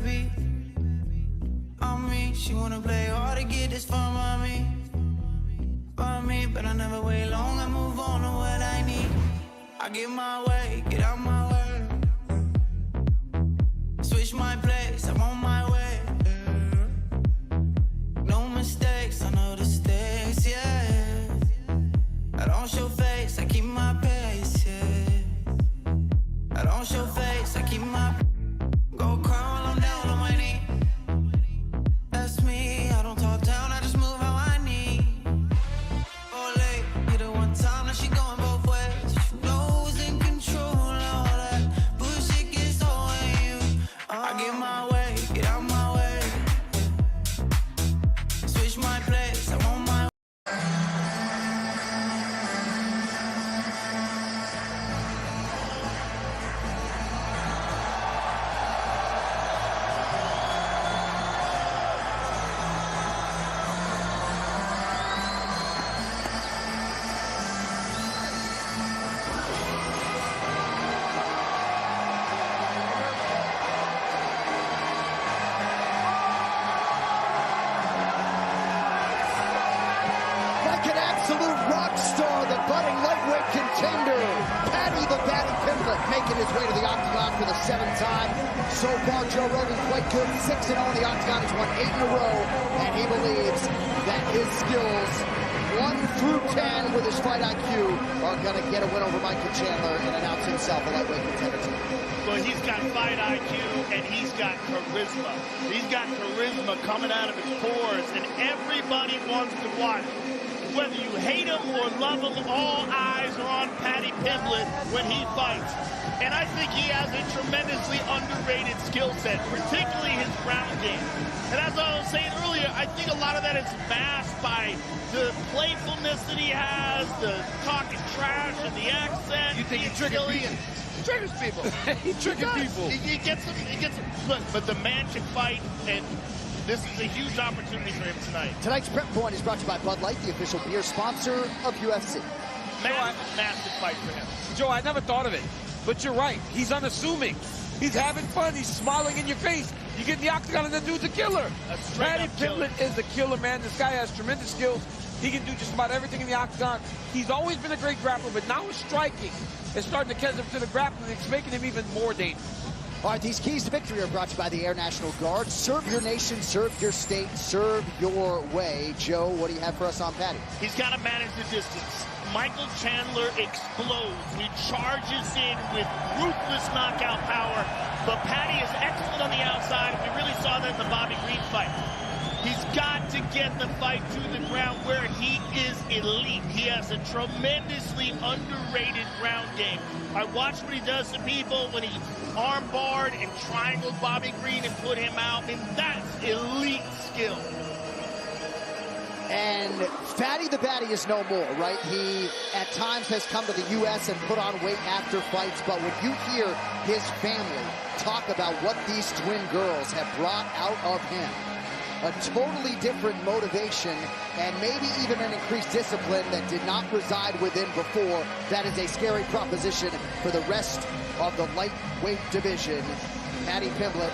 baby. On me, she wanna play hard to get this from me, but I never wait long. I move on to what I need. I get my way, get out my way. Switch my place, I'm on my way. No mistakes, I know the stakes, yeah. I don't show face, I keep my pace, yeah. I don't show face, I keep my go cry while I'm down on my knee. That's me, I don't talk down, I just move how I need. Oh late, hit her one time, now she going both ways. She knows in control, all that bullshit gets on you. I get my way, get out my way. Switch my place, I'm on my an absolute rock star, the budding lightweight contender, Paddy the Baddy Pimblett, making his way to the Octagon for the 7th time. So far, Joe Rogan quite good, 6-0 in the Octagon. He's won 8 in a row, and he believes that his skills, 1 through 10 with his fight IQ, are going to get a win over Michael Chandler and announce himself a lightweight contender tonight. Well, he's got fight IQ, and he's got charisma. He's got charisma coming out of his pores, and everybody wants to watch. Whether you hate him or love him, all eyes are on Paddy Pimblett when he fights. And I think he has a tremendously underrated skill set, particularly his ground game. And as I was saying earlier, I think a lot of that is masked by the playfulness that he has, the talking trash and the accent. You think he triggers people? He triggers people. He triggers people. He gets them. Look, but the man can fight, and this is a huge opportunity for him tonight. Tonight's Prep Point is brought to you by Bud Light, the official beer sponsor of UFC. Massive fight for him. Joe, I never thought of it, but you're right. He's unassuming. He's having fun. He's smiling in your face. You get in the Octagon and the dude's a killer. Paddy Pimblett is the killer, man. This guy has tremendous skills. He can do just about everything in the Octagon. He's always been a great grappler, but now his striking is starting to catch him to the grappling. It's making him even more dangerous. All right, these keys to victory are brought to you by the Air National Guard. Serve your nation, serve your state, serve your way. Joe, what do you have for us on Paddy? He's got to manage the distance. Michael Chandler explodes. He charges in with ruthless knockout power, but Paddy is excellent on the outside. We really saw that in the Bobby Green fight. He's got to get the fight to the ground where he is elite. He has a tremendously underrated ground game. I watched what he does to people when he arm barred and triangled Bobby Green and put him out, and that's elite skill. And Paddy the Baddy is no more, right? He, at times, has come to the U.S. and put on weight after fights, but when you hear his family talk about what these twin girls have brought out of him, a totally different motivation and maybe even an increased discipline that did not reside within before. That is a scary proposition for the rest of the lightweight division. Paddy Pimblett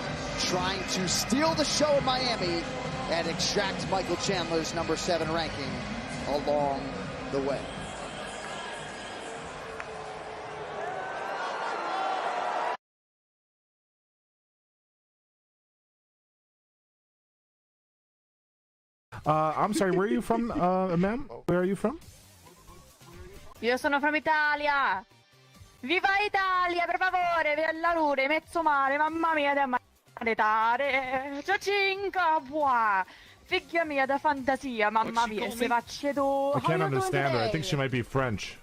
trying to steal the show in Miami and extract Michael Chandler's number 7 ranking along the way. I'm sorry, where are you from, ma'am? Where are you from? Io sono from Italia. Viva Italia, per favore, bella lure, mezzo mare, mamma mia, da maritare. Ciacinca, buah. Figlia mia, da fantasia, mamma mia, se faccio. I can't understand her. I think she might be French.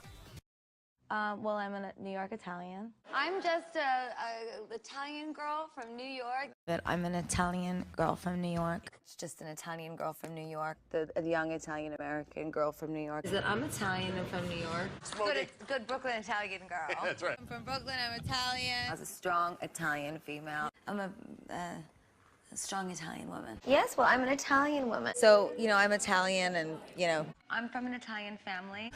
Well, I'm a New York Italian. I'm just a Italian girl from New York. But I'm an Italian girl from New York. It's just an Italian girl from New York. A young Italian-American girl from New York. Is that I'm Italian and from New York. Good Brooklyn Italian girl. That's right. I'm from Brooklyn, I'm Italian. As a strong Italian female, I'm a a strong Italian woman. Yes, well, I'm an Italian woman. So, you know, I'm Italian and, you know, I'm from an Italian family.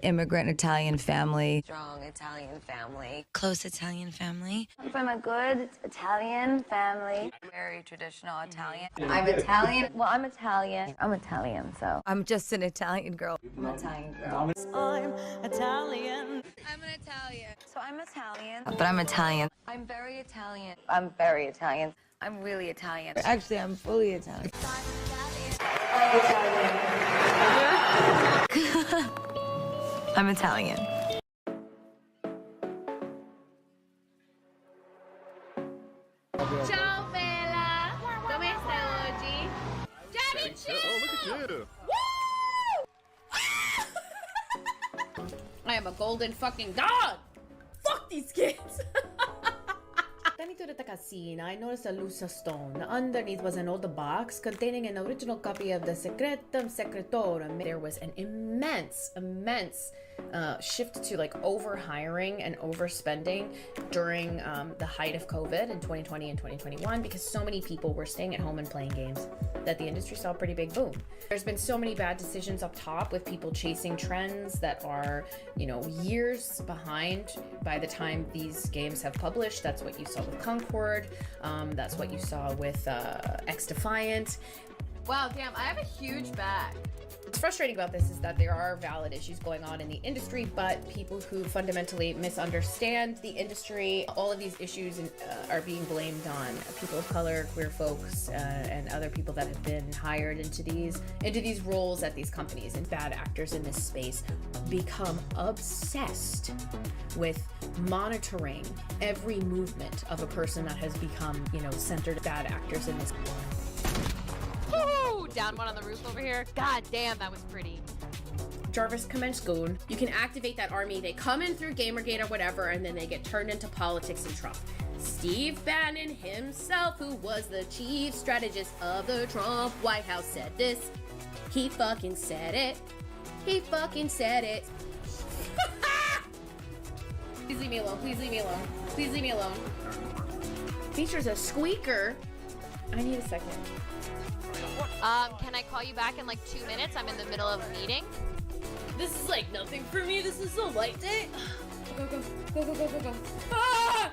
Immigrant Italian family. Strong Italian family. Close Italian family. I'm from a good Italian family. Very traditional Italian. I'm Italian. Well, I'm Italian. I'm Italian, so. I'm just an Italian girl. I'm an Italian girl. I'm Italian. I'm an Italian. So I'm Italian. But I'm Italian. I'm very Italian. I'm very Italian. I'm really Italian. Actually, I'm fully Italian. I'm Italian. I'm Italian. Ciao Bella! Come stai oggi? Daddy, Oh, look at you. I am a golden fucking god! Fuck these kids! Standing to the casino, I noticed a loose stone. Underneath was an old box containing an original copy of the Secretum Secretorum. There was an immense shift to like overhiring and overspending during the height of COVID in 2020 and 2021 because so many people were staying at home and playing games that the industry saw a pretty big boom. There's been so many bad decisions up top with people chasing trends that are, you know, years behind by the time these games have published. That's what you saw with Concord. That's what you saw with XDefiant. Wow, damn, I have a huge bag. What's frustrating about this is that there are valid issues going on in the industry, but people who fundamentally misunderstand the industry, all of these issues are being blamed on people of color, queer folks, and other people that have been hired into these roles at these companies. And bad actors in this space become obsessed with monitoring every movement of a person that has become, you know, centered. Bad actors in this. Woo! Down one on the roof over here. God damn, that was pretty. Jarvis commenced goon. You can activate that army. They come in through Gamergate or whatever, and then they get turned into politics and Trump. Steve Bannon himself, who was the chief strategist of the Trump White House, said this. He fucking said it. He fucking said it. Please leave me alone. Please leave me alone. Please leave me alone. Features a squeaker. I need a second. Can I call you back in like 2 minutes? I'm in the middle of a meeting. This is like nothing for me. This is a light day. Go, go, go, go, go, go, go. Ah!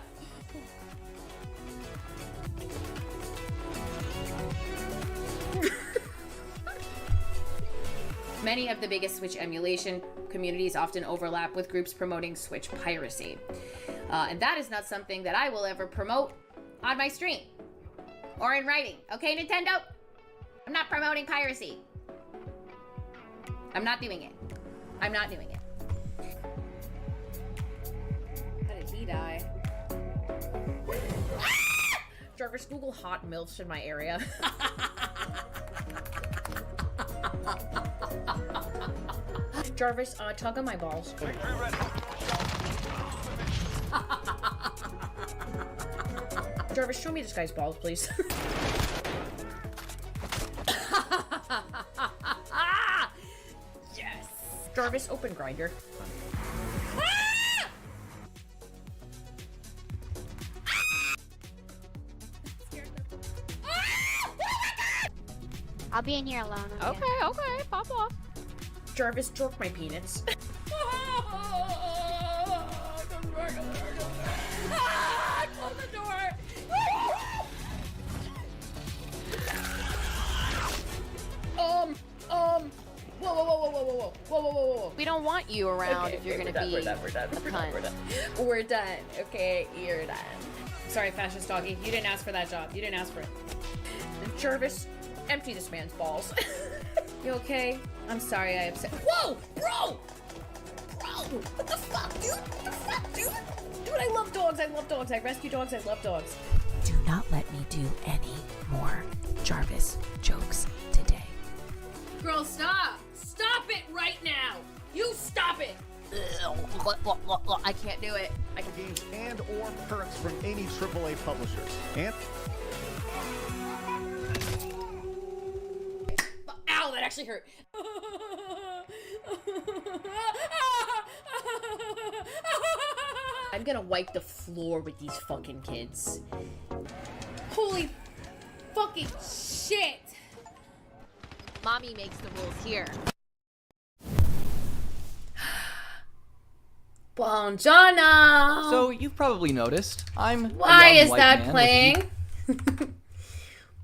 Many of the biggest Switch emulation communities often overlap with groups promoting Switch piracy. And that is not something that I will ever promote on my stream or in writing. Okay, Nintendo? I'm not promoting piracy. I'm not doing it. I'm not doing it. How did he die? Jarvis, Google hot MILFs in my area. Jarvis, tug on my balls. Jarvis, show me this guy's balls, please. Yes. Jarvis, open Grinder. I'll be in here alone. Okay, okay, pop off. Jarvis, jerk my peanuts. Close the door. Whoa. We don't want you around Okay, if you're okay, gonna be we're done. We're done. Okay, you're done. Sorry, fascist doggy. You didn't ask for that job. You didn't ask for it. Jarvis, empty this man's balls. You okay? I'm sorry I upset. Whoa, bro! What the fuck, dude? What the fuck, dude? Dude, I love dogs. I rescue dogs. I love dogs. Do not let me do any more Jarvis jokes today. Girl, stop! Stop it right now! You stop it! I can't do it. Games and or perks from any AAA publishers. And Ow, that actually hurt. I'm gonna wipe the floor with these fucking kids. Holy fucking shit. Mommy makes the rules here. Buongiorno. So you've probably noticed I'm Why a young is white that man playing?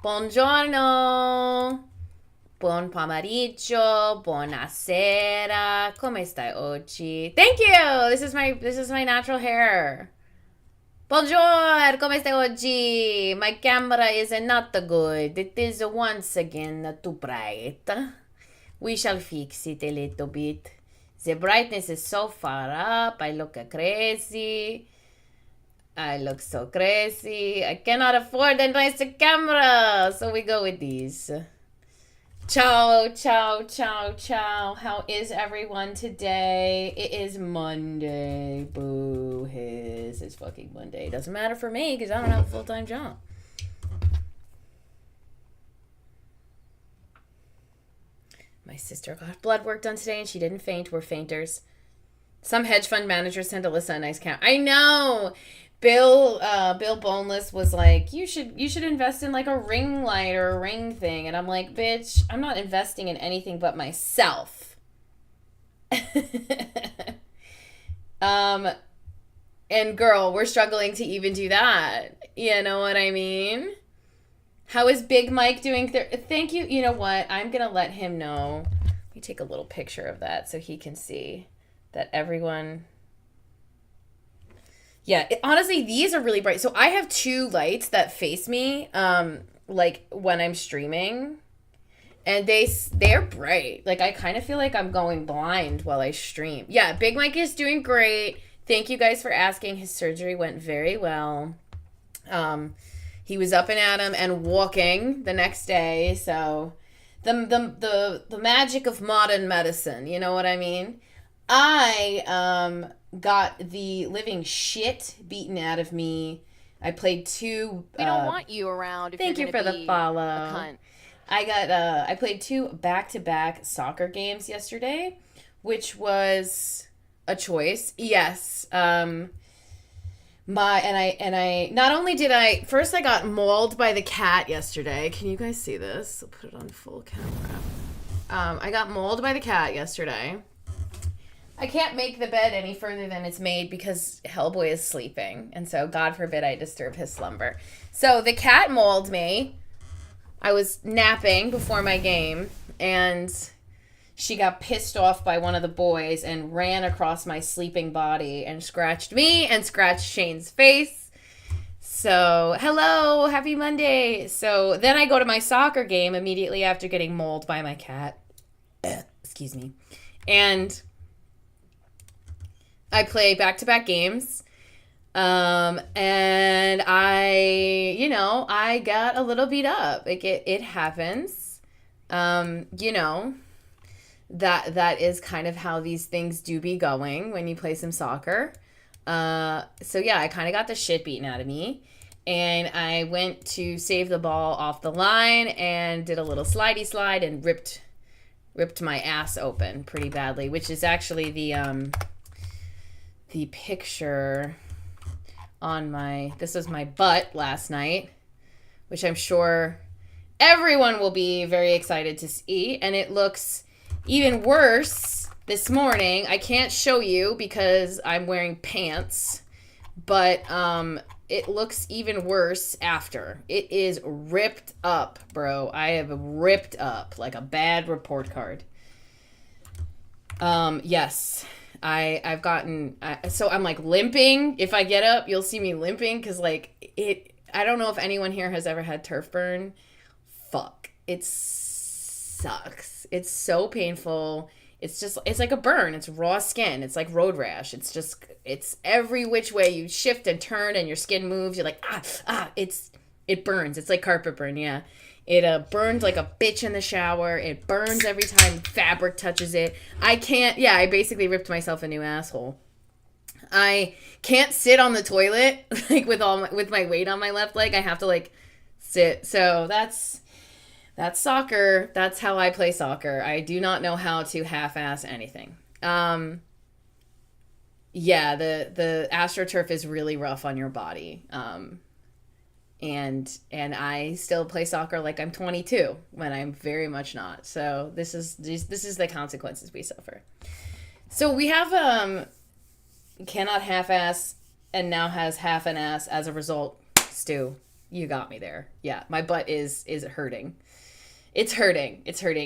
Buongiorno. Buon pomeriggio. Buonasera. Come stai oggi? Thank you. This is my natural hair. Bonjour. Come stai oggi? My camera is not good. It is once again too bright. We shall fix it a little bit. The brightness is so far up. I look crazy. I look so crazy. I cannot afford a nicer camera. So we go with these. Ciao, ciao, ciao, ciao. How is everyone today? It is Monday. Boo hiss. It's fucking Monday. Doesn't matter for me because I don't have a full-time job. My sister got blood work done today and she didn't faint. We're fainters. Some hedge fund managers sent Alyssa a nice count. I know. Bill Boneless was like, you should invest in like a ring light or a ring thing. And I'm like, bitch, I'm not investing in anything but myself. And girl, we're struggling to even do that. You know what I mean? How is Big Mike doing? Thank you. You know what? I'm going to let him know. Let me take a little picture of that so he can see that everyone... Yeah, honestly, these are really bright. So I have two lights that face me, like when I'm streaming, and they're bright. Like I kind of feel like I'm going blind while I stream. Yeah, Big Mike is doing great. Thank you guys for asking. His surgery went very well. He was up and at 'em and walking the next day. So the magic of modern medicine, you know what I mean? I got the living shit beaten out of me. I played two. We don't want you around. If Thank you're you for gonna the be follow. a cunt. I played two back-to-back soccer games yesterday, which was a choice. Yes. Not only did I got mauled by the cat yesterday. Can you guys see this? I'll put it on full camera. I got mauled by the cat yesterday. I can't make the bed any further than it's made because Hellboy is sleeping. And so, God forbid, I disturb his slumber. So, the cat mauled me. I was napping before my game. And she got pissed off by one of the boys and ran across my sleeping body and scratched me and scratched Shane's face. So, hello, happy Monday. So, then I go to my soccer game immediately after getting mauled by my cat. Excuse me. And... I play back-to-back games, and I got a little beat up. It happens, that is kind of how these things do be going when you play some soccer. So yeah, I kind of got the shit beaten out of me, and I went to save the ball off the line and did a little slidey slide and ripped my ass open pretty badly, which is actually the picture on this was my butt last night, which I'm sure everyone will be very excited to see. And it looks even worse this morning. I can't show you because I'm wearing pants, but it looks even worse after. It is ripped up, bro. I have ripped up like a bad report card. Yes. I've gotten, so I'm like limping. If I get up, you'll see me limping because like I don't know if anyone here has ever had turf burn. Fuck. It sucks. It's so painful. It's like a burn. It's raw skin. It's like road rash. It's every which way you shift and turn and your skin moves. You're like, it burns. It's like carpet burn. Yeah. It burns like a bitch in the shower. It burns every time fabric touches it. I basically ripped myself a new asshole. I can't sit on the toilet like with my weight on my left leg. I have to like sit. So that's soccer. That's how I play soccer. I do not know how to half-ass anything. The AstroTurf is really rough on your body. and I still play soccer like I'm 22 when I'm very much not. So this is the consequences we suffer. So we have cannot half-ass and now has half an ass as a result. Stu, you got me there. Yeah, my butt is hurting. It's hurting.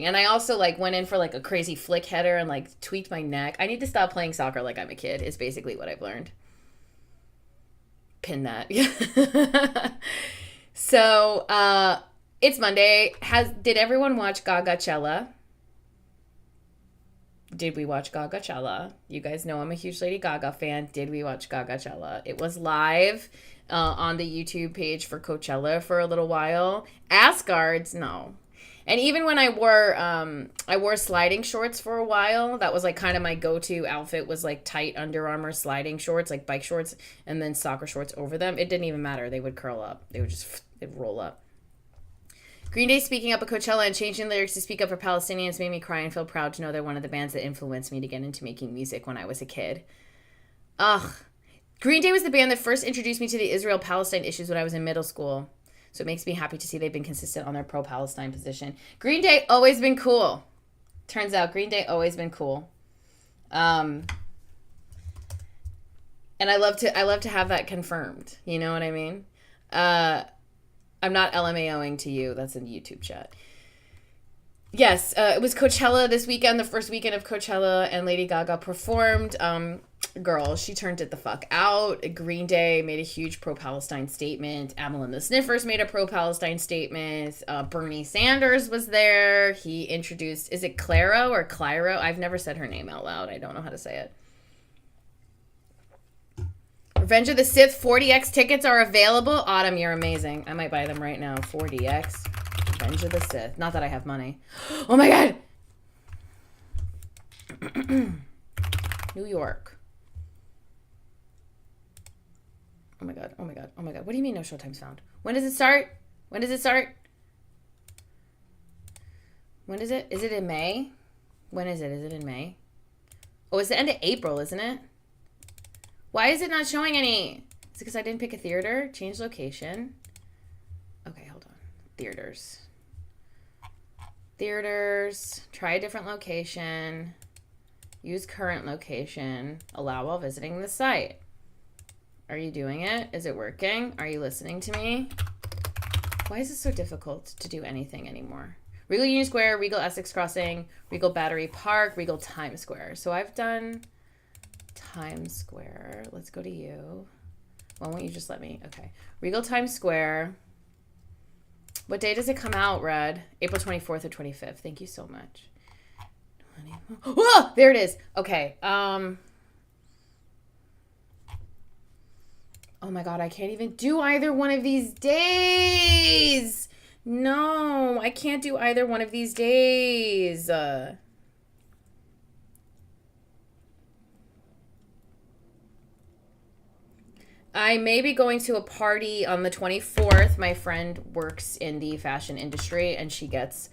And I also like went in for like a crazy flick header and like tweaked my neck. I need to stop playing soccer like I'm a kid is basically what I've learned. Pin that. So, it's Monday. Did everyone watch Gagachella? Did we watch Gagachella? You guys know I'm a huge Lady Gaga fan. Did we watch Gagachella? It was live on the YouTube page for Coachella for a little while. Asgards, no. And even when I wore sliding shorts for a while, that was like kind of my go-to outfit was like tight Under Armour sliding shorts, like bike shorts, and then soccer shorts over them. It didn't even matter. They would curl up. They'd roll up. Green Day speaking up at Coachella and changing lyrics to speak up for Palestinians made me cry and feel proud to know they're one of the bands that influenced me to get into making music when I was a kid. Ugh. Green Day was the band that first introduced me to the Israel-Palestine issues when I was in middle school. So it makes me happy to see they've been consistent on their pro-Palestine position. Green Day always been cool. Turns out Green Day always been cool. And I love to have that confirmed. You know what I mean? I'm not LMAOing to you. That's in the YouTube chat. Yes, it was Coachella this weekend, the first weekend of Coachella, and Lady Gaga performed. Girl, she turned it the fuck out. Green Day made a huge pro-Palestine statement. Amyl and the Sniffers made a pro-Palestine statement. Bernie Sanders was there. He introduced, is it Clairo or Clyro? I've never said her name out loud. I don't know how to say it. Revenge of the Sith 40X tickets are available. Autumn, you're amazing. I might buy them right now. 40X. Revenge of the Sith. Not that I have money. Oh my god! New York. Oh my god, oh my god, oh my god. What do you mean no showtimes found? When does it start? When does it start? When is it? Is it in May? When is it? Is it in May? Oh, it's the end of April, isn't it? Why is it not showing any? Is it because I didn't pick a theater? Change location. Okay, hold on. Theaters. Theaters. Try a different location. Use current location. Allow while visiting the site. Are you doing it? Is it working? Are you listening to me? Why is it so difficult to do anything anymore? Regal Union Square, Regal Essex Crossing, Regal Battery Park, Regal Times Square. So I've done Times Square. Let's go to you. Why won't you just let me? Okay. Regal Times Square. What day does it come out, Red? April 24th or 25th. Thank you so much. Oh, there it is. Okay. Oh my god, I can't even do either one of these days. No, I can't do either one of these days. I may be going to a party on the 24th. My friend works in the fashion industry and she gets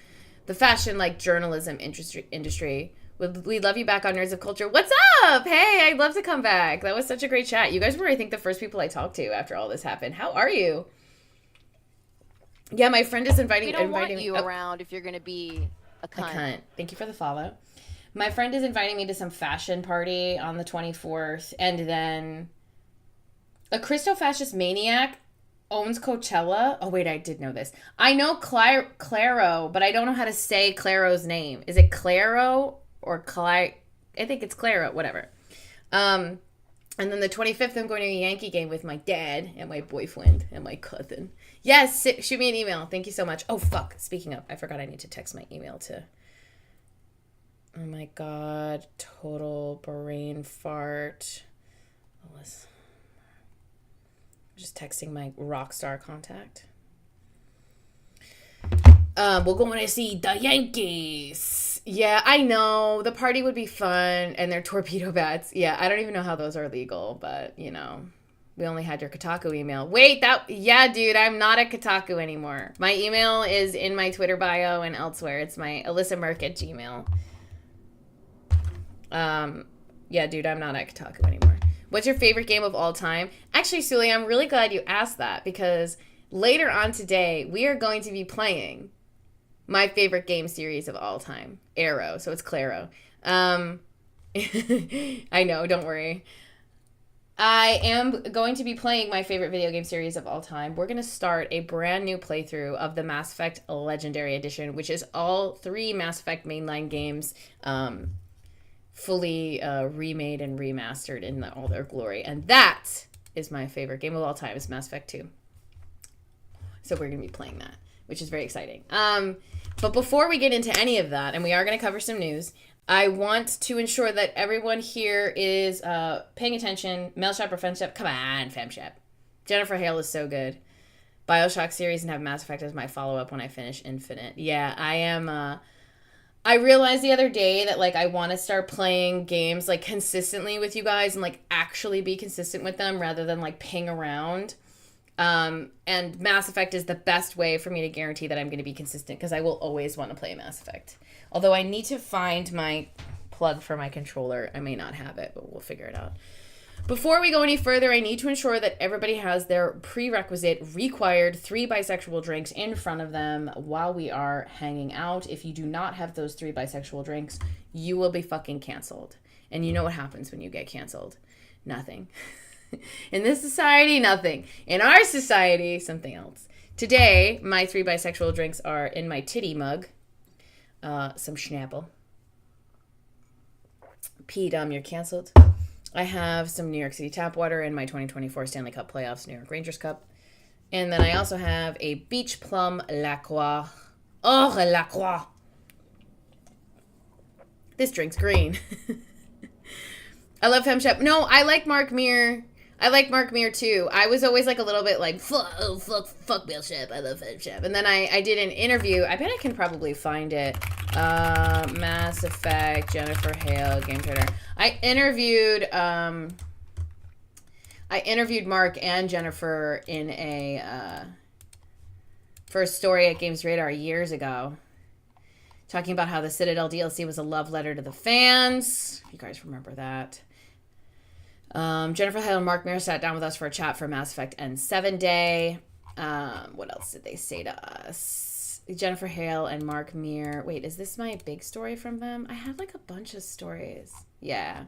the fashion like journalism industry. We love you back on Nerds of Culture. What's up? Hey, I'd love to come back. That was such a great chat. You guys were, I think, the first people I talked to after all this happened. How are you? Yeah, my friend is inviting me. We don't want you around if you're going to be a cunt. A cunt. Thank you for the follow. My friend is inviting me to some fashion party on the 24th. And then a Christo-fascist maniac owns Coachella. Oh, wait, I did know this. I know Clairo, but I don't know how to say Clairo's name. Is it Clairo? Or I think it's Clara, whatever. And then the 25th, I'm going to a Yankee game with my dad and my boyfriend and my cousin. Yes, shoot me an email. Thank you so much. Oh, fuck. Speaking of, I forgot I need to text my email to... Oh, my God. Total brain fart. I'm just texting my rock star contact. We're going to see the Yankees. Yeah, I know. The party would be fun. And they're torpedo bats. Yeah, I don't even know how those are legal. But, you know, we only had your Kotaku email. Wait, yeah, dude, I'm not at Kotaku anymore. My email is in my Twitter bio and elsewhere. It's my Alyssa Merck at Gmail. Yeah, dude, I'm not at Kotaku anymore. What's your favorite game of all time? Actually, Sully, I'm really glad you asked that because later on today, we are going to be playing my favorite game series of all time, Arrow. So it's Claro. I know, don't worry. I am going to be playing my favorite video game series of all time. We're going to start a brand new playthrough of the Mass Effect Legendary Edition, which is all 3 Mass Effect mainline games fully remade and remastered in all their glory. And that is my favorite game of all time, is Mass Effect 2. So we're going to be playing that, which is very exciting. But before we get into any of that, and we are going to cover some news, I want to ensure that everyone here is paying attention. Mailshop or Femshop? Come on, Femshop. Jennifer Hale is so good. BioShock series and have Mass Effect as my follow-up when I finish Infinite. Yeah, I am... I realized the other day that, like, I want to start playing games, like, consistently with you guys and, like, actually be consistent with them rather than, like, ping around. And Mass Effect is the best way for me to guarantee that I'm going to be consistent because I will always want to play Mass Effect. Although I need to find my plug for my controller. I may not have it, but we'll figure it out. Before we go any further, I need to ensure that everybody has their prerequisite required 3 bisexual drinks in front of them while we are hanging out. If you do not have those 3 bisexual drinks, you will be fucking canceled. And you know what happens when you get canceled? Nothing. In this society, nothing. In our society, something else. Today, my 3 bisexual drinks are in my titty mug. Some Schnapple. Pete, you're canceled. I have some New York City tap water in my 2024 Stanley Cup Playoffs New York Rangers Cup. And then I also have a Beach Plum La Croix. Oh, La Croix. This drink's green. I love Femshep. No, I like Mark Meer. I like Mark Meer too. I was always like a little bit like, fuck Mailship. I love Femshep. And then I did an interview. I bet I can probably find it. Mass Effect, Jennifer Hale, Game Trader. I interviewed Mark and Jennifer in a first story at Games Radar years ago, talking about how the Citadel DLC was a love letter to the fans. You guys remember that? Jennifer Hale and Mark Meer sat down with us for a chat for Mass Effect N7 Day. What else did they say to us? Jennifer Hale and Mark Meer. Wait, is this my big story from them? I had like a bunch of stories. Yeah.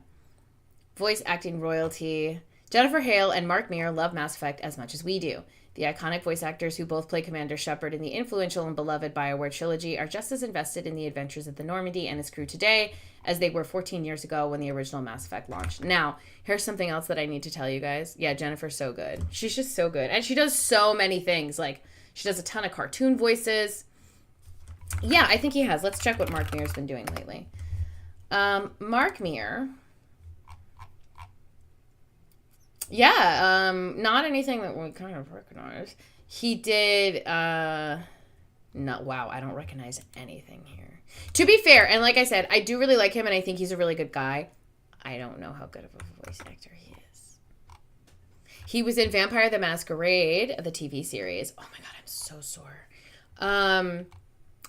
Voice acting royalty. Jennifer Hale and Mark Meer love Mass Effect as much as we do. The iconic voice actors who both play Commander Shepard in the influential and beloved BioWare trilogy are just as invested in the adventures of the Normandy and its crew today as they were 14 years ago when the original Mass Effect launched. Now, here's something else that I need to tell you guys. Yeah, Jennifer's so good. She's just so good. And she does so many things. Like, she does a ton of cartoon voices. Yeah, I think he has. Let's check what Mark Meer's been doing lately. Mark Meer. Yeah, not anything that we kind of recognize. He did, wow, I don't recognize anything here. To be fair, and like I said, I do really like him and I think he's a really good guy. I don't know how good of a voice actor he is. He was in Vampire the Masquerade, the TV series. Oh my god, I'm so sore.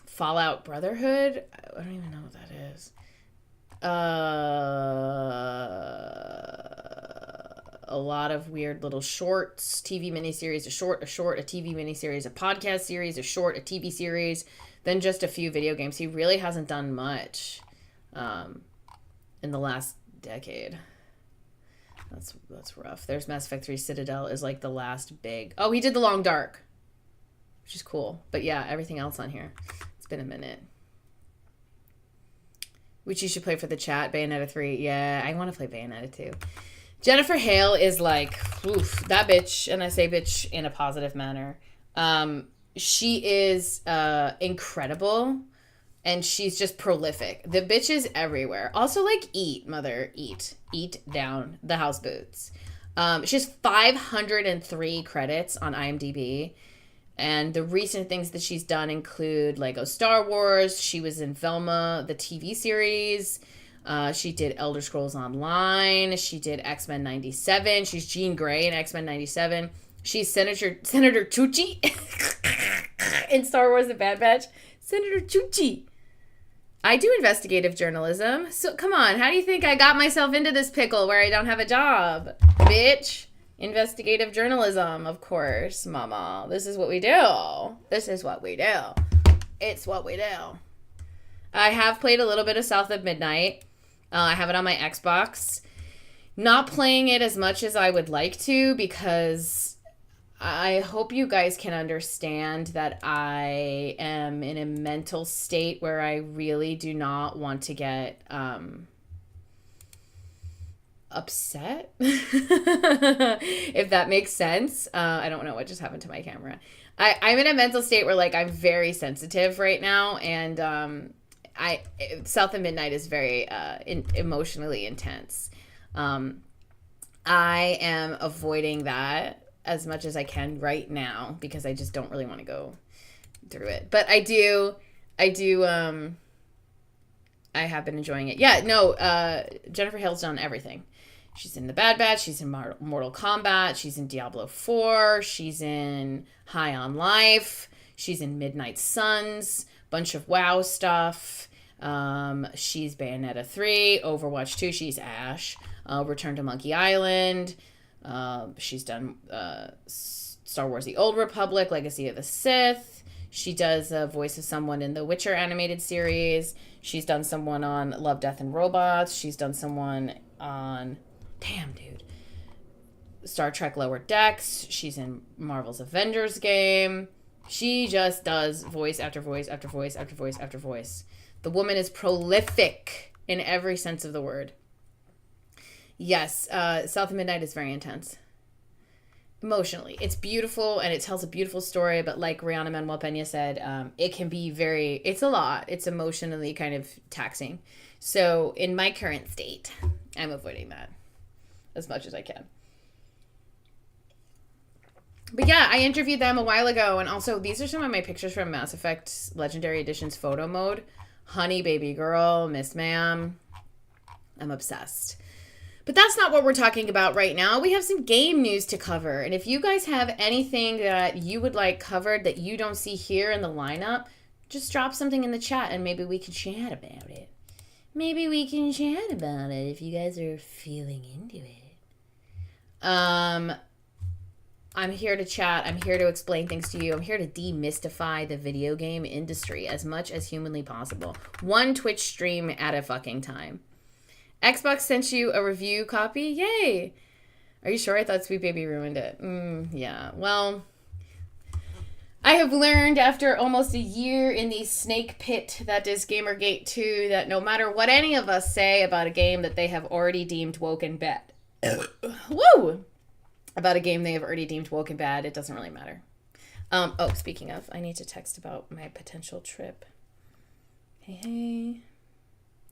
Fallout Brotherhood? I don't even know what that is. A lot of weird little shorts, TV miniseries, a short, a TV miniseries, a podcast series, a short, a TV series, then just a few video games. He really hasn't done much in the last decade. That's rough. There's Mass Effect 3 Citadel is like the last big... Oh, he did The Long Dark, which is cool. But yeah, everything else on here. It's been a minute. Which you should play for the chat, Bayonetta 3. Yeah, I want to play Bayonetta 2. Jennifer Hale is like, oof, that bitch, and I say bitch in a positive manner. She is incredible, and she's just prolific. The bitch is everywhere. Also, like, eat, mother, eat. Eat down the house boots. She has 503 credits on IMDb, and the recent things that she's done include Lego Star Wars. She was in Velma, the TV series. She did Elder Scrolls Online. She did X-Men 97. She's Jean Grey in X-Men 97. She's Senator Chuchi in Star Wars The Bad Batch. Senator Chuchi. I do investigative journalism. So come on, how do you think I got myself into this pickle where I don't have a job? Bitch. Investigative journalism, of course, mama. This is what we do. This is what we do. It's what we do. I have played a little bit of South of Midnight. I have it on my Xbox. Not playing it as much as I would like to because I hope you guys can understand that I am in a mental state where I really do not want to get upset, if that makes sense. I don't know what just happened to my camera. I'm in a mental state where like I'm very sensitive right now, and South of Midnight is very emotionally intense. I am avoiding that as much as I can right now because I just don't really want to go through it. But I have been enjoying it. Yeah, no, Jennifer Hale's done everything. She's in The Bad Batch, she's in Mortal Kombat, she's in Diablo 4, she's in High on Life, she's in Midnight Suns, bunch of WoW stuff. She's Bayonetta 3, Overwatch 2, she's Ash, Return to Monkey Island, she's done Star Wars The Old Republic, Legacy of the Sith, she does a voice of someone in the Witcher animated series, she's done someone on Love, Death, and Robots, she's done someone on, damn dude, Star Trek Lower Decks, she's in Marvel's Avengers game, she just does voice after voice after voice after voice after voice. The woman is prolific in every sense of the word. Yes, South of Midnight is very intense. Emotionally. It's beautiful and it tells a beautiful story, but like Rihanna Manuel Pena said, it can be it's a lot. It's emotionally kind of taxing. So in my current state, I'm avoiding that as much as I can. But yeah, I interviewed them a while ago, and also these are some of my pictures from Mass Effect Legendary Edition's photo mode. Honey, baby girl, Miss Ma'am. I'm obsessed. But that's not what we're talking about right now. We have some game news to cover. And if you guys have anything that you would like covered that you don't see here in the lineup, just drop something in the chat and maybe we can chat about it. Maybe we can chat about it if you guys are feeling into it. I'm here to chat. I'm here to explain things to you. I'm here to demystify the video game industry as much as humanly possible. One Twitch stream at a fucking time. Xbox sent you a review copy? Yay! Are you sure? I thought Sweet Baby ruined it. Yeah. Well, I have learned after almost a year in the snake pit that is Gamergate 2 that no matter what any of us say about a game that they have already deemed woke and bad. Woo! About a game they have already deemed woke and bad, it doesn't really matter. Oh, speaking of, I need to text about my potential trip. Hey.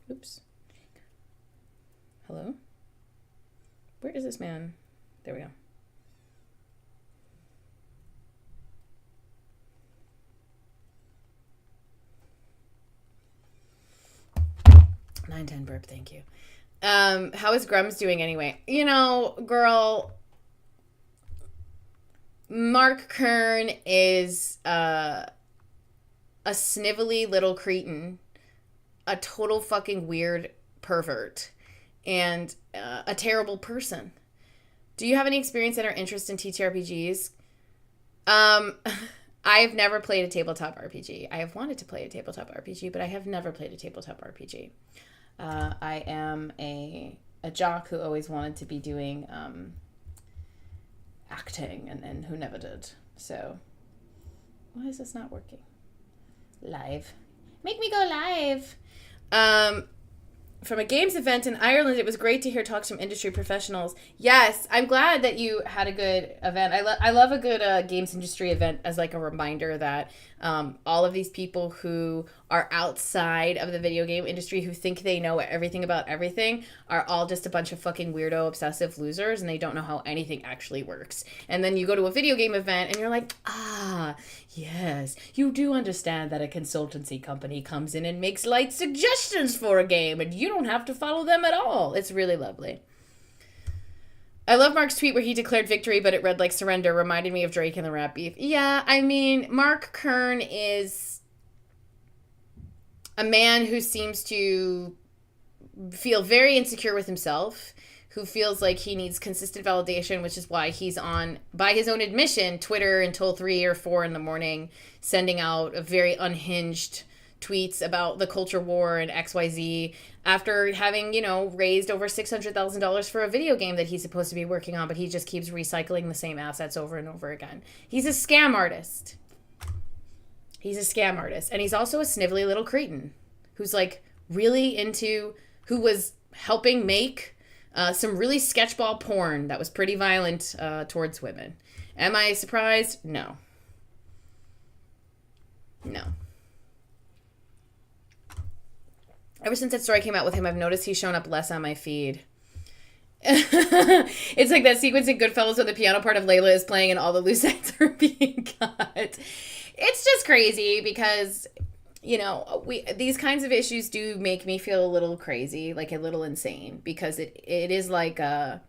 Oops. Hello? Where is this man? There we go. $9.10 burp, thank you. How is Grums doing anyway? You know, girl, Mark Kern is a snivelly little cretin, a total fucking weird pervert, and a terrible person. Do you have any experience and or interest in TTRPGs? I've never played a tabletop RPG. I have wanted to play a tabletop RPG, but I have never played a tabletop RPG. I am a jock who always wanted to be doing acting and who never did. So why is this not working? Live. Make me go live. From a games event in Ireland, it was great to hear talks from industry professionals. Yes, I'm glad that you had a good event. I love a good games industry event as like a reminder that all of these people who are outside of the video game industry who think they know everything about everything are all just a bunch of fucking weirdo obsessive losers and they don't know how anything actually works. And then you go to a video game event and you're like, yes, you do understand that a consultancy company comes in and makes light suggestions for a game and you don't have to follow them at all. It's really lovely. I love Mark's tweet where he declared victory, but it read like surrender. Reminded me of Drake and the Rat Beef. Yeah, I mean, Mark Kern is a man who seems to feel very insecure with himself, who feels like he needs consistent validation, which is why he's on, by his own admission, Twitter until 3 or 4 in the morning, sending out a very unhinged tweets about the culture war and XYZ after having, you know, raised over $600,000 for a video game that he's supposed to be working on, but he just keeps recycling the same assets over and over again. He's a scam artist. He's a scam artist. And he's also a snivelly little cretin who's like really into, who was helping make some really sketchball porn that was pretty violent towards women. Am I surprised? No. No. Ever since that story came out with him, I've noticed he's shown up less on my feed. It's like that sequence in Goodfellas where the piano part of Layla is playing and all the loose ends are being cut. It's just crazy because, you know, these kinds of issues do make me feel a little crazy, like a little insane, because it is like a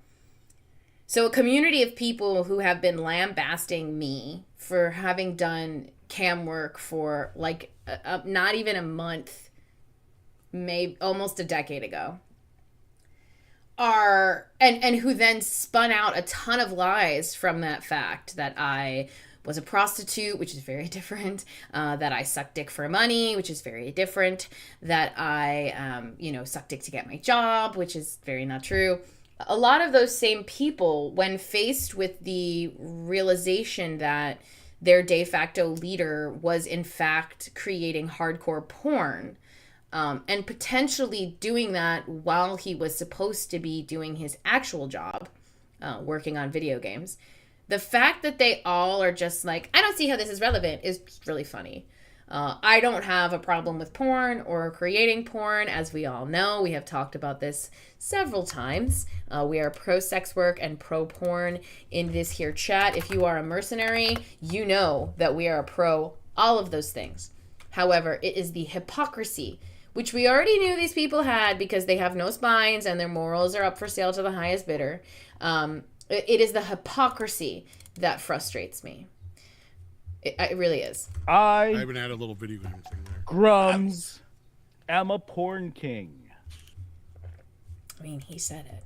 community of people who have been lambasting me for having done cam work for like not even a month, maybe almost a decade ago, and who then spun out a ton of lies from that fact that I was a prostitute, which is very different, that I sucked dick for money, which is very different, that I, sucked dick to get my job, which is very not true. A lot of those same people, when faced with the realization that their de facto leader was in fact creating hardcore porn, and potentially doing that while he was supposed to be doing his actual job, working on video games. The fact that they all are just like, I don't see how this is relevant, is really funny. I don't have a problem with porn or creating porn. As we all know, we have talked about this several times. We are pro sex work and pro porn in this here chat. If you are a mercenary, you know that we are pro all of those things. However, it is the hypocrisy, which we already knew these people had because they have no spines and their morals are up for sale to the highest bidder. It is the hypocrisy that frustrates me. It really is. I even had a little video game thing there. Grums am a porn king. I mean, he said it.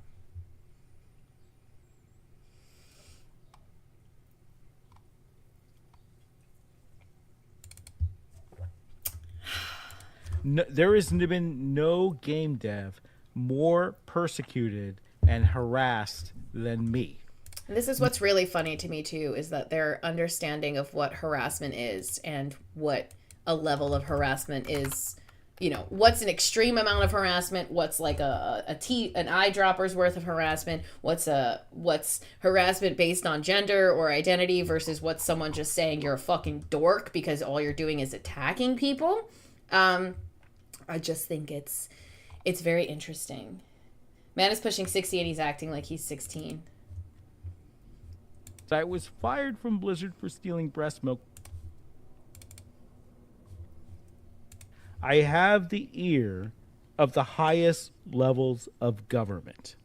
No, there has been no game dev more persecuted and harassed than me. And this is what's really funny to me too, is that their understanding of what harassment is and what a level of harassment is, you know, what's an extreme amount of harassment, what's like an eyedropper's worth of harassment, what's harassment based on gender or identity versus what's someone just saying you're a fucking dork because all you're doing is attacking people. I just think it's very interesting. Man is pushing 60 and he's acting like he's 16. I was fired from Blizzard for stealing breast milk. I have the ear of the highest levels of government.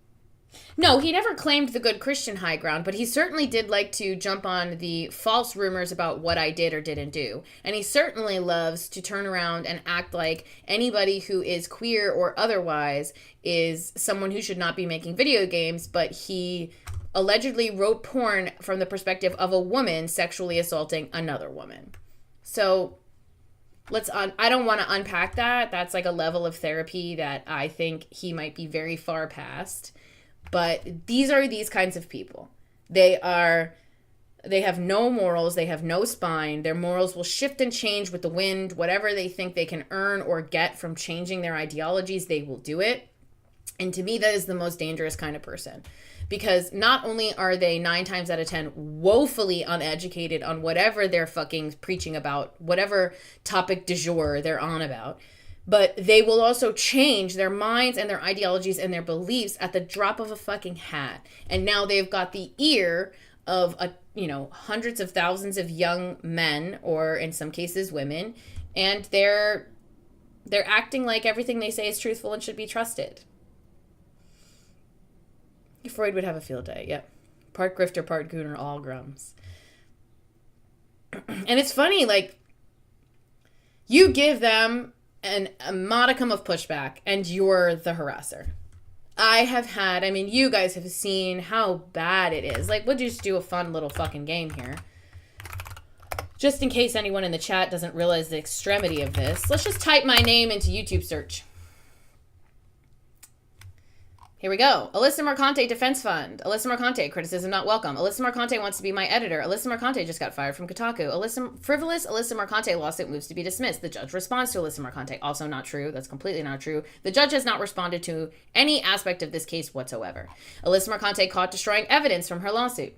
No, he never claimed the good Christian high ground, but he certainly did like to jump on the false rumors about what I did or didn't do. And he certainly loves to turn around and act like anybody who is queer or otherwise is someone who should not be making video games, but he allegedly wrote porn from the perspective of a woman sexually assaulting another woman. So I don't want to unpack that. That's like a level of therapy that I think he might be very far past. But these are these kinds of people. They have no morals. They have no spine. Their morals will shift and change with the wind. Whatever they think they can earn or get from changing their ideologies, they will do it. And to me, that is the most dangerous kind of person. Because not only are they 9 times out of 10 woefully uneducated on whatever they're fucking preaching about, whatever topic du jour they're on about, but they will also change their minds and their ideologies and their beliefs at the drop of a fucking hat. And now they've got the ear of hundreds of thousands of young men, or in some cases women, and they're acting like everything they say is truthful and should be trusted. Freud would have a field day, yep. Part grifter, part gooner, all grums. And it's funny, like, you give them a modicum of pushback and you're the harasser. I have had, I mean, you guys have seen how bad it is. Like, we'll just do a fun little fucking game here. Just in case anyone in the chat doesn't realize the extremity of this, let's just type my name into YouTube search. Here we go. Alyssa Mercante Defense Fund. Alyssa Mercante, criticism not welcome. Alyssa Mercante wants to be my editor. Alyssa Mercante just got fired from Kotaku. Frivolous Alyssa Mercante lawsuit moves to be dismissed. The judge responds to Alyssa Mercante. Also not true. That's completely not true. The judge has not responded to any aspect of this case whatsoever. Alyssa Mercante caught destroying evidence from her lawsuit.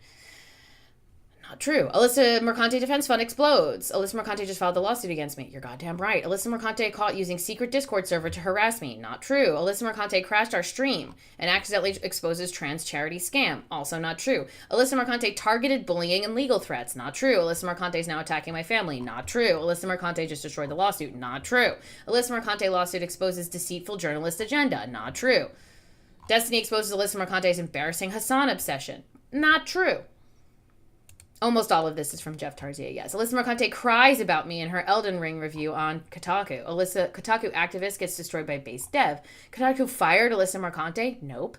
Not true. Alyssa Mercante Defense Fund explodes. Alyssa Mercante just filed a lawsuit against me. You're goddamn right. Alyssa Mercante caught using secret Discord server to harass me. Not true. Alyssa Mercante crashed our stream and accidentally exposes trans charity scam. Also not true. Alyssa Mercante targeted bullying and legal threats. Not true. Alyssa Mercante is now attacking my family. Not true. Alyssa Mercante just destroyed the lawsuit. Not true. Alyssa Mercante lawsuit exposes deceitful journalist agenda. Not true. Destiny exposes Alyssa Mercante's embarrassing Hassan obsession. Not true. Almost all of this is from Jeff Tarzia, yes. Alyssa Mercante cries about me in her Elden Ring review on Kotaku. Kotaku activist gets destroyed by base dev. Kotaku fired Alyssa Mercante? Nope.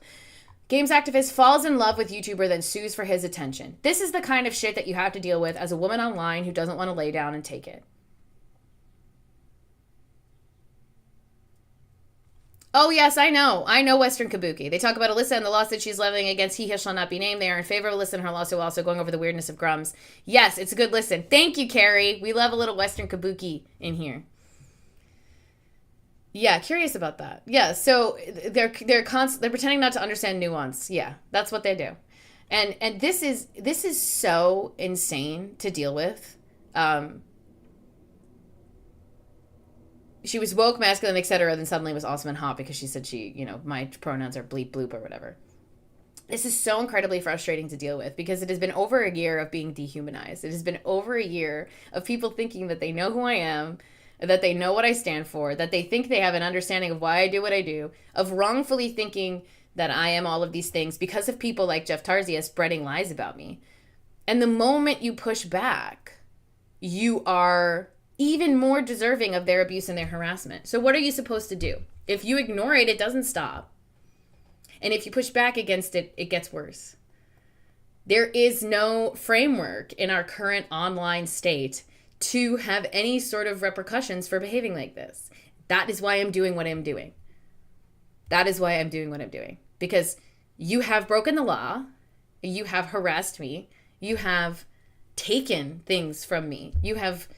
Games activist falls in love with YouTuber, then sues for his attention. This is the kind of shit that you have to deal with as a woman online who doesn't want to lay down and take it. Oh, yes, I know. I know Western Kabuki. They talk about Alyssa and the lawsuit she's levying against He Shall Not Be Named. They are in favor of Alyssa and her lawsuit, also going over the weirdness of Grums. Yes, it's a good listen. Thank you, Carrie. We love a little Western Kabuki in here. Yeah, curious about that. Yeah, so they're pretending not to understand nuance. Yeah, that's what they do. And this is so insane to deal with. She was woke, masculine, etc., then suddenly was awesome and hot because she said my pronouns are bleep bloop or whatever. This is so incredibly frustrating to deal with because it has been over a year of being dehumanized. It has been over a year of people thinking that they know who I am, that they know what I stand for, that they think they have an understanding of why I do what I do, of wrongfully thinking that I am all of these things because of people like Jeff Tarzia spreading lies about me. And the moment you push back, you are even more deserving of their abuse and their harassment. So what are you supposed to do? If you ignore it, it doesn't stop. And if you push back against it, it gets worse. There is no framework in our current online state to have any sort of repercussions for behaving like this. That is why I'm doing what I'm doing. That is why I'm doing what I'm doing. Because you have broken the law. You have harassed me. You have taken things from me. You have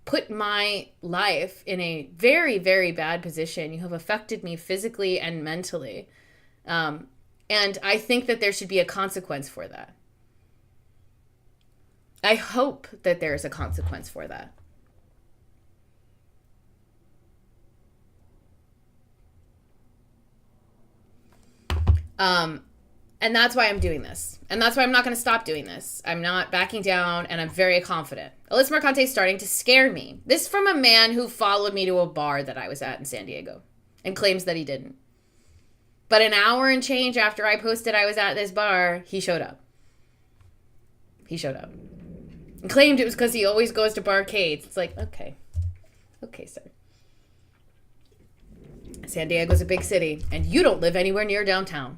put my life in a very, very bad position. You have affected me physically and mentally. And I think that there should be a consequence for that. I hope that there is a consequence for that. And that's why I'm doing this. And that's why I'm not going to stop doing this. I'm not backing down, and I'm very confident. Alyssa Mercante is starting to scare me. This from a man who followed me to a bar that I was at in San Diego and claims that he didn't. But an hour and change after I posted I was at this bar, he showed up. He showed up. And claimed it was because he always goes to barcades. It's like, okay. Okay, sir. San Diego's a big city, and you don't live anywhere near downtown.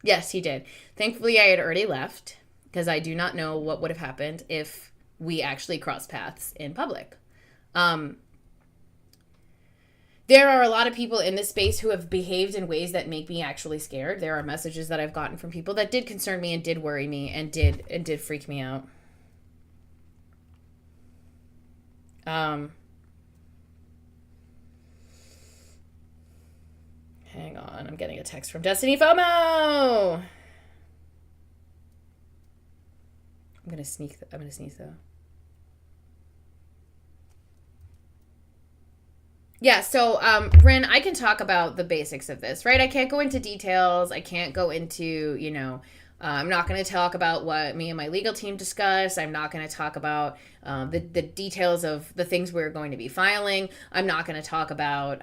Yes, he did. Thankfully, I had already left because I do not know what would have happened if we actually crossed paths in public. There are a lot of people in this space who have behaved in ways that make me actually scared. There are messages that I've gotten from people that did concern me and did worry me and did freak me out. Hang on, I'm getting a text from Destiny FOMO. I'm gonna sneeze though. Yeah, so Rin, I can talk about the basics of this, right? I can't go into details. I can't go into, I'm not going to talk about what me and my legal team discuss. I'm not going to talk about the details of the things we're going to be filing. I'm not going to talk about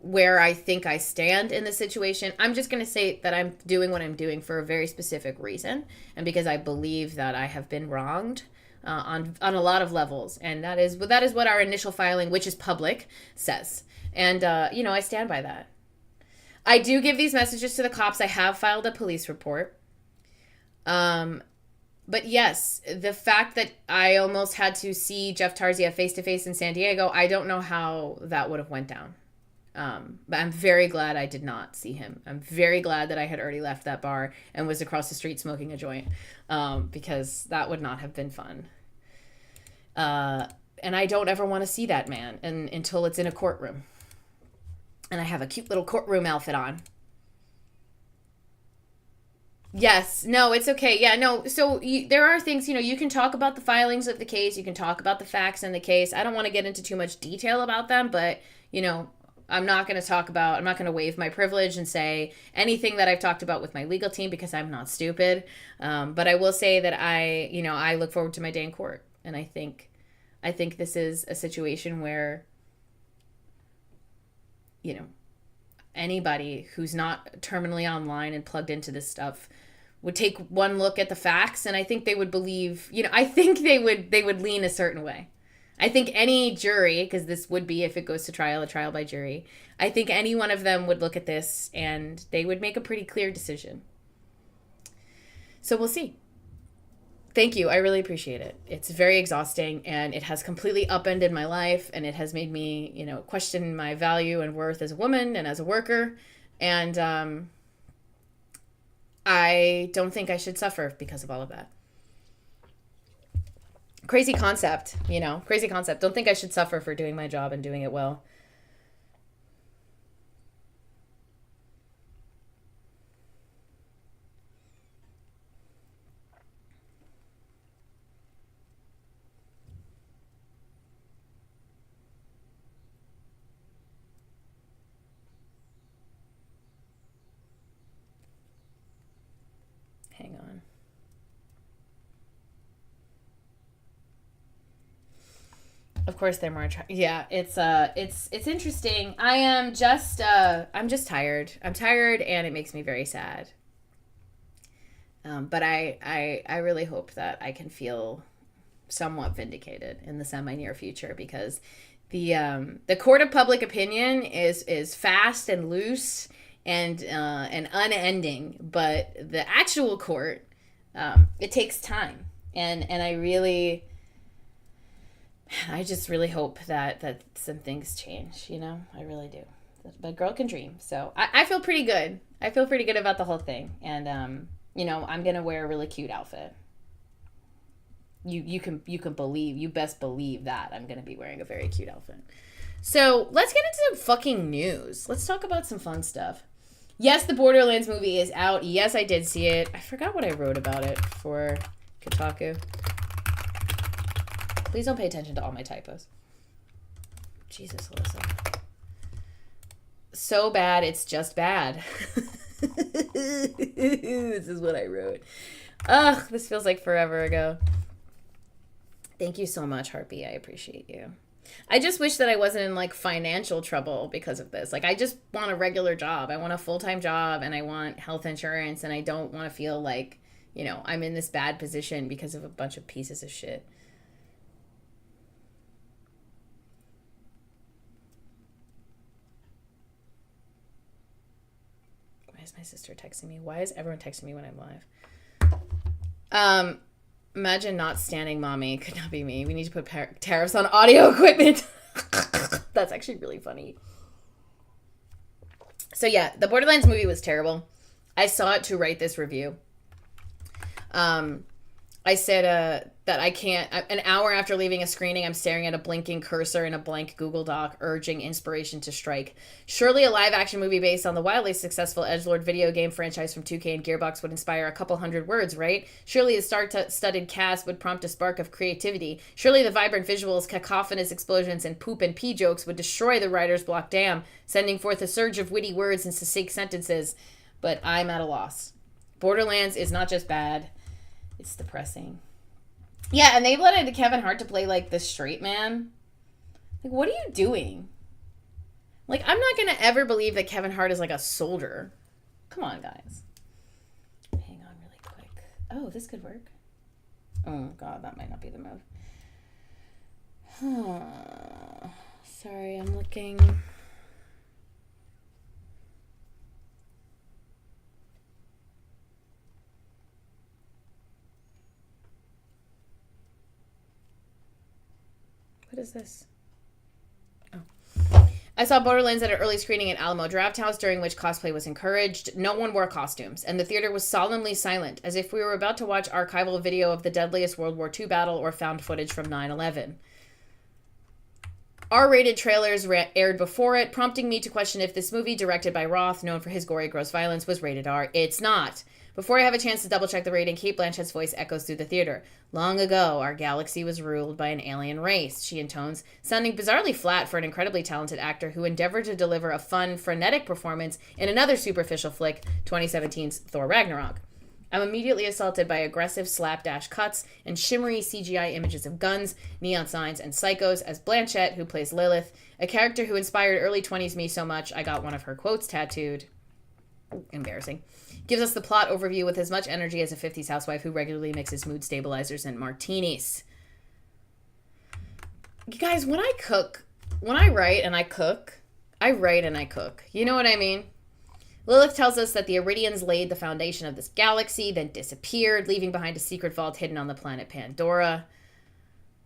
where I think I stand in the situation. I'm just going to say that I'm doing what I'm doing for a very specific reason, and because I believe that I have been wronged on a lot of levels, and that is what our initial filing, which is public, says. And you know, I stand by that. I do give these messages to the cops. I have filed a police report. But yes, the fact that I almost had to see Jeff Tarzia face to face in San Diego, I don't know how that would have went down. But I'm very glad I did not see him. I'm very glad that I had already left that bar and was across the street smoking a joint, because that would not have been fun. And I don't ever want to see that man until it's in a courtroom. And I have a cute little courtroom outfit on. Yes. No, it's okay. Yeah, no. So there are things, you know, you can talk about the filings of the case. You can talk about the facts in the case. I don't want to get into too much detail about them, but, you know, I'm not going to waive my privilege and say anything that I've talked about with my legal team because I'm not stupid. But I will say that I look forward to my day in court. And I think this is a situation where, you know, anybody who's not terminally online and plugged into this stuff would take one look at the facts, and I think they would believe, you know, I think they would lean a certain way. I think any jury, because this would be, if it goes to trial, a trial by jury, I think any one of them would look at this and they would make a pretty clear decision. So we'll see. Thank you. I really appreciate it. It's very exhausting, and it has completely upended my life, and it has made me, you know, question my value and worth as a woman and as a worker. And I don't think I should suffer because of all of that. Crazy concept, you know, crazy concept. Don't think I should suffer for doing my job and doing it well. Hang on. Of course, they're more yeah, it's interesting. I'm just tired. I'm tired, and it makes me very sad. But I really hope that I can feel somewhat vindicated in the semi-near future, because the court of public opinion is fast and loose and unending, but the actual court, it takes time, and I just really hope that some things change, you know. I really do. But girl can dream. So I feel pretty good. I feel pretty good about the whole thing, and you know, I'm gonna wear a really cute outfit. You best believe that I'm gonna be wearing a very cute outfit. So let's get into some fucking news. Let's talk about some fun stuff. Yes, the Borderlands movie is out. Yes, I did see it. I forgot what I wrote about it for Kotaku. Please don't pay attention to all my typos. Jesus, Alyssa. So bad, it's just bad. This is what I wrote. Ugh, this feels like forever ago. Thank you so much, Harpy. I appreciate you. I just wish that I wasn't in, like, financial trouble because of this. Like, I just want a regular job. I want a full-time job, and I want health insurance, and I don't want to feel like, you know, I'm in this bad position because of a bunch of pieces of shit. Why is my sister texting me? Why is everyone texting me when I'm live? Imagine not standing mommy. Could not be me. We need to put tariffs on audio equipment. That's actually really funny. So yeah, the Borderlands movie was terrible. I saw it to write this review. I said that I can't, an hour after leaving a screening, I'm staring at a blinking cursor in a blank Google Doc, urging inspiration to strike. Surely a live-action movie based on the wildly successful edgelord video game franchise from 2K and Gearbox would inspire a couple hundred words, right? Surely a star-studded cast would prompt a spark of creativity. Surely the vibrant visuals, cacophonous explosions, and poop and pee jokes would destroy the writer's block dam, sending forth a surge of witty words and succinct sentences. But I'm at a loss. Borderlands is not just bad. It's depressing. Yeah, and they let Kevin Hart to play, like, the straight man. Like, what are you doing? Like, I'm not going to ever believe that Kevin Hart is, like, a soldier. Come on, guys. Hang on really quick. Oh, this could work. Oh, God, that might not be the move. Sorry, I'm looking. What is this? Oh. I saw Borderlands at an early screening at Alamo Drafthouse, during which cosplay was encouraged. No one wore costumes, and the theater was solemnly silent, as if we were about to watch archival video of the deadliest World War II battle or found footage from 9/11. R-rated trailers aired before it, prompting me to question if this movie, directed by Roth, known for his gory, gross violence, was rated R. It's not. Before I have a chance to double-check the rating, Cate Blanchett's voice echoes through the theater. Long ago, our galaxy was ruled by an alien race, she intones, sounding bizarrely flat for an incredibly talented actor who endeavored to deliver a fun, frenetic performance in another superficial flick, 2017's Thor Ragnarok. I'm immediately assaulted by aggressive slapdash cuts and shimmery CGI images of guns, neon signs, and psychos as Blanchett, who plays Lilith, a character who inspired early 20s me so much I got one of her quotes tattooed. Embarrassing. Gives us the plot overview with as much energy as a 50s housewife who regularly mixes mood stabilizers and martinis. You guys, when I write and I cook, I write and I cook. You know what I mean? Lilith tells us that the Iridians laid the foundation of this galaxy, then disappeared, leaving behind a secret vault hidden on the planet Pandora.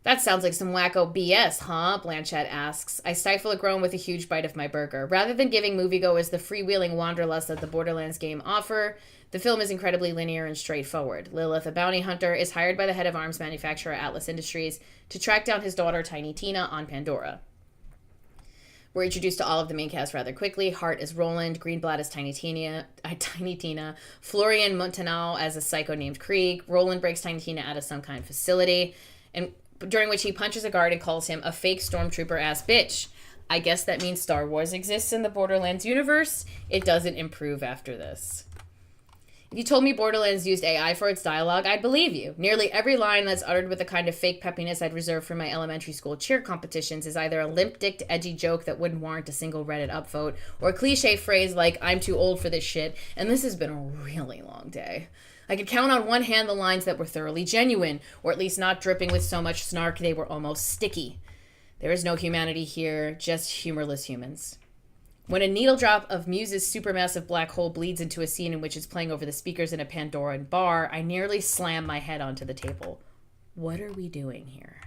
That sounds like some wacko BS, huh? Blanchett asks. I stifle a groan with a huge bite of my burger. Rather than giving moviegoers the freewheeling wanderlust that the Borderlands game offer, the film is incredibly linear and straightforward. Lilith, a bounty hunter, is hired by the head of arms manufacturer Atlas Industries to track down his daughter Tiny Tina on Pandora. We're introduced to all of the main cast rather quickly. Hart as Roland, Greenblatt as Tiny Tina, Florian Munteanu as a psycho named Krieg. Roland breaks Tiny Tina out of some kind of facility, and during which he punches a guard and calls him a fake stormtrooper-ass bitch. I guess that means Star Wars exists in the Borderlands universe. It doesn't improve after this. If you told me Borderlands used AI for its dialogue, I'd believe you. Nearly every line that's uttered with the kind of fake peppiness I'd reserve for my elementary school cheer competitions is either a limp-dicked, edgy joke that wouldn't warrant a single Reddit upvote, or a cliche phrase like, I'm too old for this shit, and this has been a really long day. I could count on one hand the lines that were thoroughly genuine, or at least not dripping with so much snark they were almost sticky. There is no humanity here, just humorless humans. When a needle drop of Muse's supermassive black hole bleeds into a scene in which it's playing over the speakers in a Pandoran bar, I nearly slam my head onto the table. What are we doing here?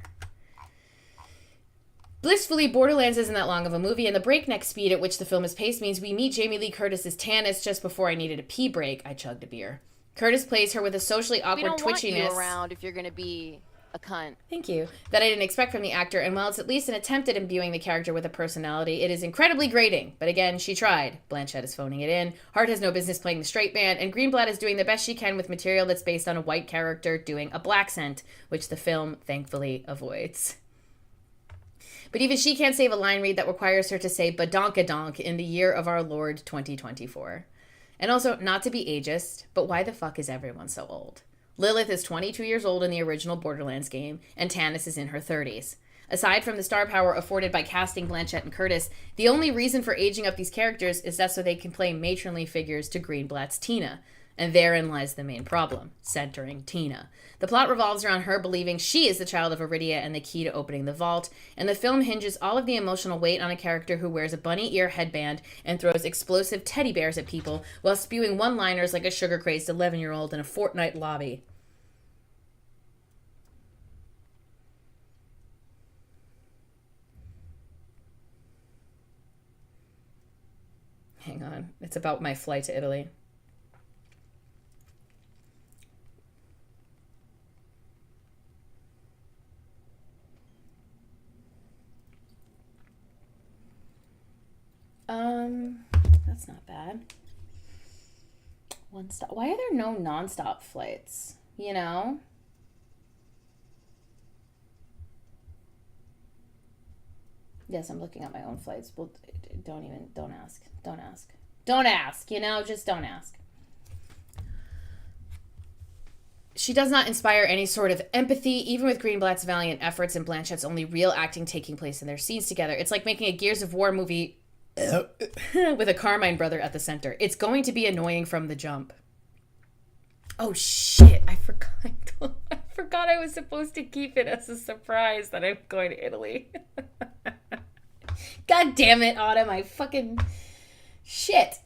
Blissfully, Borderlands isn't that long of a movie, and the breakneck speed at which the film is paced means we meet Jamie Lee Curtis as Tannis just before I needed a pee break. I chugged a beer. Curtis plays her with a socially awkward twitchiness. We don't want you around if you're going to be a cunt. Thank you. That I didn't expect from the actor, and while it's at least an attempt at imbuing the character with a personality, it is incredibly grating. But again, she tried. Blanchett is phoning it in. Hart has no business playing the straight man, and Greenblatt is doing the best she can with material that's based on a white character doing a black scent, which the film thankfully avoids. But even she can't save a line read that requires her to say badonkadonk in the year of our Lord 2024. And also, not to be ageist, but why the fuck is everyone so old? Lilith is 22 years old in the original Borderlands game, and Tannis is in her 30s. Aside from the star power afforded by casting Blanchett and Curtis, the only reason for aging up these characters is that so they can play matronly figures to Greenblatt's Tina. And therein lies the main problem, centering Tina. The plot revolves around her believing she is the child of Iridia and the key to opening the vault, and the film hinges all of the emotional weight on a character who wears a bunny ear headband and throws explosive teddy bears at people while spewing one-liners like a sugar-crazed 11-year-old in a Fortnite lobby. Hang on, it's about my flight to Italy. That's not bad. One stop. Why are there no nonstop flights? You know? Yes, I'm looking at my own flights. Well, don't ask. Don't ask. Don't ask, you know? Just don't ask. She does not inspire any sort of empathy, even with Greenblatt's valiant efforts and Blanchett's only real acting taking place in their scenes together. It's like making a Gears of War movie with a Carmine brother at the center. It's going to be annoying from the jump. Oh shit, I forgot. I forgot I was supposed to keep it as a surprise that I'm going to Italy. God damn it, Autumn. I fucking... Shit.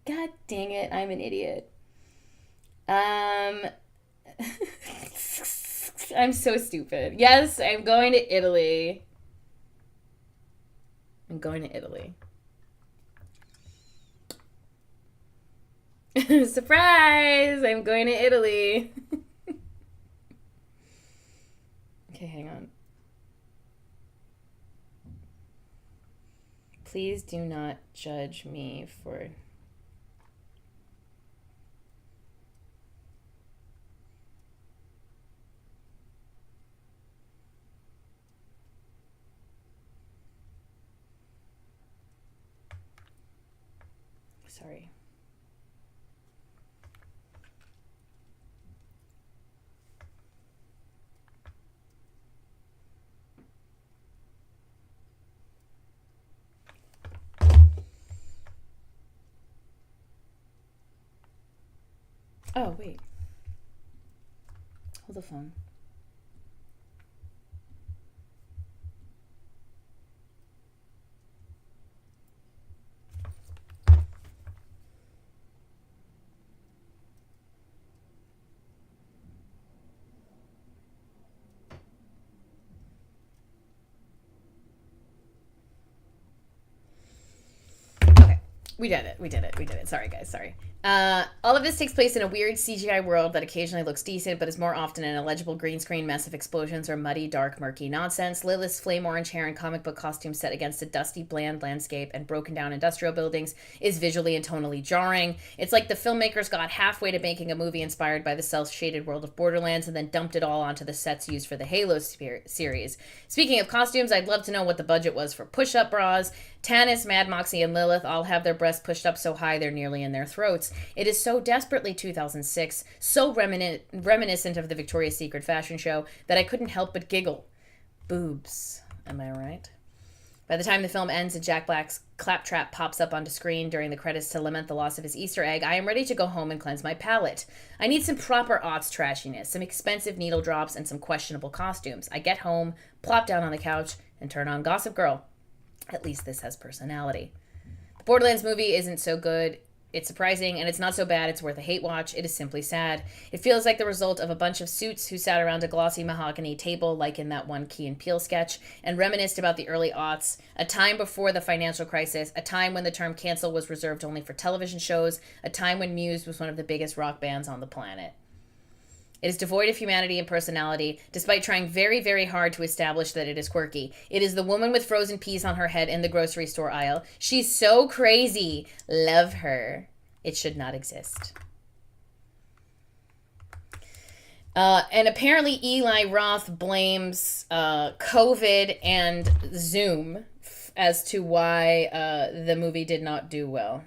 God dang it, I'm an idiot. I'm so stupid. Yes, I'm going to Italy. I'm going to Italy. Surprise! I'm going to Italy. Okay, hang on. Please do not judge me for... Sorry. Oh, wait. Hold the phone. We did it. Sorry, guys. Sorry. All of this takes place in a weird CGI world that occasionally looks decent, but is more often an illegible green screen mess of explosions or muddy, dark, murky nonsense. Lilith's flame orange hair and comic book costume set against a dusty, bland landscape and broken down industrial buildings is visually and tonally jarring. It's like the filmmakers got halfway to making a movie inspired by the self-shaded world of Borderlands and then dumped it all onto the sets used for the Halo series. Speaking of costumes, I'd love to know what the budget was for push-up bras. Tannis, Mad Moxie, and Lilith all have their breasts pushed up so high they're nearly in their throats. It is so desperately 2006, so reminiscent of the Victoria's Secret fashion show, that I couldn't help but giggle. Boobs, am I right? By the time the film ends and Jack Black's claptrap pops up onto screen during the credits to lament the loss of his Easter egg, I am ready to go home and cleanse my palate. I need some proper aughts trashiness, some expensive needle drops, and some questionable costumes. I get home, plop down on the couch, and turn on Gossip Girl. At least this has personality. The Borderlands movie isn't so good. It's surprising, and it's not so bad it's worth a hate watch. It is simply sad. It feels like the result of a bunch of suits who sat around a glossy mahogany table, like in that one Key and Peele sketch, and reminisced about the early aughts, a time before the financial crisis, a time when the term cancel was reserved only for television shows, a time when Muse was one of the biggest rock bands on the planet. It is devoid of humanity and personality, despite trying very, very hard to establish that it is quirky. It is the woman with frozen peas on her head in the grocery store aisle. She's so crazy. Love her. It should not exist. And apparently Eli Roth blames COVID and Zoom as to why the movie did not do well.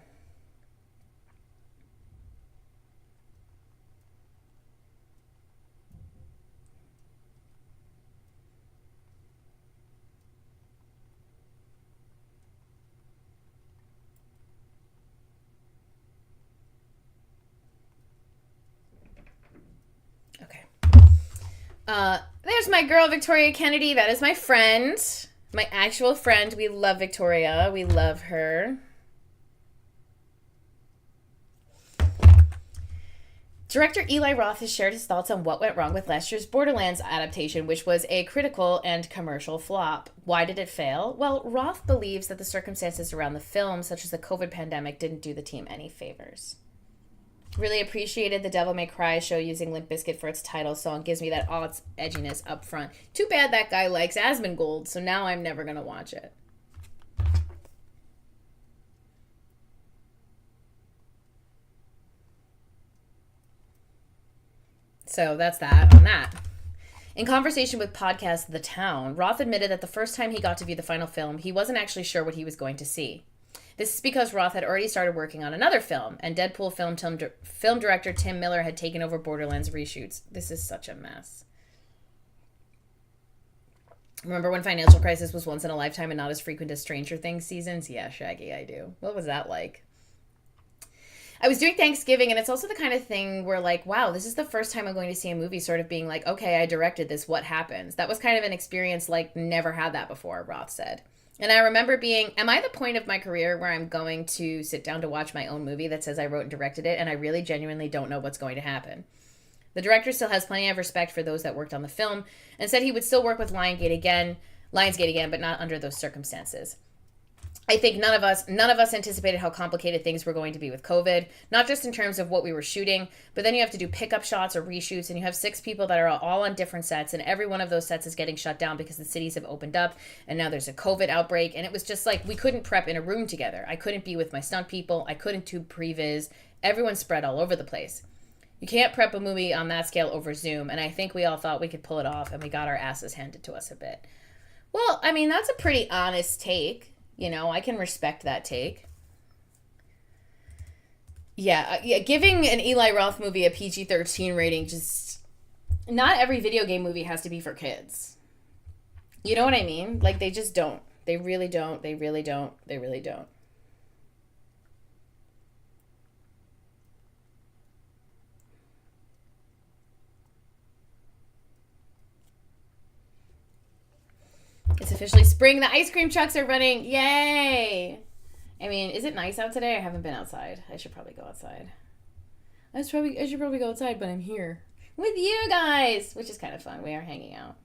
There's my girl, Victoria Kennedy. That is my friend. My actual friend. We love Victoria. We love her. Director Eli Roth has shared his thoughts on what went wrong with last year's Borderlands adaptation, which was a critical and commercial flop. Why did it fail? Well, Roth believes that the circumstances around the film, such as the COVID pandemic, didn't do the team any favors. Really appreciated the Devil May Cry show using Limp Bizkit for its title song. Gives me that aughts edginess up front. Too bad that guy likes Asmongold, so now I'm never going to watch it. So that's that on that. In conversation with podcast The Town, Roth admitted that the first time he got to view the final film, he wasn't actually sure what he was going to see. This is because Roth had already started working on another film, and Deadpool film director Tim Miller had taken over Borderlands reshoots. This is such a mess. Remember when Financial Crisis was once in a lifetime and not as frequent as Stranger Things seasons? Yeah, Shaggy, I do. What was that like? I was doing Thanksgiving, and it's also the kind of thing where, like, wow, this is the first time I'm going to see a movie sort of being like, okay, I directed this, what happens? That was kind of an experience like never had that before, Roth said. And I remember being, am I the point of my career where I'm going to sit down to watch my own movie that says I wrote and directed it, and I really genuinely don't know what's going to happen? The director still has plenty of respect for those that worked on the film and said he would still work with Lionsgate again, but not under those circumstances. I think none of us anticipated how complicated things were going to be with COVID, not just in terms of what we were shooting, but then you have to do pickup shots or reshoots, and you have 6 people that are all on different sets, and every one of those sets is getting shut down because the cities have opened up, and now there's a COVID outbreak, and it was just like we couldn't prep in a room together. I couldn't be with my stunt people. I couldn't do previs. Everyone's spread all over the place. You can't prep a movie on that scale over Zoom, and I think we all thought we could pull it off, and we got our asses handed to us a bit. Well, I mean, that's a pretty honest take. You know, I can respect that take. Yeah, giving an Eli Roth movie a PG-13 rating, just... Not every video game movie has to be for kids. You know what I mean? Like, they just don't. They really don't. They really don't. They really don't. It's officially spring. The ice cream trucks are running. Yay! I mean, is it nice out today? I haven't been outside. I should probably go outside. I should probably go outside, but I'm here with you guys, which is kind of fun. We are hanging out.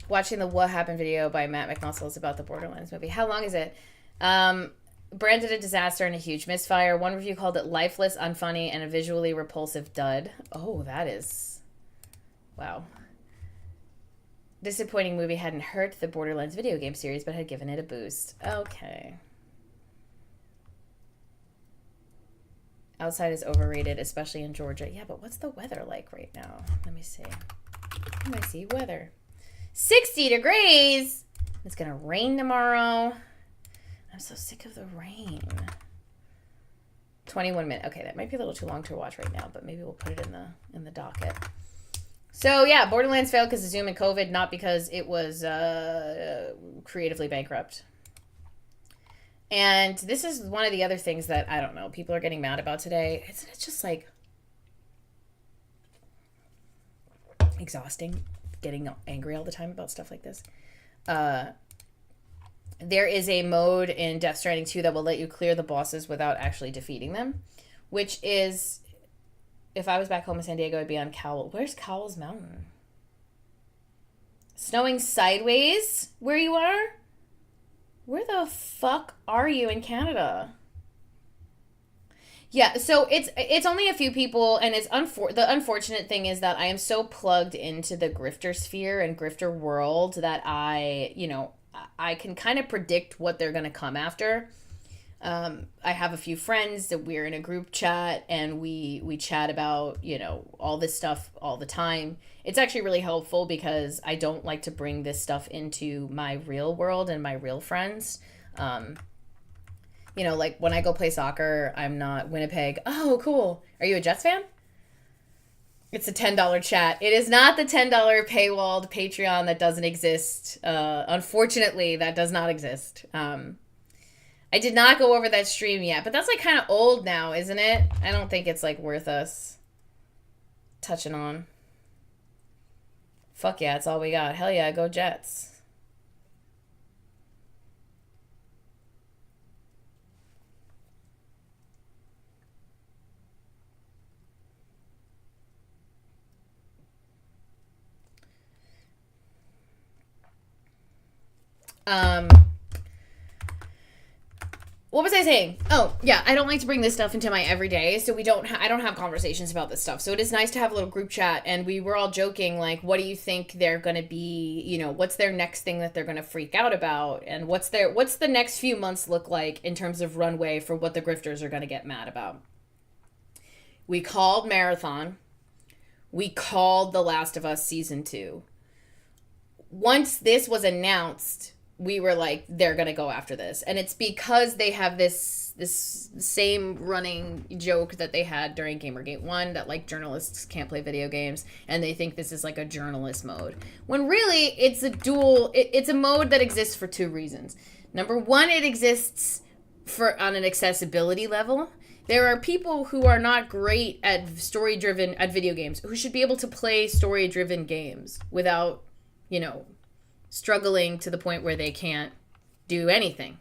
Watching the What Happened video by Matt McNussels about the Borderlands movie. How long is it? Branded a disaster and a huge misfire. One review called it lifeless, unfunny, and a visually repulsive dud. Oh, that is... Wow. Disappointing movie hadn't hurt the Borderlands video game series, but had given it a boost. Okay. Outside is overrated, especially in Georgia. Yeah, but what's the weather like right now? Let me see. Let me see. Weather. 60 degrees! It's gonna rain tomorrow. I'm so sick of the rain. 21 minutes. Okay, that might be a little too long to watch right now, but maybe we'll put it in the docket. So yeah, Borderlands failed because of Zoom and COVID, not because it was creatively bankrupt. And this is one of the other things that, I don't know, people are getting mad about today. Isn't it just like exhausting getting angry all the time about stuff like this? There is a mode in Death Stranding 2 that will let you clear the bosses without actually defeating them, which is... If I was back home in San Diego, I'd be on Cowell. Where's Cowell's Mountain? Snowing sideways where you are? Where the fuck are you in Canada? Yeah, so it's only a few people, and it's the unfortunate thing is that I am so plugged into the grifter sphere and grifter world that I can kind of predict what they're going to come after. I have a few friends that we're in a group chat, and we chat about, all this stuff all the time. It's actually really helpful because I don't like to bring this stuff into my real world and my real friends. Like when I go play soccer, I'm not Winnipeg. Oh, cool. Are you a Jets fan? It's a $10 chat. It is not the $10 paywalled Patreon that doesn't exist. Unfortunately, that does not exist. I did not go over that stream yet, but that's like kind of old now, isn't it? I don't think it's like worth us touching on. Fuck yeah, it's all we got. Hell yeah, go Jets. What was I saying? Oh, yeah, I don't like to bring this stuff into my everyday, so I don't have conversations about this stuff. So it is nice to have a little group chat, and we were all joking, like, what do you think they're going to be, what's their next thing that they're going to freak out about, and what's the next few months look like in terms of runway for what the grifters are going to get mad about. We called Marathon. We called The Last of Us Season 2. Once this was announced, we were like, they're going to go after this. And it's because they have this same running joke that they had during Gamergate 1, that like journalists can't play video games, and they think this is like a journalist mode. When really it's a mode that exists for two reasons. Number one, it exists for on an accessibility level. There are people who are not great at video games who should be able to play story-driven games without, you know, struggling to the point where they can't do anything.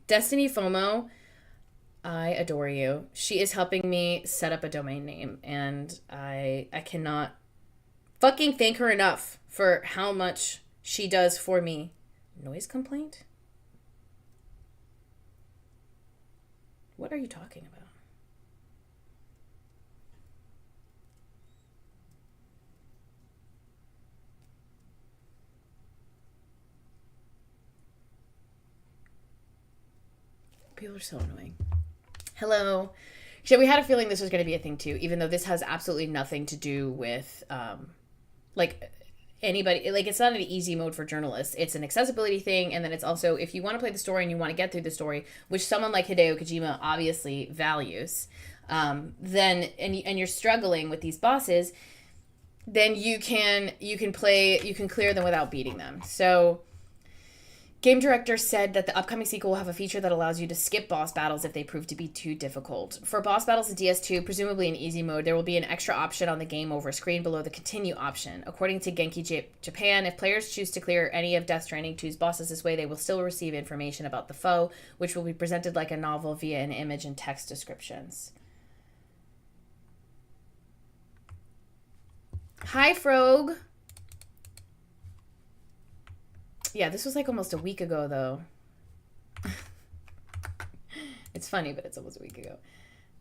Destiny FOMO, I adore you. She is helping me set up a domain name, and I cannot fucking thank her enough for how much she does for me. Noise complaint? What are you talking about? People are so annoying. Hello. So we had a feeling this was going to be a thing too, even though this has absolutely nothing to do with like anybody. Like, it's not an easy mode for journalists. It's an accessibility thing, and then it's also, if you want to play the story and you want to get through the story, which someone like Hideo Kojima obviously values, then and you're struggling with these bosses, then you can clear them without beating them. So game director said that the upcoming sequel will have a feature that allows you to skip boss battles if they prove to be too difficult. For boss battles in DS2, presumably in easy mode, there will be an extra option on the game over screen below the continue option. According to Genki Japan, if players choose to clear any of Death Stranding 2's bosses this way, they will still receive information about the foe, which will be presented like a novel via an image and text descriptions. Hi, Frog. Yeah, this was like almost a week ago, though. It's funny, but it's almost a week ago.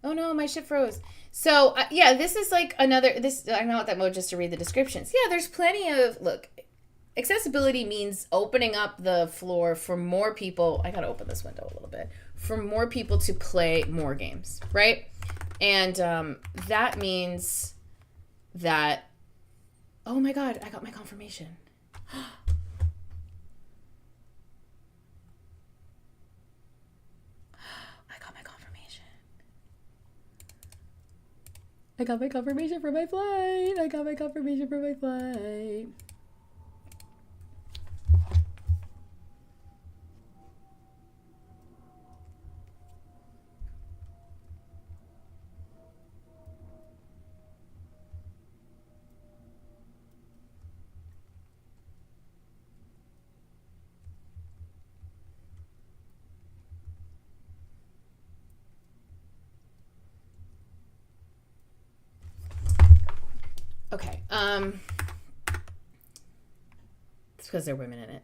Oh no, my shit froze. So, yeah, this is like another... I'm not that mode just to read the descriptions. Yeah, there's plenty of... Look, accessibility means opening up the floor for more people... I gotta open this window a little bit. For more people to play more games, right? And that means that... Oh my god, I got my confirmation. I got my confirmation for my flight. I got my confirmation for my flight. Okay, it's because there are women in it.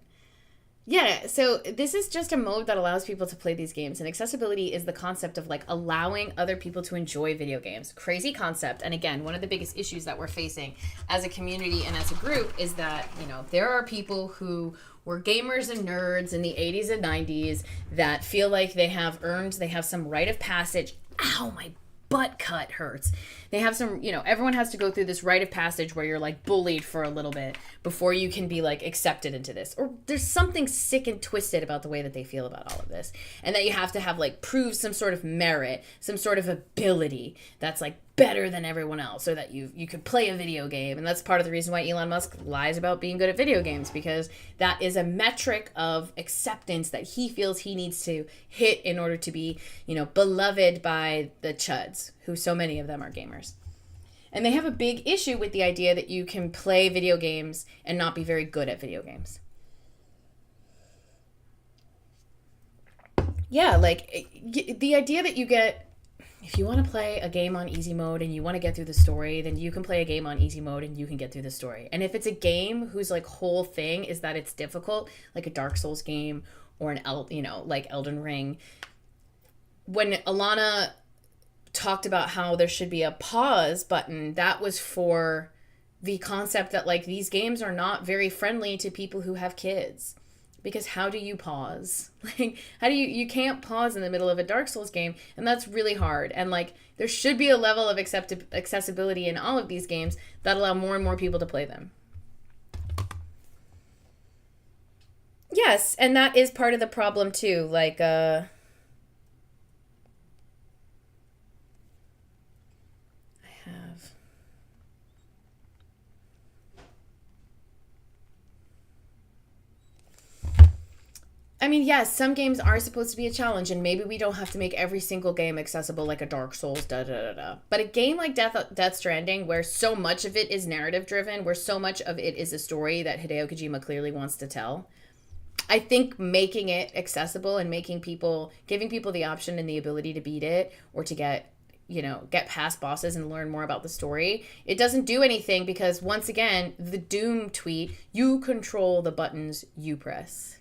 Yeah, so this is just a mode that allows people to play these games, and accessibility is the concept of like allowing other people to enjoy video games. Crazy concept, and again, one of the biggest issues that we're facing as a community and as a group is that, you know, there are people who were gamers and nerds in the 80s and 90s that feel like they have some rite of passage. Ow, my butt cut hurts. They have some, you know, everyone has to go through this rite of passage where you're like bullied for a little bit before you can be like accepted into this. Or there's something sick and twisted about the way that they feel about all of this. And that you have to have like prove some sort of merit, some sort of ability that's like better than everyone else, or that you could play a video game. And that's part of the reason why Elon Musk lies about being good at video games, because that is a metric of acceptance that he feels he needs to hit in order to be, you know, beloved by the chuds, who so many of them are gamers. And they have a big issue with the idea that you can play video games and not be very good at video games. Yeah, like the idea that you get, if you want to play a game on easy mode and you want to get through the story, then you can play a game on easy mode and you can get through the story. And if it's a game whose like whole thing is that it's difficult, like a Dark Souls game or like Elden Ring, when Alana talked about how there should be a pause button, that was for the concept that like these games are not very friendly to people who have kids. Because how do you pause? Like, how do you can't pause in the middle of a Dark Souls game, and that's really hard. And like, there should be a level of accessibility in all of these games that allow more and more people to play them. Yes, and that is part of the problem too. Like, I have... I mean, yes, some games are supposed to be a challenge, and maybe we don't have to make every single game accessible like a Dark Souls, da-da-da-da. But a game like Death Stranding, where so much of it is narrative-driven, where so much of it is a story that Hideo Kojima clearly wants to tell, I think making it accessible and giving people the option and the ability to beat it or to get past bosses and learn more about the story, it doesn't do anything because, once again, the Doom tweet, you control the buttons you press.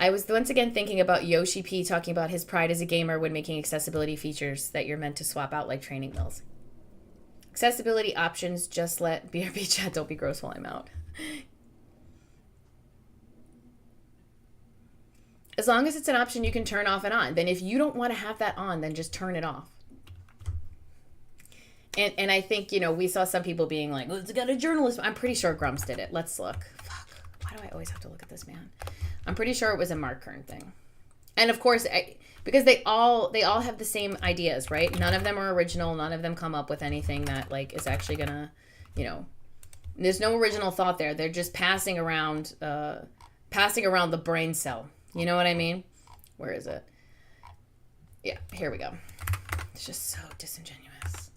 I was once again thinking about Yoshi P talking about his pride as a gamer when making accessibility features that you're meant to swap out like training wheels. Accessibility options, just let BRB chat, don't be gross while I'm out. As long as it's an option you can turn off and on. Then if you don't want to have that on, then just turn it off. And I think, we saw some people being like, well, it's got a journalist. I'm pretty sure Grumps did it. Let's look. Fuck. Why do I always have to look at this man? I'm pretty sure it was a Mark Kern thing. And of course, because they all have the same ideas, right? None of them are original. None of them come up with anything that like is actually gonna, there's no original thought there. They're just passing around the brain cell. You know what I mean? Where is it? Yeah, here we go. It's just so disingenuous.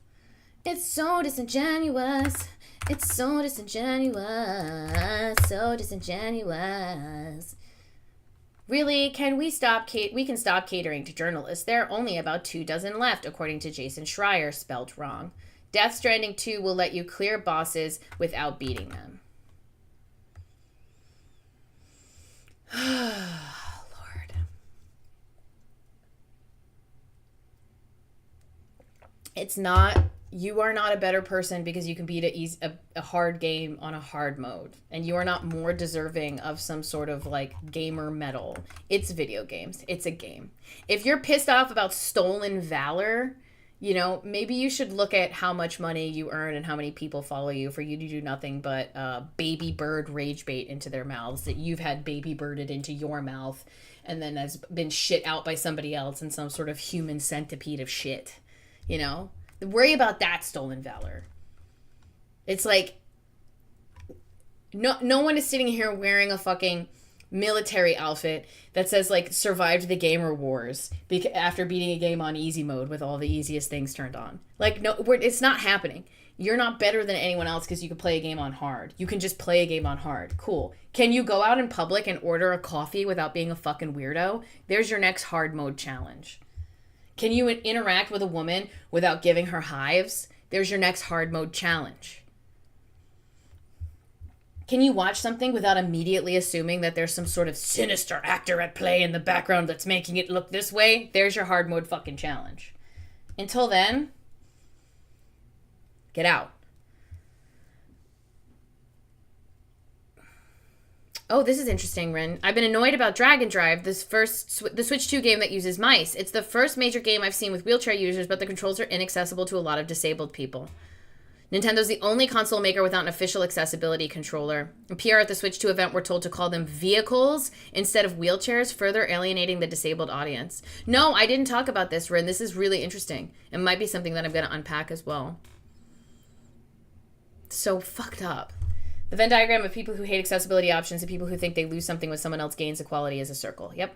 It's so disingenuous. It's so disingenuous. So disingenuous. Really, can we stop? We can stop catering to journalists. There are only about 24 left, according to Jason Schreier, spelled wrong. Death Stranding 2 will let you clear bosses without beating them. Lord. It's not... You are not a better person because you can beat a hard game on a hard mode. And you are not more deserving of some sort of, like, gamer medal. It's video games. It's a game. If you're pissed off about stolen valor, maybe you should look at how much money you earn and how many people follow you for you to do nothing but baby bird rage bait into their mouths that you've had baby birded into your mouth and then has been shit out by somebody else in some sort of human centipede of shit, Worry about that stolen valor. It's like, no one is sitting here wearing a fucking military outfit that says, like, survived the gamer wars after beating a game on easy mode with all the easiest things turned on. Like, no, it's not happening. You're not better than anyone else because you can play a game on hard. You can just play a game on hard. Cool. Can you go out in public and order a coffee without being a fucking weirdo? There's your next hard mode challenge. Can you interact with a woman without giving her hives? There's your next hard mode challenge. Can you watch something without immediately assuming that there's some sort of sinister actor at play in the background that's making it look this way? There's your hard mode fucking challenge. Until then, get out. Oh, this is interesting, Ren. I've been annoyed about Dragon Drive, the Switch 2 game that uses mice. It's the first major game I've seen with wheelchair users, but the controls are inaccessible to a lot of disabled people. Nintendo's the only console maker without an official accessibility controller. In PR at the Switch 2 event, we're told to call them vehicles instead of wheelchairs, further alienating the disabled audience. No, I didn't talk about this, Ren. This is really interesting. It might be something that I'm going to unpack as well. So fucked up. The Venn diagram of people who hate accessibility options and people who think they lose something when someone else gains equality is a circle. Yep.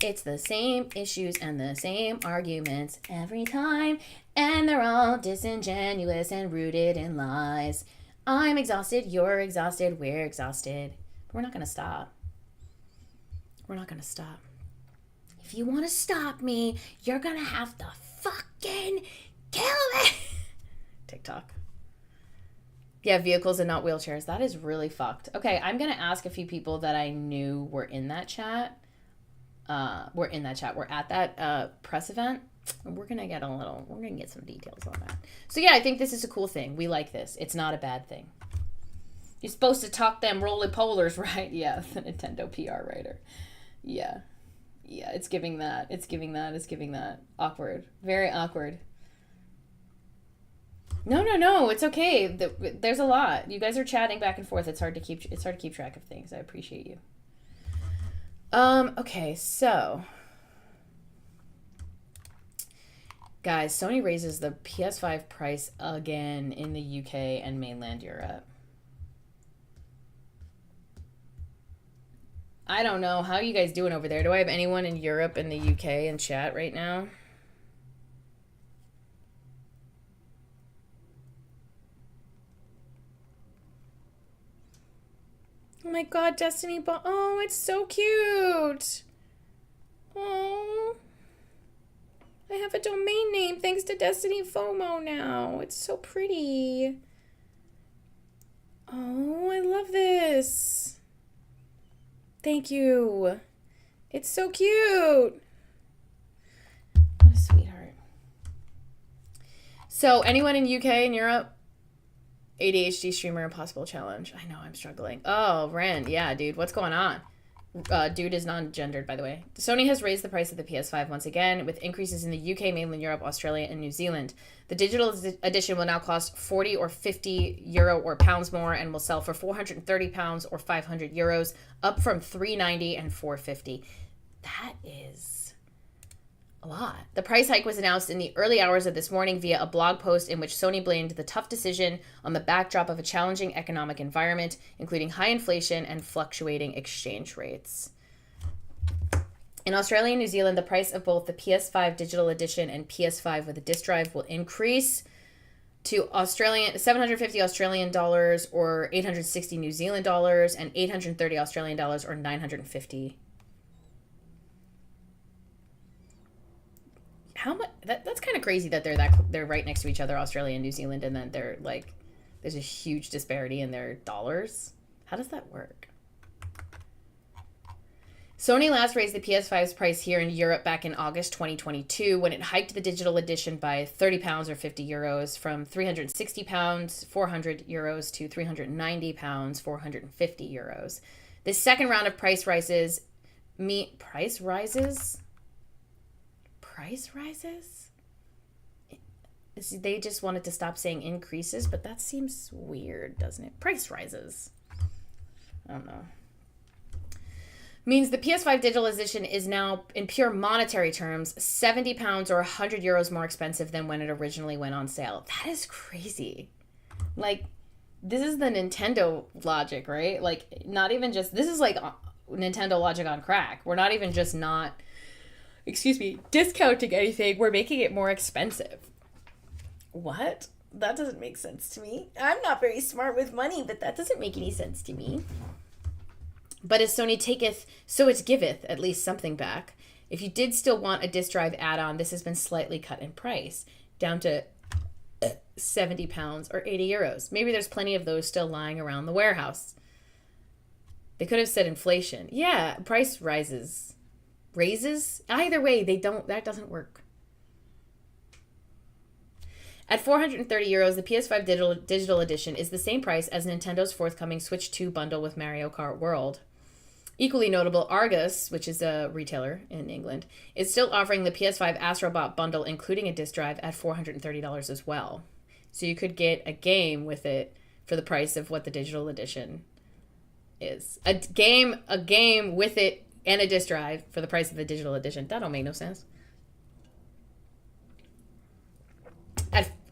It's the same issues and the same arguments every time, and they're all disingenuous and rooted in lies. I'm exhausted, you're exhausted, we're exhausted. But we're not going to stop. We're not going to stop. If you want to stop me, you're going to have to fucking kill me. TikTok. Yeah, vehicles and not wheelchairs. That is really fucked. Okay, I'm going to ask a few people that I knew were in that chat. We're at that press event. We're going to get some details on that. So yeah, I think this is a cool thing. We like this. It's not a bad thing. You're supposed to talk them roly-polars, right? Yeah, the Nintendo PR writer. Yeah. Yeah, it's giving that. It's giving that. Awkward. Very awkward. No, it's okay. There's a lot. You guys are chatting back and forth. It's hard to keep track of things. I appreciate you. Okay, so guys, Sony raises the PS5 price again in the UK and mainland Europe. I don't know. How are you guys doing over there? Do I have anyone in Europe and the UK in chat right now? Oh my god, Destiny bought. Oh, it's so cute. Oh. I have a domain name thanks to Destiny FOMO now. It's so pretty. Oh, I love this. Thank you. It's so cute. What a sweetheart. So, anyone in UK and Europe? ADHD streamer impossible challenge. I know I'm struggling. Oh, Ren. Yeah, dude. What's going on? Dude is non-gendered, by the way. Sony has raised the price of the PS5 once again, with increases in the UK, mainland Europe, Australia, and New Zealand. The digital edition will now cost 40 or 50 euro or pounds more and will sell for 430 pounds or 500 euros, up from 390 and 450. That is a lot. The price hike was announced in the early hours of this morning via a blog post in which Sony blamed the tough decision on the backdrop of a challenging economic environment, including high inflation and fluctuating exchange rates. In Australia and New Zealand, the price of both the PS5 digital edition and PS5 with a disc drive will increase to 750 Australian dollars or 860 New Zealand dollars and 830 Australian dollars or 950. How much? That's kind of crazy that they're right next to each other, Australia and New Zealand, and then they're like, there's a huge disparity in their dollars. How does that work? Sony last raised the PS5's price here in Europe back in August 2022 when it hiked the digital edition by 30 pounds or 50 euros from 360 pounds, 400 euros to 390 pounds, 450 euros. This second round of price rises? They just wanted to stop saying increases, but that seems weird, doesn't it? Price rises. I don't know. Means the PS5 digital edition is now, in pure monetary terms, 70 pounds or 100 euros more expensive than when it originally went on sale. That is crazy. Like, this is the Nintendo logic, right? Like, not even just, this is like Nintendo logic on crack. We're not even just not, discounting anything. We're making it more expensive. What? That doesn't make sense to me. I'm not very smart with money, but that doesn't make any sense to me. But as Sony taketh, so it giveth at least something back. If you did still want a disc drive add-on, this has been slightly cut in price, down to 70 pounds or 80 euros. Maybe there's plenty of those still lying around the warehouse. They could have said inflation. Yeah, price rises. Raises? Either way, that doesn't work. At 430 euros, the PS5 digital edition is the same price as Nintendo's forthcoming Switch 2 bundle with Mario Kart World. Equally notable, Argus, which is a retailer in England, is still offering the PS5 Astrobot bundle, including a disc drive, at $430 as well. So you could get a game with it for the price of what the digital edition is. A game with it and a disc drive for the price of the digital edition. That don't make no sense.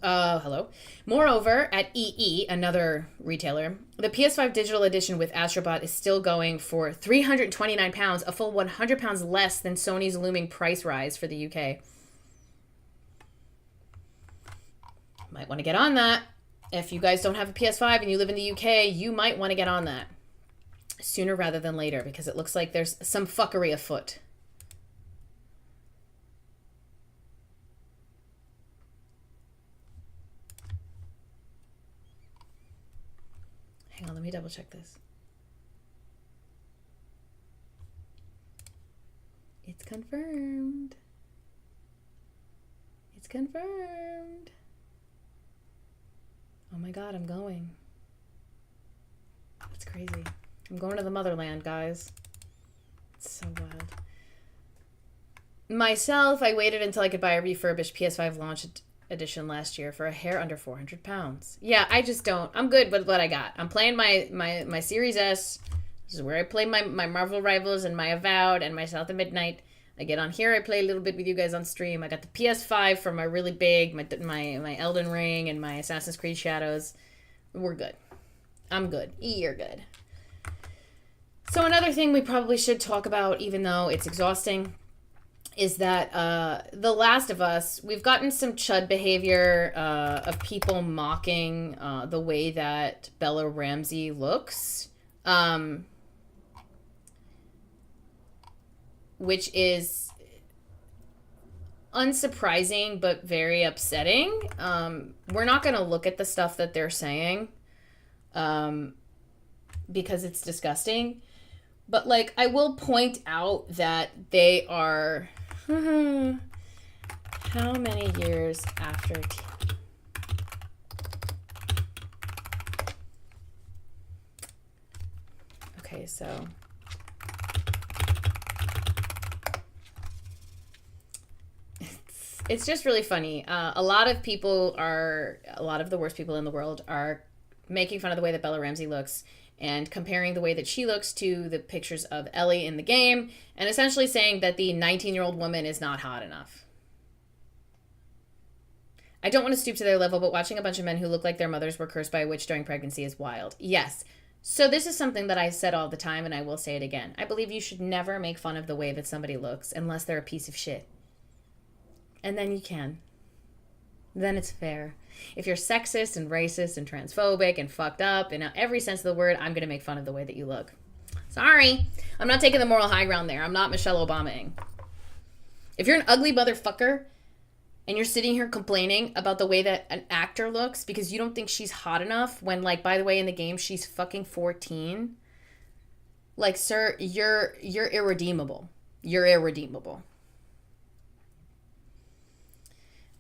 Hello. Moreover, at EE, another retailer, the PS5 digital edition with Astrobot is still going for £329, a full £100 less than Sony's looming price rise for the UK. Might want to get on that. If you guys don't have a PS5 and you live in the UK, you might want to get on that sooner rather than later, because it looks like there's some fuckery afoot. Hang on, let me double check this. It's confirmed. It's confirmed. Oh my god, I'm going. That's crazy. I'm going to the motherland, guys. It's so wild. Myself, I waited until I could buy a refurbished PS5 launch edition last year for a hair under £400. Yeah, I just don't. I'm good with what I got. I'm playing my Series S. This is where I play my Marvel Rivals and my Avowed and my South of Midnight. I get on here, I play a little bit with you guys on stream. I got the PS5 for my really big, my Elden Ring and my Assassin's Creed Shadows. We're good. I'm good. You're good. So another thing we probably should talk about, even though it's exhausting, is that The Last of Us, we've gotten some chud behavior of people mocking the way that Bella Ramsey looks, which is unsurprising but very upsetting. We're not going to look at the stuff that they're saying because it's disgusting. But, like, I will point out that they are... how many years after... Okay, so... It's just really funny. A lot of the worst people in the world are making fun of the way that Bella Ramsey looks and comparing the way that she looks to the pictures of Ellie in the game, and essentially saying that the 19-year-old woman is not hot enough. I don't want to stoop to their level, but watching a bunch of men who look like their mothers were cursed by a witch during pregnancy is wild. Yes. So this is something that I said all the time, and I will say it again. I believe you should never make fun of the way that somebody looks unless they're a piece of shit. And then you can. Then it's fair. If you're sexist and racist and transphobic and fucked up in every sense of the word, I'm going to make fun of the way that you look. Sorry. I'm not taking the moral high ground there. I'm not Michelle Obamaing. If you're an ugly motherfucker and you're sitting here complaining about the way that an actor looks because you don't think she's hot enough when, like, by the way, in the game, she's fucking 14. Like, sir, you're irredeemable. You're irredeemable.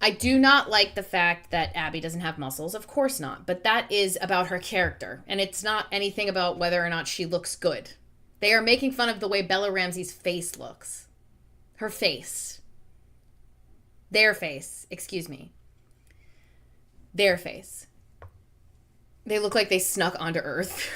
I do not like the fact that Abby doesn't have muscles. Of course not. But that is about her character. And it's not anything about whether or not she looks good. They are making fun of the way Bella Ramsey's face looks. Her face. Their face. Excuse me. Their face. They look like they snuck onto Earth.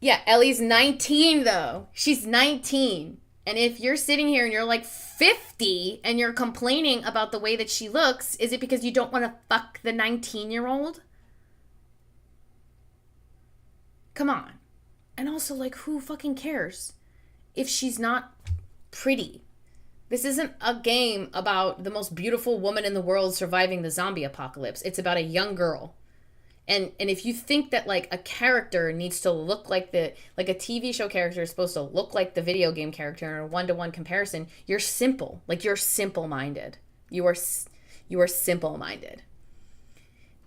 Yeah, Ellie's 19, though. She's 19. And if you're sitting here and you're like 50 and you're complaining about the way that she looks, is it because you don't want to fuck the 19-year-old? Come on. And also, like, who fucking cares if she's not pretty? This isn't a game about the most beautiful woman in the world surviving the zombie apocalypse. It's about a young girl. And if you think that, like, a character needs to look like a TV show character is supposed to look like the video game character in a one-to-one comparison, you're simple. Like, you're simple-minded. You are simple-minded.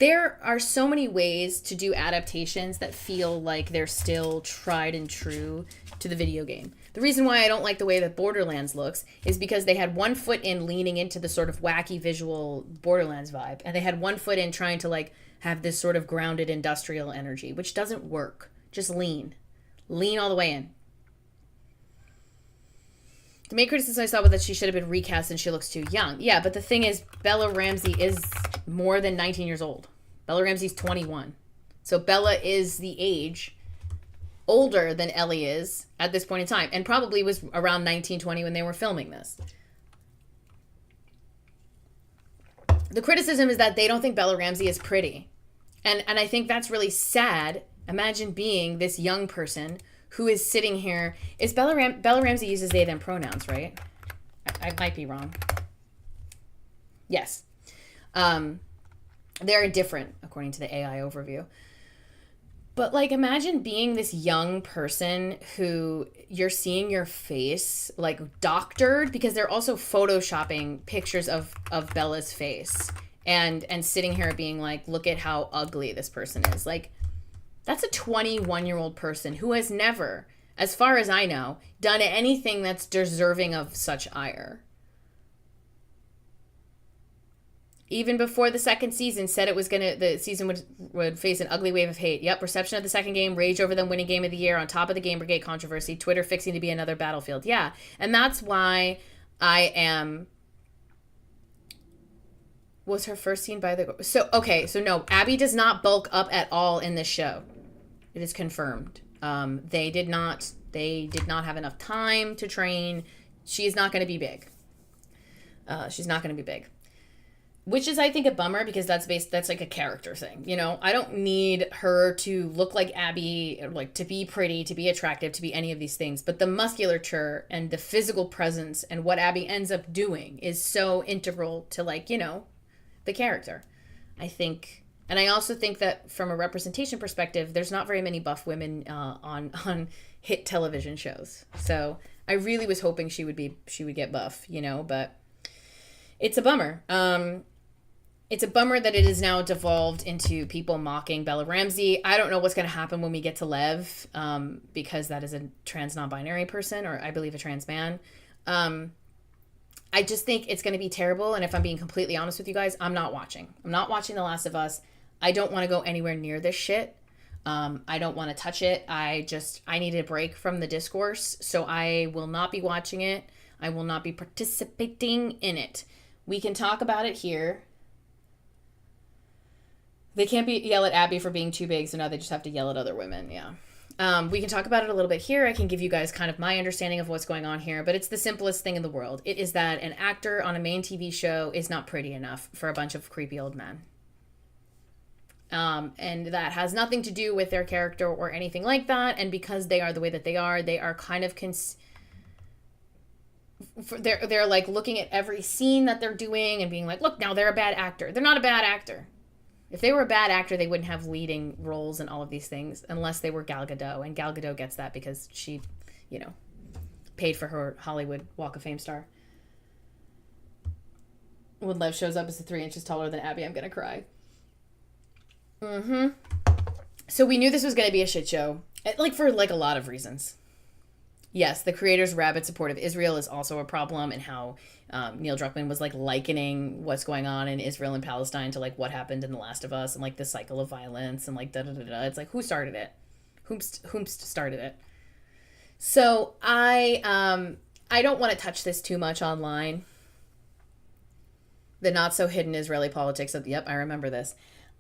There are so many ways to do adaptations that feel like they're still tried and true to the video game. The reason why I don't like the way that Borderlands looks is because they had one foot in leaning into the sort of wacky visual Borderlands vibe, and they had one foot in trying to, like, have this sort of grounded industrial energy, which doesn't work. Just lean. Lean all the way in. The main criticism I saw was that she should have been recast and she looks too young. Yeah, but the thing is, Bella Ramsey is more than 19 years old. Bella Ramsey's 21. So Bella is the age older than Ellie is at this point in time, and probably was around 19, 20 when they were filming this. The criticism is that they don't think Bella Ramsey is pretty. And I think that's really sad. Imagine being this young person who is sitting here. Is Bella Ramsey uses they, them pronouns, right? I might be wrong. Yes. They're different, according to the AI overview. But, like, imagine being this young person who you're seeing your face, like, doctored, because they're also photoshopping pictures of Bella's face and sitting here being like, look at how ugly this person is. Like, that's a 21-year-old person who has never, as far as I know, done anything that's deserving of such ire. Even before the second season, said it was the season would face an ugly wave of hate. Yep, reception of the second game, rage over them winning game of the year on top of the Gamergate controversy, Twitter fixing to be another Battlefield. Yeah, and that's why I am... Was her first scene by the... So no, Abby does not bulk up at all in this show. It is confirmed. They did not have enough time to train. She is not going to be big. She's not going to be big. which is, I think, a bummer because that's like a character thing. You know, I don't need her to look like Abby, like to be pretty, to be attractive, to be any of these things. But the musculature and the physical presence and what Abby ends up doing is so integral to, like, you know, the character, I think. And I also think that from a representation perspective, there's not very many buff women on hit television shows. So I really was hoping she would get buff, you know, but it's a bummer. It's a bummer that it is now devolved into people mocking Bella Ramsey. I don't know what's going to happen when we get to Lev, because that is a trans non-binary person, or I believe a trans man. I just think it's going to be terrible. And if I'm being completely honest with you guys, I'm not watching. I'm not watching The Last of Us. I don't want to go anywhere near this shit. I don't want to touch it. I need a break from the discourse. So I will not be watching it. I will not be participating in it. We can talk about it here. They can't yell at Abby for being too big, so now they just have to yell at other women. Yeah. We can talk about it a little bit here. I can give you guys kind of my understanding of what's going on here, but it's the simplest thing in the world. It is that an actor on a main TV show is not pretty enough for a bunch of creepy old men. And that has nothing to do with their character or anything like that. And because they are the way that they are kind of they're like looking at every scene that they're doing and being like, look, now they're a bad actor. They're not a bad actor. If they were a bad actor, they wouldn't have leading roles in all of these things unless they were Gal Gadot. And Gal Gadot gets that because she, you know, paid for her Hollywood Walk of Fame star. When Lev shows up as 3 inches taller than Abby, I'm going to cry. So we knew this was going to be a shit show, like for like a lot of reasons. Yes, the creator's rabid support of Israel is also a problem, and how Neil Druckmann was like likening what's going on in Israel and Palestine to like what happened in The Last of Us and like the cycle of violence and like da-da-da-da. It's like, who started it? Whomst started it? So I don't want to touch this too much online. The not so hidden Israeli politics of, yep, I remember this.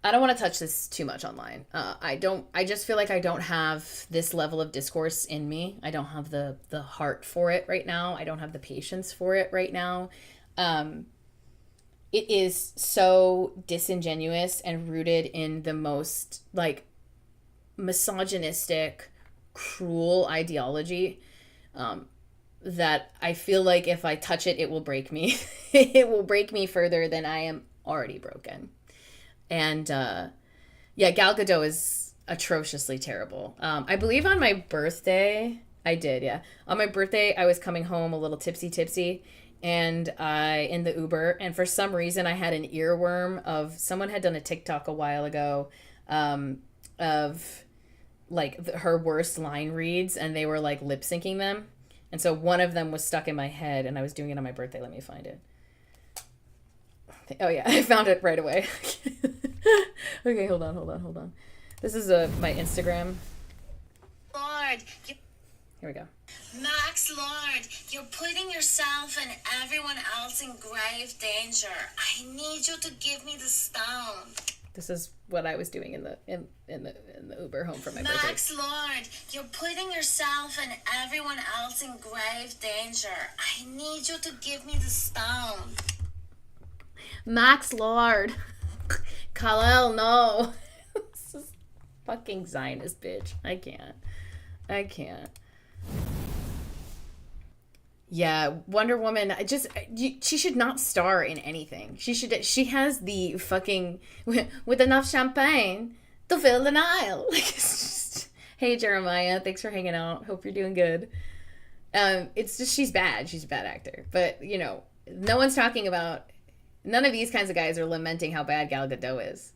I don't want to touch this too much online. I just feel like I don't have this level of discourse in me. I don't have the heart for it right now. I don't have the patience for it right now. It is so disingenuous and rooted in the most like misogynistic, cruel ideology, that I feel like if I touch it, it will break me. It will break me further than I am already broken. And, yeah, Gal Gadot is atrociously terrible. I believe on my birthday, I did, yeah. On my birthday, I was coming home a little tipsy, and in the Uber, and for some reason I had an earworm of, someone had done a TikTok a while ago, of, like, her worst line reads, and they were, like, lip syncing them. And so one of them was stuck in my head, and I was doing it on my birthday. Let me find it. Oh yeah, I found it right away. Okay, hold on. This is my Instagram. Lord, Here we go. Max Lord, you're putting yourself and everyone else in grave danger. I need you to give me the stone. This is what I was doing in the Uber home from my birthday. Max Lord, you're putting yourself and everyone else in grave danger. I need you to give me the stone. Max Lord. Kal-El, no. This is fucking Zionist bitch. I can't. Yeah, Wonder Woman, she should not star in anything. She has the fucking, with enough champagne to fill the Nile. Like, it's just, hey Jeremiah, thanks for hanging out. Hope you're doing good. It's just, she's bad. She's a bad actor. But, you know, no one's talking about, none of these kinds of guys are lamenting how bad Gal Gadot is.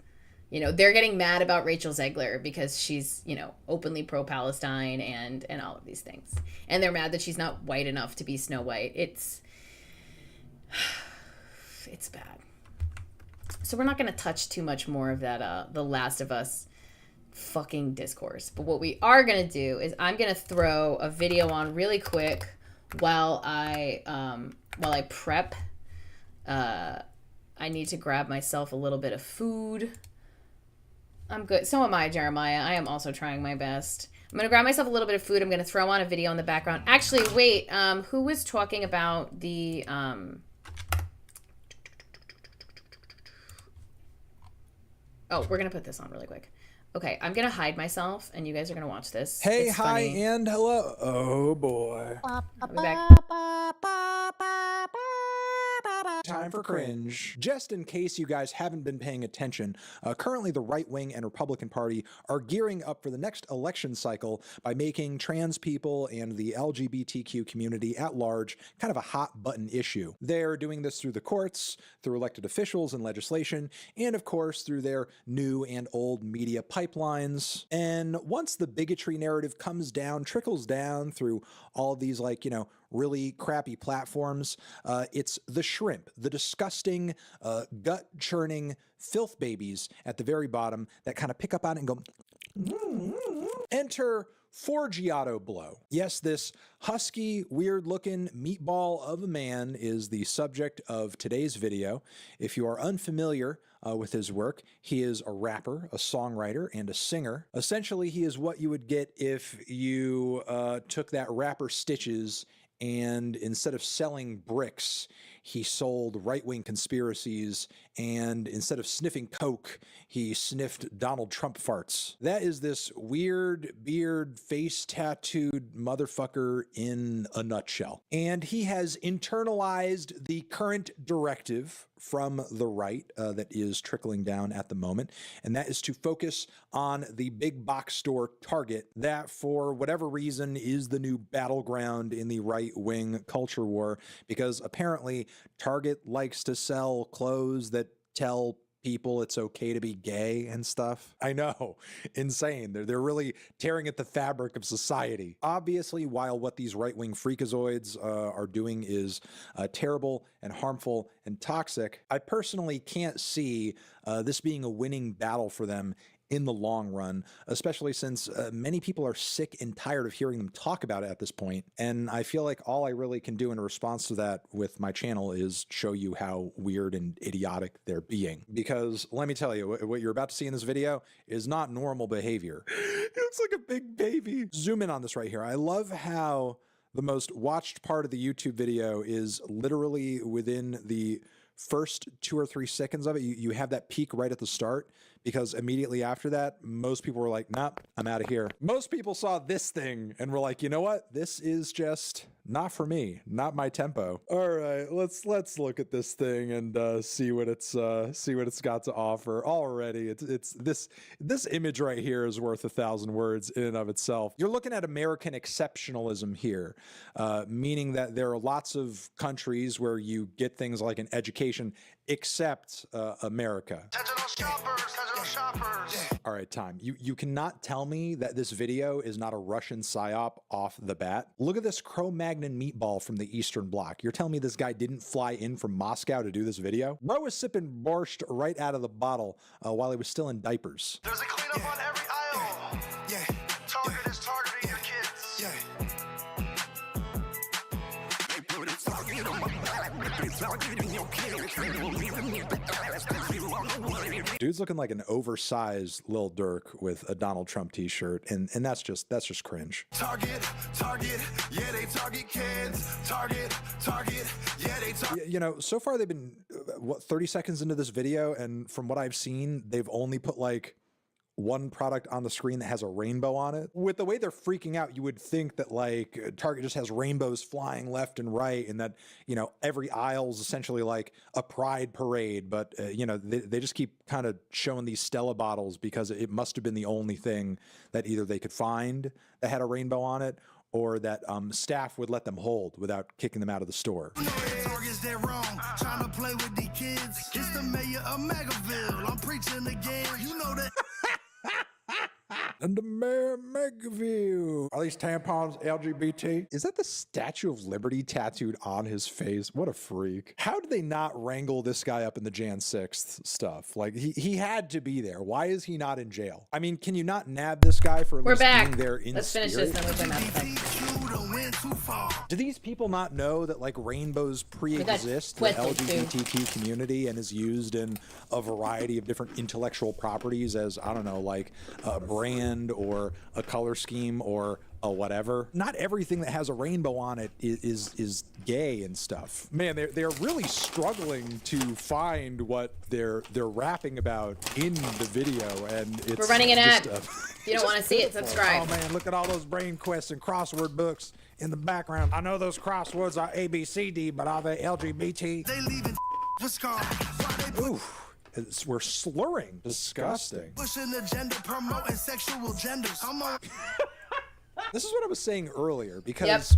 You know, they're getting mad about Rachel Zegler because she's, you know, openly pro-Palestine and all of these things. And they're mad that she's not white enough to be Snow White. It's bad. So we're not going to touch too much more of that, The Last of Us fucking discourse. But what we are going to do is I'm going to throw a video on really quick while I prep. I need to grab myself a little bit of food. I'm good. So am I, Jeremiah. I am also trying my best. I'm going to grab myself a little bit of food. I'm going to throw on a video in the background. Actually, wait. Who was talking about the... Oh, we're gonna put this on really quick. Okay, I'm gonna hide myself, and you guys are gonna watch this. Hey, It's hi, funny. and hello. Oh boy. I'll be back. Time for cringe. Just in case you guys haven't been paying attention, currently the right wing and Republican Party are gearing up for the next election cycle by making trans people and the LGBTQ community at large kind of a hot button issue. They're doing this through the courts, through elected officials and legislation, and of course through their new and old media pipelines. And once the bigotry narrative trickles down through all of these, like, you know, really crappy platforms, it's the shrimp, the disgusting, gut-churning filth babies at the very bottom that kind of pick up on it and go, Enter Forgiato Blow. Yes, this husky, weird-looking meatball of a man is the subject of today's video. If you are unfamiliar with his work, he is a rapper, a songwriter, and a singer. Essentially, he is what you would get if you took that rapper Stitches and instead of selling bricks, he sold right-wing conspiracies, and instead of sniffing coke, he sniffed Donald Trump farts. That is this weird, beard, face-tattooed motherfucker in a nutshell. And he has internalized the current directive from the right that is trickling down at the moment, and that is to focus on the big box store Target, that for whatever reason is the new battleground in the right-wing culture war, because apparently Target likes to sell clothes that tell people it's okay to be gay and stuff. I know, insane. They're really tearing at the fabric of society. Obviously, while what these right-wing freakazoids are doing is terrible and harmful and toxic, I personally can't see this being a winning battle for them in the long run, especially since many people are sick and tired of hearing them talk about it at this point. And I feel like all I really can do in response to that with my channel is show you how weird and idiotic they're being. Because let me tell you, what you're about to see in this video is not normal behavior. It looks like a big baby. Zoom in on this right here. I love how the most watched part of the YouTube video is literally within the first 2 or 3 seconds of it. You have that peak right at the start, because immediately after that, most people were like, nope, I'm out of here. Most people saw this thing and were like, you know what? This is just not for me, not my tempo. All right, let's look at this thing and see what it's got to offer. Already, it's this image right here is worth 1,000 words in and of itself. You're looking at American exceptionalism here, meaning that there are lots of countries where you get things like an education, except America. All right, time. You cannot tell me that this video is not a Russian psyop off the bat. Look at this Cro-Magnon meatball from the Eastern Bloc. You're telling me this guy didn't fly in from Moscow to do this video? Bro was sipping borscht right out of the bottle while he was still in diapers. There's a cleanup on every aisle. Yeah. Target is targeting your kids. Yeah. Dude's looking like an oversized Lil Durk with a Donald Trump t-shirt, and that's just cringe. Target, yeah, they target kids. Target, yeah, they target. You know, so far they've been, what, 30 seconds into this video, and from what I've seen, they've only put like one product on the screen that has a rainbow on it. With the way they're freaking out, you would think that like Target just has rainbows flying left and right, and that, you know, every aisle is essentially like a pride parade. But you know, they just keep kind of showing these Stella bottles because it must have been the only thing that either they could find that had a rainbow on it, or that staff would let them hold without kicking them out of the store. Target's that wrong, trying to play with the kids. It's the mayor of Megaville. I'm preaching again. You know that. And the mayor of Megaville. Are these tampons LGBT? Is that the Statue of Liberty tattooed on his face? What a freak. How did they not wrangle this guy up in the Jan 6th stuff? Like, he had to be there. Why is he not in jail? I mean, can you not nab this guy for at least being there in Let's spirit? finish this and we'll go now. Do these people not know that like rainbows pre-exist the LGBTQ community and is used in a variety of different intellectual properties as, I don't know, like a brand or a color scheme or a whatever. Not everything that has a rainbow on it is gay and stuff. Man, they're really struggling to find what they're rapping about in the video, and it's We're running an ad. just If you don't want to see it, subscribe. Oh man, look at all those brain quests and crossword books in the background. I know those crosswords are ABCD, but are they LGBT? They leaving Oof. We're slurring. Disgusting. Pushing the gender, promoting sexual genders. This is what I was saying earlier, because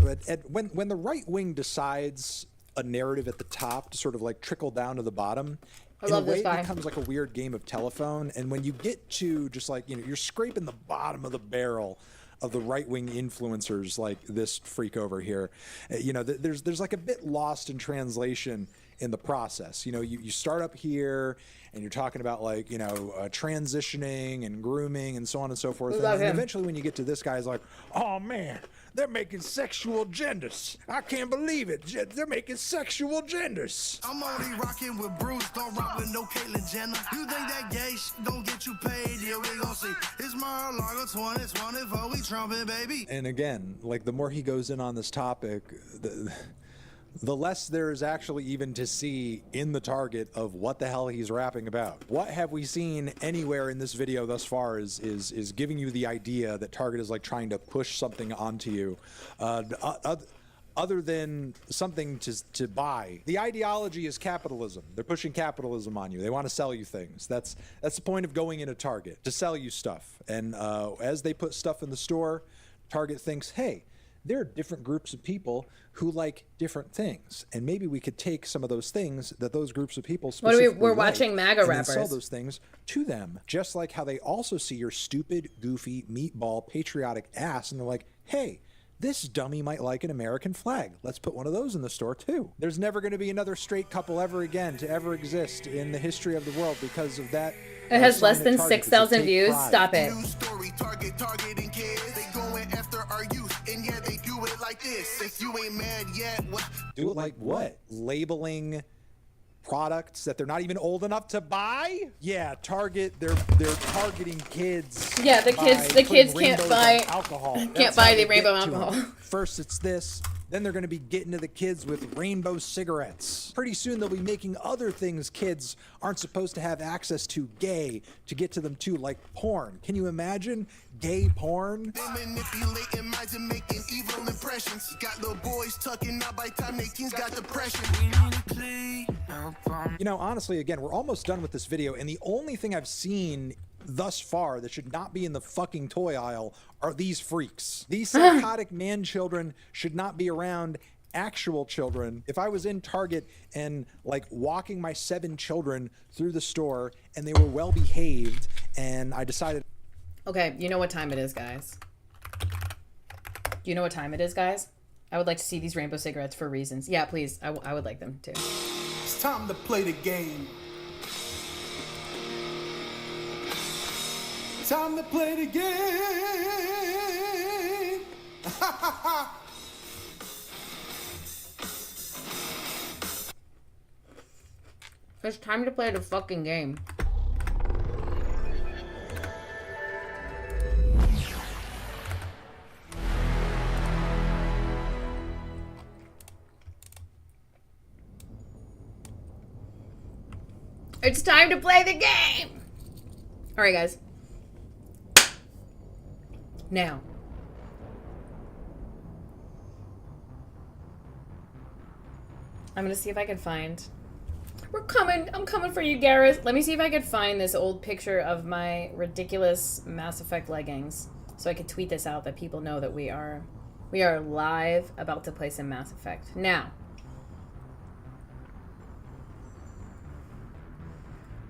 when the right wing decides a narrative at the top to sort of like trickle down to the bottom, I in love a way this guy. it becomes like a weird game of telephone. And when you get to just like, you know, you're scraping the bottom of the barrel of the right-wing influencers like this freak over here, you know, there's like a bit lost in translation in the process. You know, you start up here and you're talking about like, you know, transitioning and grooming and so on and so forth. And eventually when you get to this guy's like, oh man, they're making sexual genders. I can't believe it. They're making sexual genders. I'm only rocking with Bruce, don't rock with no Caitlyn Jenner. You think that gay shit don't get you paid? Yeah, we gon' see. It's Mar-a-Lago 2024, we trumpet, baby. And again, like the more he goes in on this topic, the less there is actually even to see in the target of what the hell he's rapping about. What have we seen anywhere in this video thus far is giving you the idea that Target is like trying to push something onto you, other than something to buy. The ideology is capitalism. They're pushing capitalism on you. They want to sell you things. That's the point of going into Target, to sell you stuff. And as they put stuff in the store, Target thinks, hey, there are different groups of people who like different things, and maybe we could take some of those things that those groups of people specifically We're watching MAGA and rappers. then sell those things to them, just like how they also see your stupid, goofy, meatball, patriotic ass, and they're like, hey, this dummy might like an American flag. Let's put one of those in the store too. There's never going to be another straight couple ever again to ever exist in the history of the world because of that. It has less than 6,000 views. Stop it. Targeting kids. They going after our youth, and yeah, they do it like this. If you ain't mad yet, what? Do it like what? Labeling products that they're not even old enough to buy? Yeah, Target, they're targeting kids. Yeah, the kids can't buy alcohol. Can't buy the rainbow alcohol. First it's this, then they're going to be getting to the kids with rainbow cigarettes. Pretty soon they'll be making other things kids aren't supposed to have access to gay to get to them too, like porn. Can you imagine gay porn? They manipulating minds and making evil impressions. Got little boys tucking out by time they teens got depression. You know, honestly, again, we're almost done with this video, and the only thing I've seen thus far that should not be in the fucking toy aisle are these freaks. These psychotic man children should not be around actual children. If I was in Target and like walking my 7 children through the store and they were well behaved and I decided... Okay, you know what time it is, guys. You know what time it is, guys? I would like to see these rainbow cigarettes for reasons. Yeah, please. I would like them too. It's time to play the game. Time to play the game. It's time to play the fucking game. It's time to play the game! Alright, guys. Now. I'm gonna see if I can find... I'm coming for you, Gareth. Let me see if I could find this old picture of my ridiculous Mass Effect leggings. So I could tweet this out that people know that we are live about to play some Mass Effect. Now.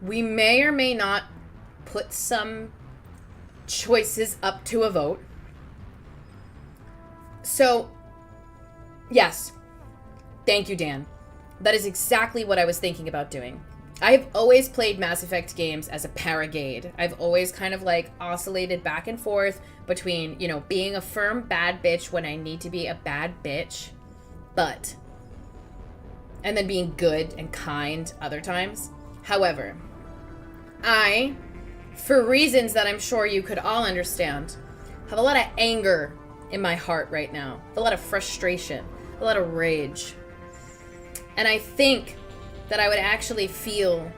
We may or may not put some choices up to a vote. So, yes. Thank you, Dan. That is exactly what I was thinking about doing. I've always played Mass Effect games as a paragade. I've always kind of like oscillated back and forth between, you know, being a firm bad bitch when I need to be a bad bitch, and then being good and kind other times. However, I, for reasons that I'm sure you could all understand, have a lot of anger in my heart right now. A lot of frustration, a lot of rage. And I think that I would actually feel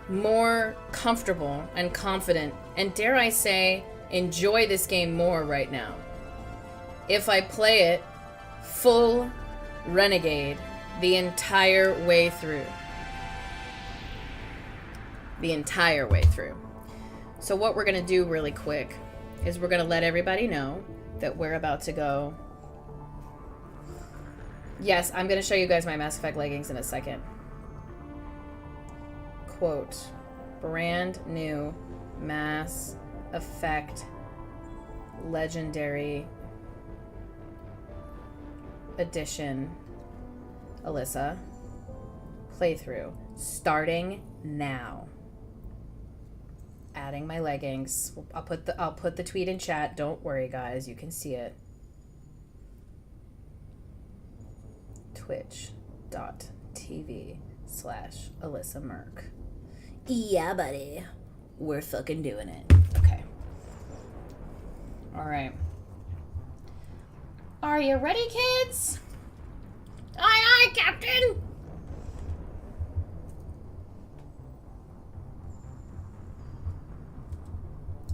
more comfortable and confident, and dare I say, enjoy this game more right now, if I play it full Renegade the entire way through. The entire way through. So what we're gonna do really quick is we're gonna let everybody know that we're about to go. Yes, I'm gonna show you guys my Mass Effect leggings in a second. Quote, brand new Mass Effect Legendary Edition Alyssa playthrough starting now. Adding my leggings. I'll put the tweet in chat. Don't worry guys, you can see it. Twitch.tv/Alyssa Merk. Yeah, buddy. We're fucking doing it. Okay. Alright. Are you ready, kids? Aye, aye, Captain!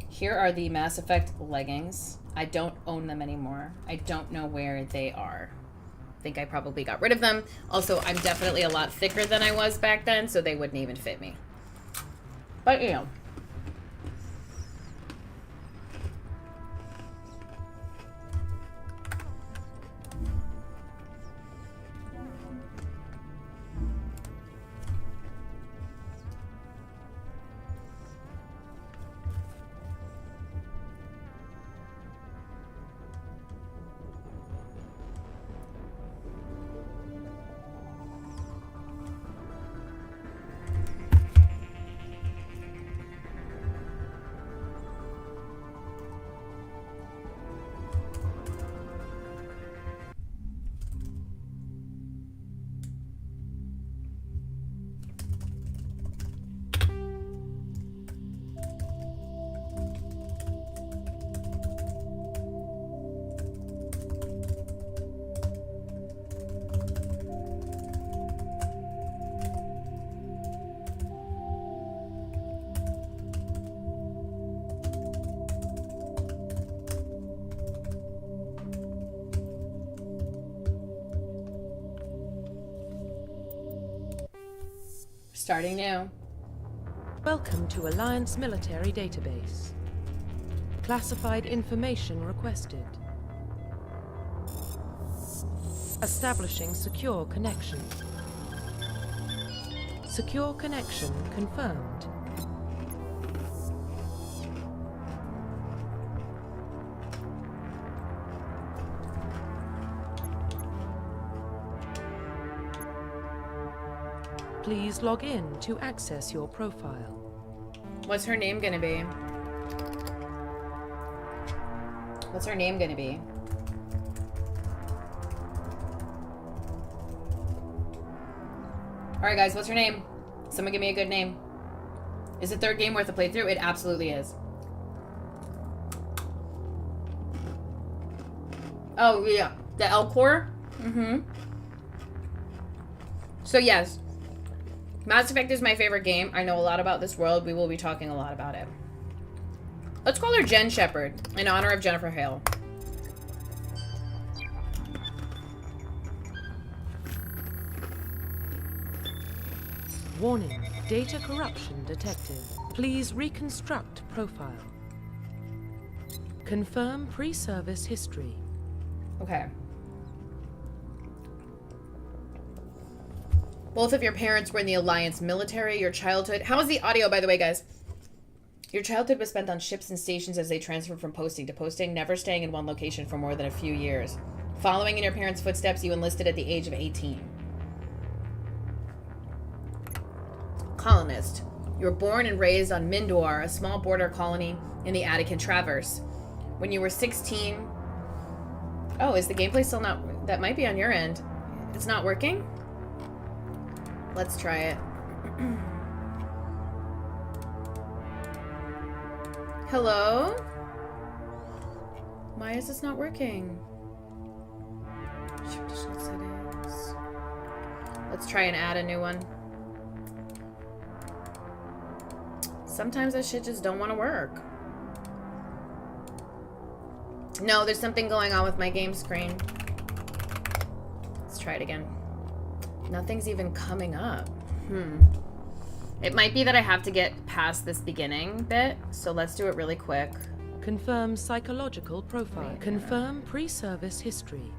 Here are the Mass Effect leggings. I don't own them anymore. I don't know where they are. I think I probably got rid of them. Also, I'm definitely a lot thicker than I was back then, so they wouldn't even fit me. But, you know. Starting now. Welcome to Alliance Military Database. Classified information requested. Establishing secure connection. Secure connection confirmed. Please log in to access your profile. What's her name gonna be? What's her name gonna be? Alright guys, what's her name? Someone give me a good name. Is the third game worth a playthrough? It absolutely is. Oh yeah, the Elcor? Mm-hmm. So yes, Mass Effect is my favorite game. I know a lot about this world. We will be talking a lot about it. Let's call her Jen Shepard in honor of Jennifer Hale. Warning, data corruption detected. Please reconstruct profile. Confirm pre-service history. Okay. Both of your parents were in the Alliance military. Your childhood... How was the audio, by the way, guys? Your childhood was spent on ships and stations as they transferred from posting to posting, never staying in one location for more than a few years. Following in your parents' footsteps, you enlisted at the age of 18. Colonist. You were born and raised on Mindor, a small border colony in the Attican Traverse. When you were 16... Oh, is the gameplay still not... That might be on your end. It's not working? Let's try it. Hello? Why is this not working? Traditional settings. Let's try and add a new one. Sometimes that shit just don't want to work. No, there's something going on with my game screen. Let's try it again. Nothing's even coming up. It might be that I have to get past this beginning bit, so let's do it really quick. Confirm psychological profile. Confirm pre-service history.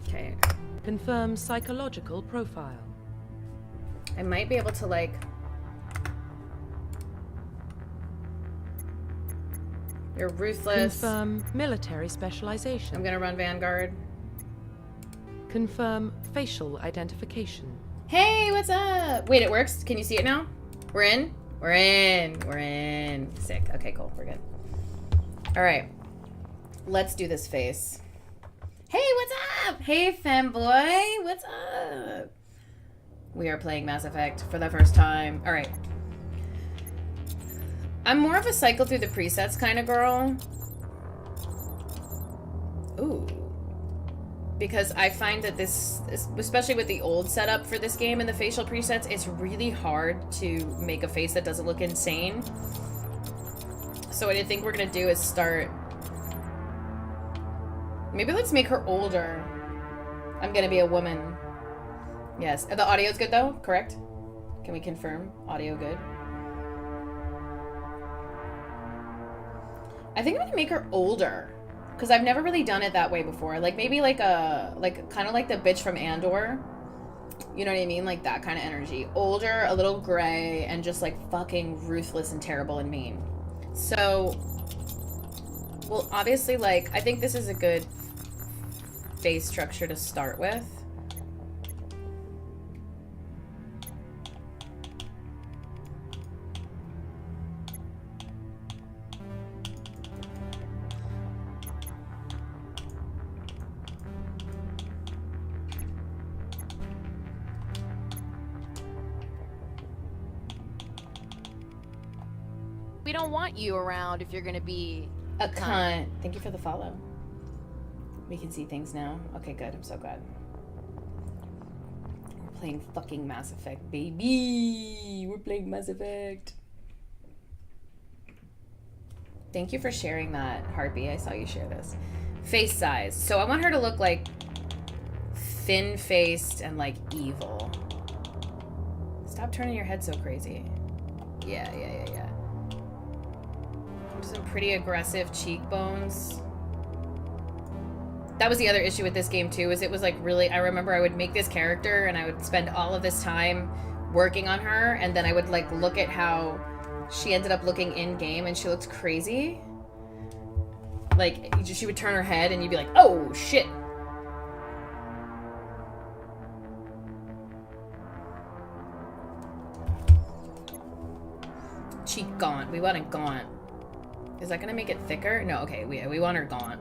Okay. Confirm psychological profile. I might be able to, like... You're ruthless. Confirm military specialization. I'm gonna run Vanguard. Confirm facial identification. Hey, what's up? Wait, it works? Can you see it now? We're in? We're in. We're in. Sick. Okay, cool. We're good. All right. Let's do this face. Hey, what's up? Hey, femboy. What's up? We are playing Mass Effect for the first time. All right. I'm more of a cycle through the presets kind of girl. Ooh. Because I find that this, especially with the old setup for this game and the facial presets, it's really hard to make a face that doesn't look insane. So what I think we're gonna do is start... Maybe let's make her older. I'm gonna be a woman. Yes. The audio's good though, correct? Can we confirm? Audio good? I think I'm gonna make her older. Because I've never really done it that way before. Like, maybe like a, like, kind of like the bitch from Andor. You know what I mean? Like, that kind of energy. Older, a little gray, and just, like, fucking ruthless and terrible and mean. So, well, obviously, like, I think this is a good face structure to start with. We don't want you around if you're gonna be a cunt. Thank you for the follow. We can see things now. Okay, good. I'm so glad. We're playing fucking Mass Effect, baby. We're playing Mass Effect. Thank you for sharing that, Harpy. I saw you share this. Face size. So I want her to look like thin-faced and like evil. Stop turning your head so crazy. Yeah. Some pretty aggressive cheekbones. That was the other issue with this game too, is it was like really, I remember I would make this character and I would spend all of this time working on her, and then I would like look at how she ended up looking in game and she looked crazy. Like, she would turn her head and you'd be like, oh shit. Cheek gaunt. We want it gaunt. Is that gonna make it thicker? No, okay, we want her gaunt.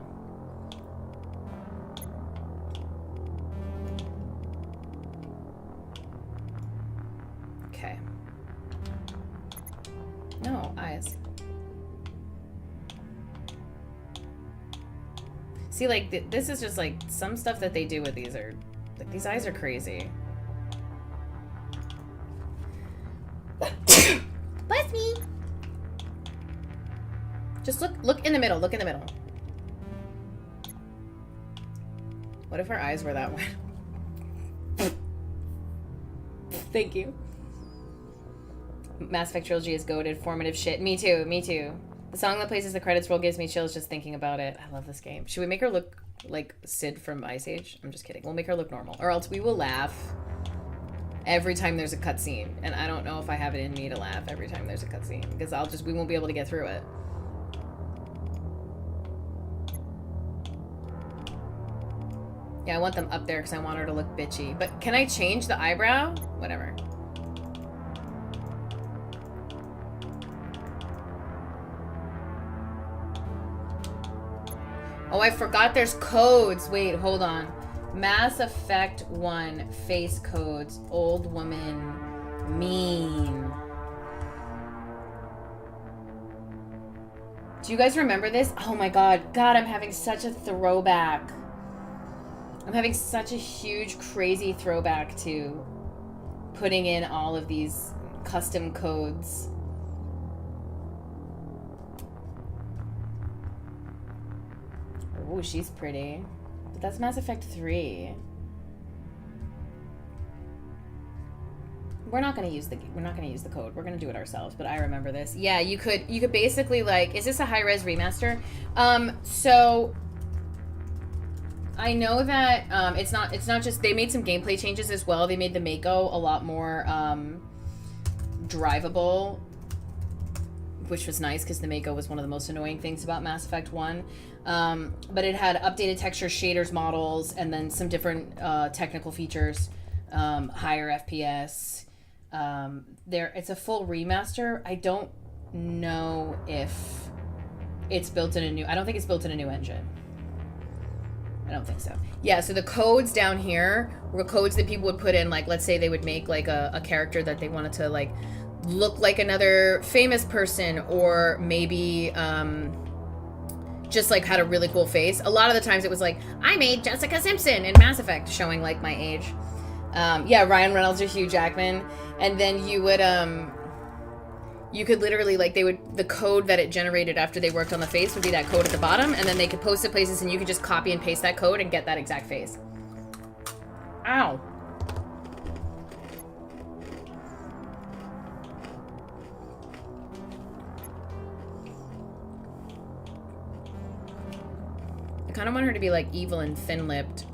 Okay. No, eyes. See, like, this is just, like, some stuff that they do with these are... Like, these eyes are crazy. Bless me! Just look in the middle. Look in the middle. What if her eyes were that way? Thank you. Mass Effect Trilogy is goated. Formative shit. Me too. Me too. The song that plays as the credits roll gives me chills just thinking about it. I love this game. Should we make her look like Sid from Ice Age? I'm just kidding. We'll make her look normal. Or else we will laugh every time there's a cutscene. And I don't know if I have it in me to laugh every time there's a cutscene. Because we won't be able to get through it. Yeah, I want them up there because I want her to look bitchy. But can I change the eyebrow? Whatever. Oh, I forgot there's codes. Wait, hold on. Mass Effect 1 face codes. Old woman. Mean. Do you guys remember this? Oh my god. God, I'm having such a throwback. I'm having such a huge, crazy throwback to putting in all of these custom codes. Oh, she's pretty. But that's Mass Effect 3. We're not gonna use the code. We're gonna do it ourselves. But I remember this. Yeah, you could basically like. Is this a high res remaster? So I know that it's not just. They made some gameplay changes as well. They made the Mako a lot more drivable, which was nice because the Mako was one of the most annoying things about Mass Effect 1. But it had updated texture, shaders, models, and then some different technical features, higher FPS. It's a full remaster. I don't know if it's built in a new. I don't think it's built in a new engine. I don't think so. Yeah, so the codes down here were codes that people would put in, like, let's say they would make like a character that they wanted to like look like another famous person, or maybe just like had a really cool face. A lot of the times it was like, I made Jessica Simpson in Mass Effect, showing like my age. Yeah, Ryan Reynolds or Hugh Jackman. And then you would you could literally like, the code that it generated after they worked on the face would be that code at the bottom, and then they could post it places and you could just copy and paste that code and get that exact face. Ow. I kind of want her to be like evil and thin-lipped.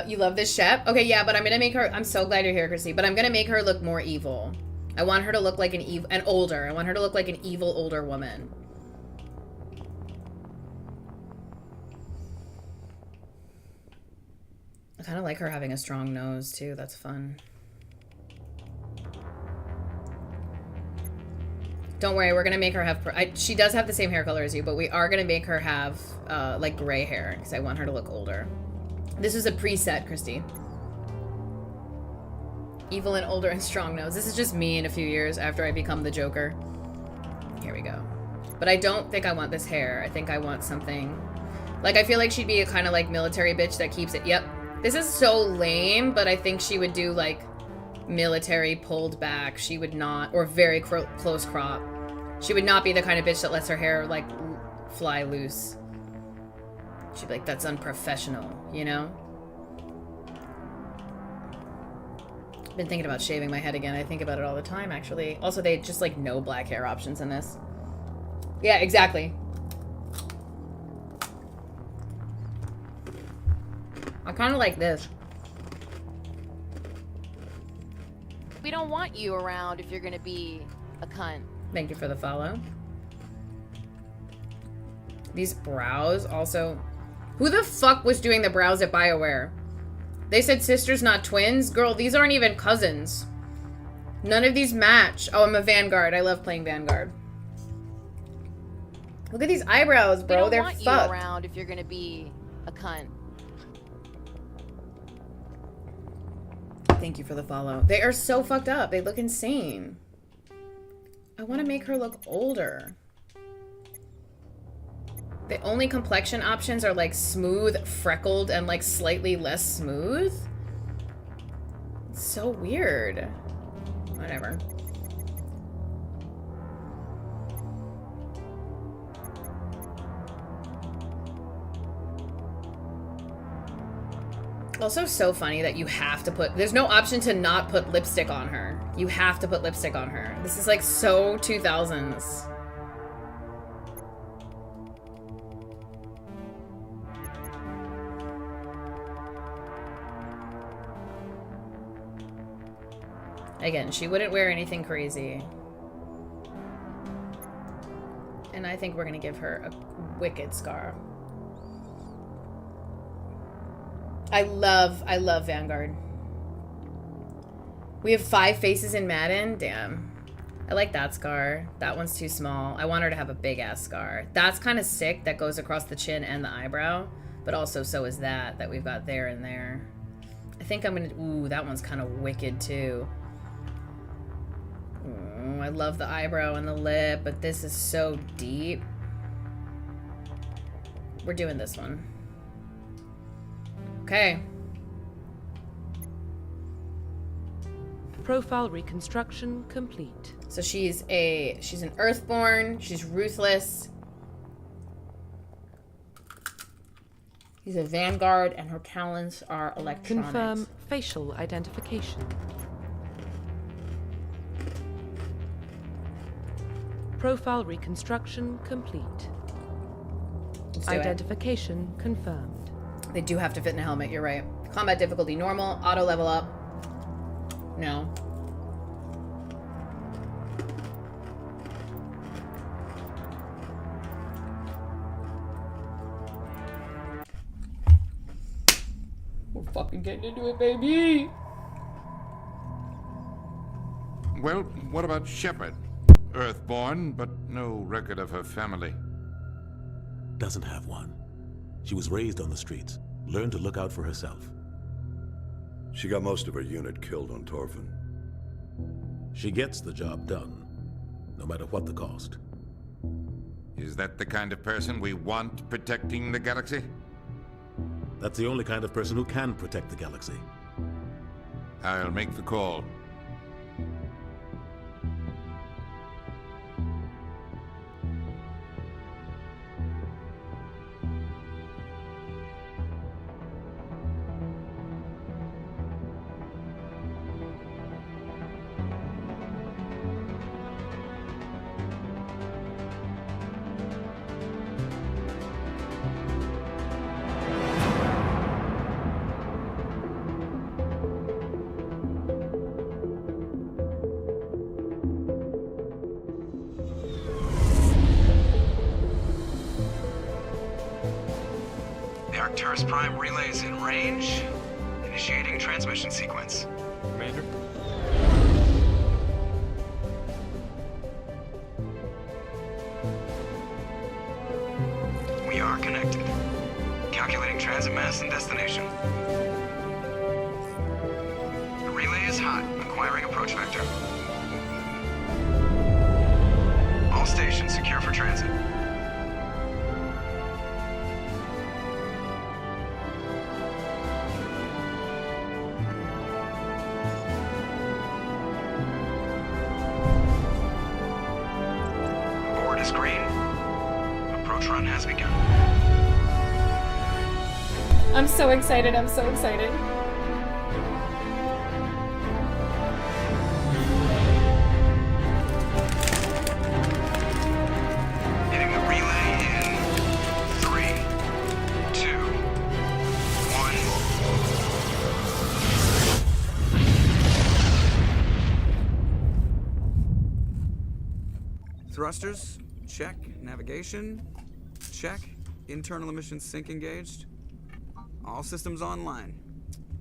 You love this Shep? Okay, yeah, but I'm gonna make her. I'm so glad you're here, Chrissy. But I'm gonna make her look more evil. I want her to look like an older. I want her to look like an evil older woman. I kind of like her having a strong nose too. That's fun. Don't worry, we're gonna make her have. She does have the same hair color as you, but we are gonna make her have like gray hair because I want her to look older. This is a preset, Christy. Evil and older and strong nose. This is just me in a few years after I become the Joker. Here we go. But I don't think I want this hair. I think I want something... Like, I feel like she'd be a kind of, like, military bitch that keeps it... Yep. This is so lame, but I think she would do, like, military pulled back. She would not... Or very close crop. She would not be the kind of bitch that lets her hair, like, fly loose. She'd be like, that's unprofessional, you know? I've been thinking about shaving my head again. I think about it all the time, actually. Also, they just, like, no black hair options in this. Yeah, exactly. I kind of like this. We don't want you around if you're gonna be a cunt. Thank you for the follow. These brows also... Who the fuck was doing the brows at BioWare? They said sisters, not twins? Girl, these aren't even cousins. None of these match. Oh, I'm a Vanguard. I love playing Vanguard. Look at these eyebrows, bro. They're fucked. We don't want you around if you're gonna be a cunt. Thank you for the follow. They are so fucked up. They look insane. I want to make her look older. The only complexion options are like smooth, freckled, and like slightly less smooth. It's so weird. Whatever. Also so funny that you have to put... There's no option to not put lipstick on her. You have to put lipstick on her. This is like so 2000s. Again, she wouldn't wear anything crazy. And I think we're gonna give her a wicked scar. I love Vanguard. We have 5 faces in Madden. Damn. I like that scar. That one's too small. I want her to have a big ass scar. That's kind of sick. That goes across the chin and the eyebrow. But also so is that we've got there and there. I think I'm gonna, ooh, that one's kind of wicked too. Ooh, I love the eyebrow and the lip, but this is so deep. We're doing this one. Okay. Profile reconstruction complete. So she's an Earthborn. She's ruthless. She's a Vanguard, and her talents are electronics. Confirm facial identification. Profile reconstruction complete. Let's do it. Identification confirmed. They do have to fit in a helmet, you're right. Combat difficulty normal, auto level up. No. We're fucking getting into it, baby! Well, what about Shepard? Earthborn, but no record of her family. Doesn't have one. She was raised on the streets, learned to look out for herself. She got most of her unit killed on Torfin. She gets the job done, no matter what the cost. Is that the kind of person we want protecting the galaxy? That's the only kind of person who can protect the galaxy. I'll make the call. Arcturus Prime relays in range. Initiating transmission sequence. Commander? We are connected. Calculating transit mass and destination. The relay is hot. Acquiring approach vector. All stations secure for transit. I'm so excited, I'm so excited. Hitting the relay in 3, 2, 1. Thrusters, check. Navigation, check. Internal emissions sync engaged. All systems online.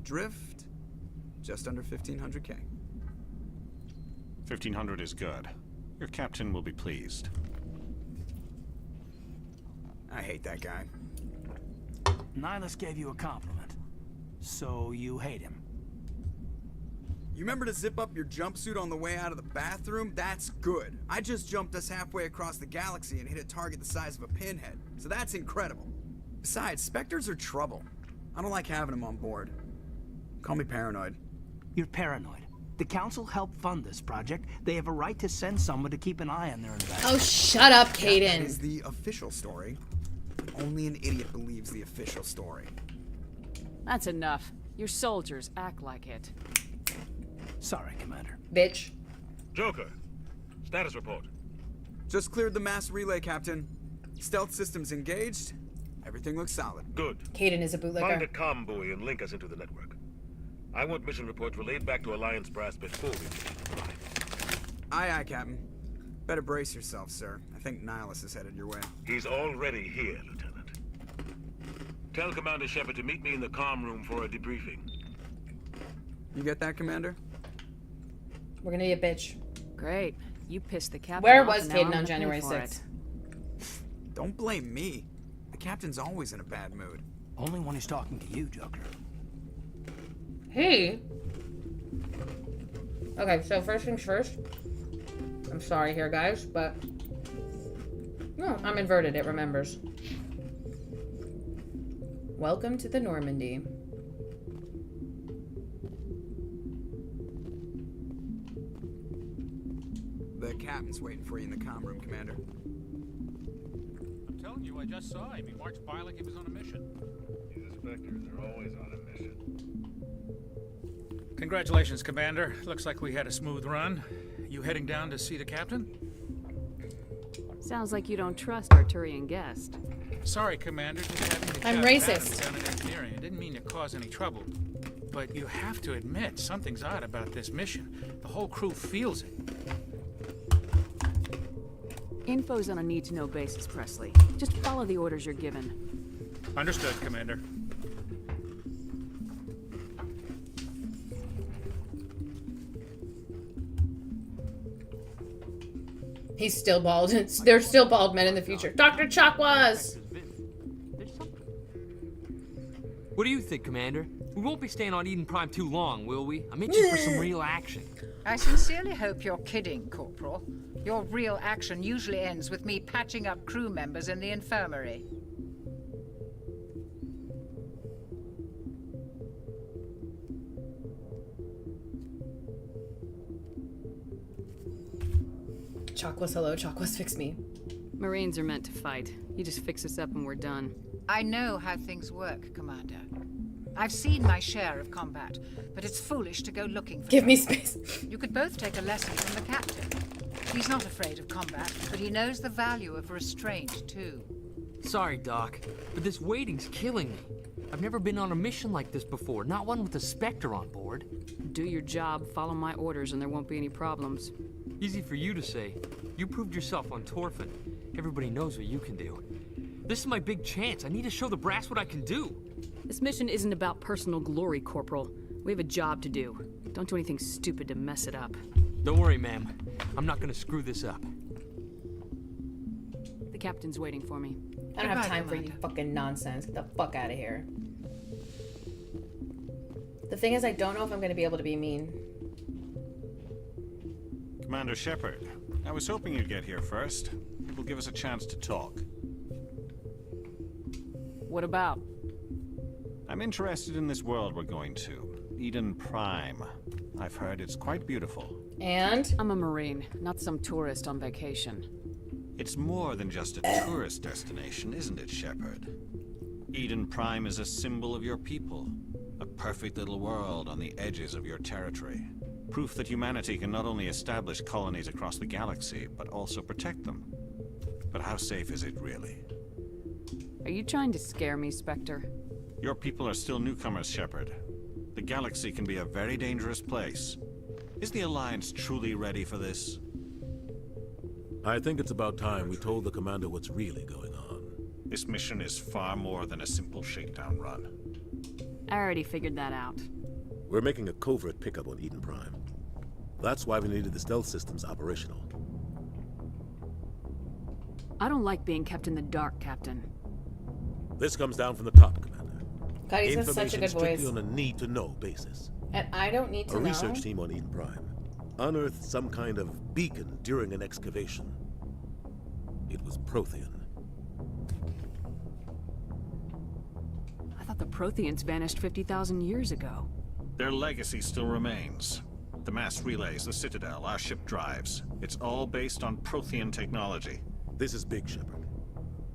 Drift, just under 1,500K. 1,500 is good. Your captain will be pleased. I hate that guy. Nihilus gave you a compliment. So you hate him. You remember to zip up your jumpsuit on the way out of the bathroom? That's good. I just jumped us halfway across the galaxy and hit a target the size of a pinhead. So that's incredible. Besides, Spectres are trouble. I don't like having them on board. Call me paranoid. You're paranoid. The Council helped fund this project. They have a right to send someone to keep an eye on their investment. Oh, shut up, Caden. That is the official story. Only an idiot believes the official story. That's enough. Your soldiers act like it. Sorry, Commander. Bitch. Joker, status report. Just cleared the mass relay, Captain. Stealth systems engaged. Everything looks solid. Good. Caden is a bootlegger. Find a comm buoy and link us into the network. I want mission reports relayed back to Alliance Brass before we fly. Aye, aye, Captain. Better brace yourself, sir. I think Nihilus is headed your way. He's already here, Lieutenant. Tell Commander Shepard to meet me in the comm room for a debriefing. You get that, Commander? We're gonna be a bitch. Great. You pissed the captain Where off, was and now Caden I'm on gonna pay January for 6th? it. Don't blame me. The captain's always in a bad mood. Only when he's talking to you, Joker. Hey. Okay, so first things first. I'm sorry here, guys, but no, I'm inverted. It remembers. Welcome to the Normandy. The captain's waiting for you in the comm room, Commander. I'm telling you, I just saw him. He marched by like he was on a mission. These inspectors are always on a mission. Congratulations, Commander. Looks like we had a smooth run. You heading down to see the captain? Sounds like you don't trust Arturian guest. Sorry, Commander. Just having to I'm chat racist. about him down in engineering. I didn't mean to cause any trouble. But you have to admit, something's odd about this mission. The whole crew feels it. Info's on a need-to-know basis, Presley. Just follow the orders you're given. Understood, Commander. He's still bald. There's still bald men in the future. Dr. Chakwas! What do you think, Commander? We won't be staying on Eden Prime too long, will we? I'm itching for some real action. I sincerely hope you're kidding, Corporal. Your real action usually ends with me patching up crew members in the infirmary. Chakwas, hello. Chakwas, fix me. Marines are meant to fight. You just fix us up and we're done. I know how things work, Commander. I've seen my share of combat, but it's foolish to go looking for Give me trouble. space. You could both take a lesson from the captain. He's not afraid of combat, but he knows the value of restraint, too. Sorry, Doc, but this waiting's killing me. I've never been on a mission like this before, not one with a Spectre on board. Do your job, follow my orders, and there won't be any problems. Easy for you to say. You proved yourself on Torfin. Everybody knows what you can do. This is my big chance. I need to show the brass what I can do. This mission isn't about personal glory, Corporal. We have a job to do. Don't do anything stupid to mess it up. Don't worry, ma'am. I'm not gonna screw this up. The captain's waiting for me. I don't have time for you fucking nonsense. Get the fuck out of here. The thing is, I don't know if I'm going to be able to be mean. Commander Shepard, I was hoping you'd get here first. It will give us a chance to talk. What about? I'm interested in this world we're going to. Eden Prime. I've heard it's quite beautiful. And? I'm a Marine, not some tourist on vacation. It's more than just a tourist destination, isn't it, Shepard? Eden Prime is a symbol of your people. A perfect little world on the edges of your territory. Proof that humanity can not only establish colonies across the galaxy, but also protect them. But how safe is it, really? Are you trying to scare me, Spectre? Your people are still newcomers, Shepard. The galaxy can be a very dangerous place. Is the Alliance truly ready for this? I think it's about time we told the commander what's really going on. This mission is far more than a simple shakedown run. I already figured that out. We're making a covert pickup on Eden Prime. That's why we needed the stealth systems operational. I don't like being kept in the dark, Captain. This comes down from the top, Commander. God, he has such a good strictly voice. on a need-to-know basis. And I don't need to A know. research team on Eden Prime unearthed some kind of beacon during an excavation. It was Prothean. I thought the Protheans vanished 50,000 years ago. Their legacy still remains. The mass relays, the Citadel, our ship drives. It's all based on Prothean technology. This is big, Shepard.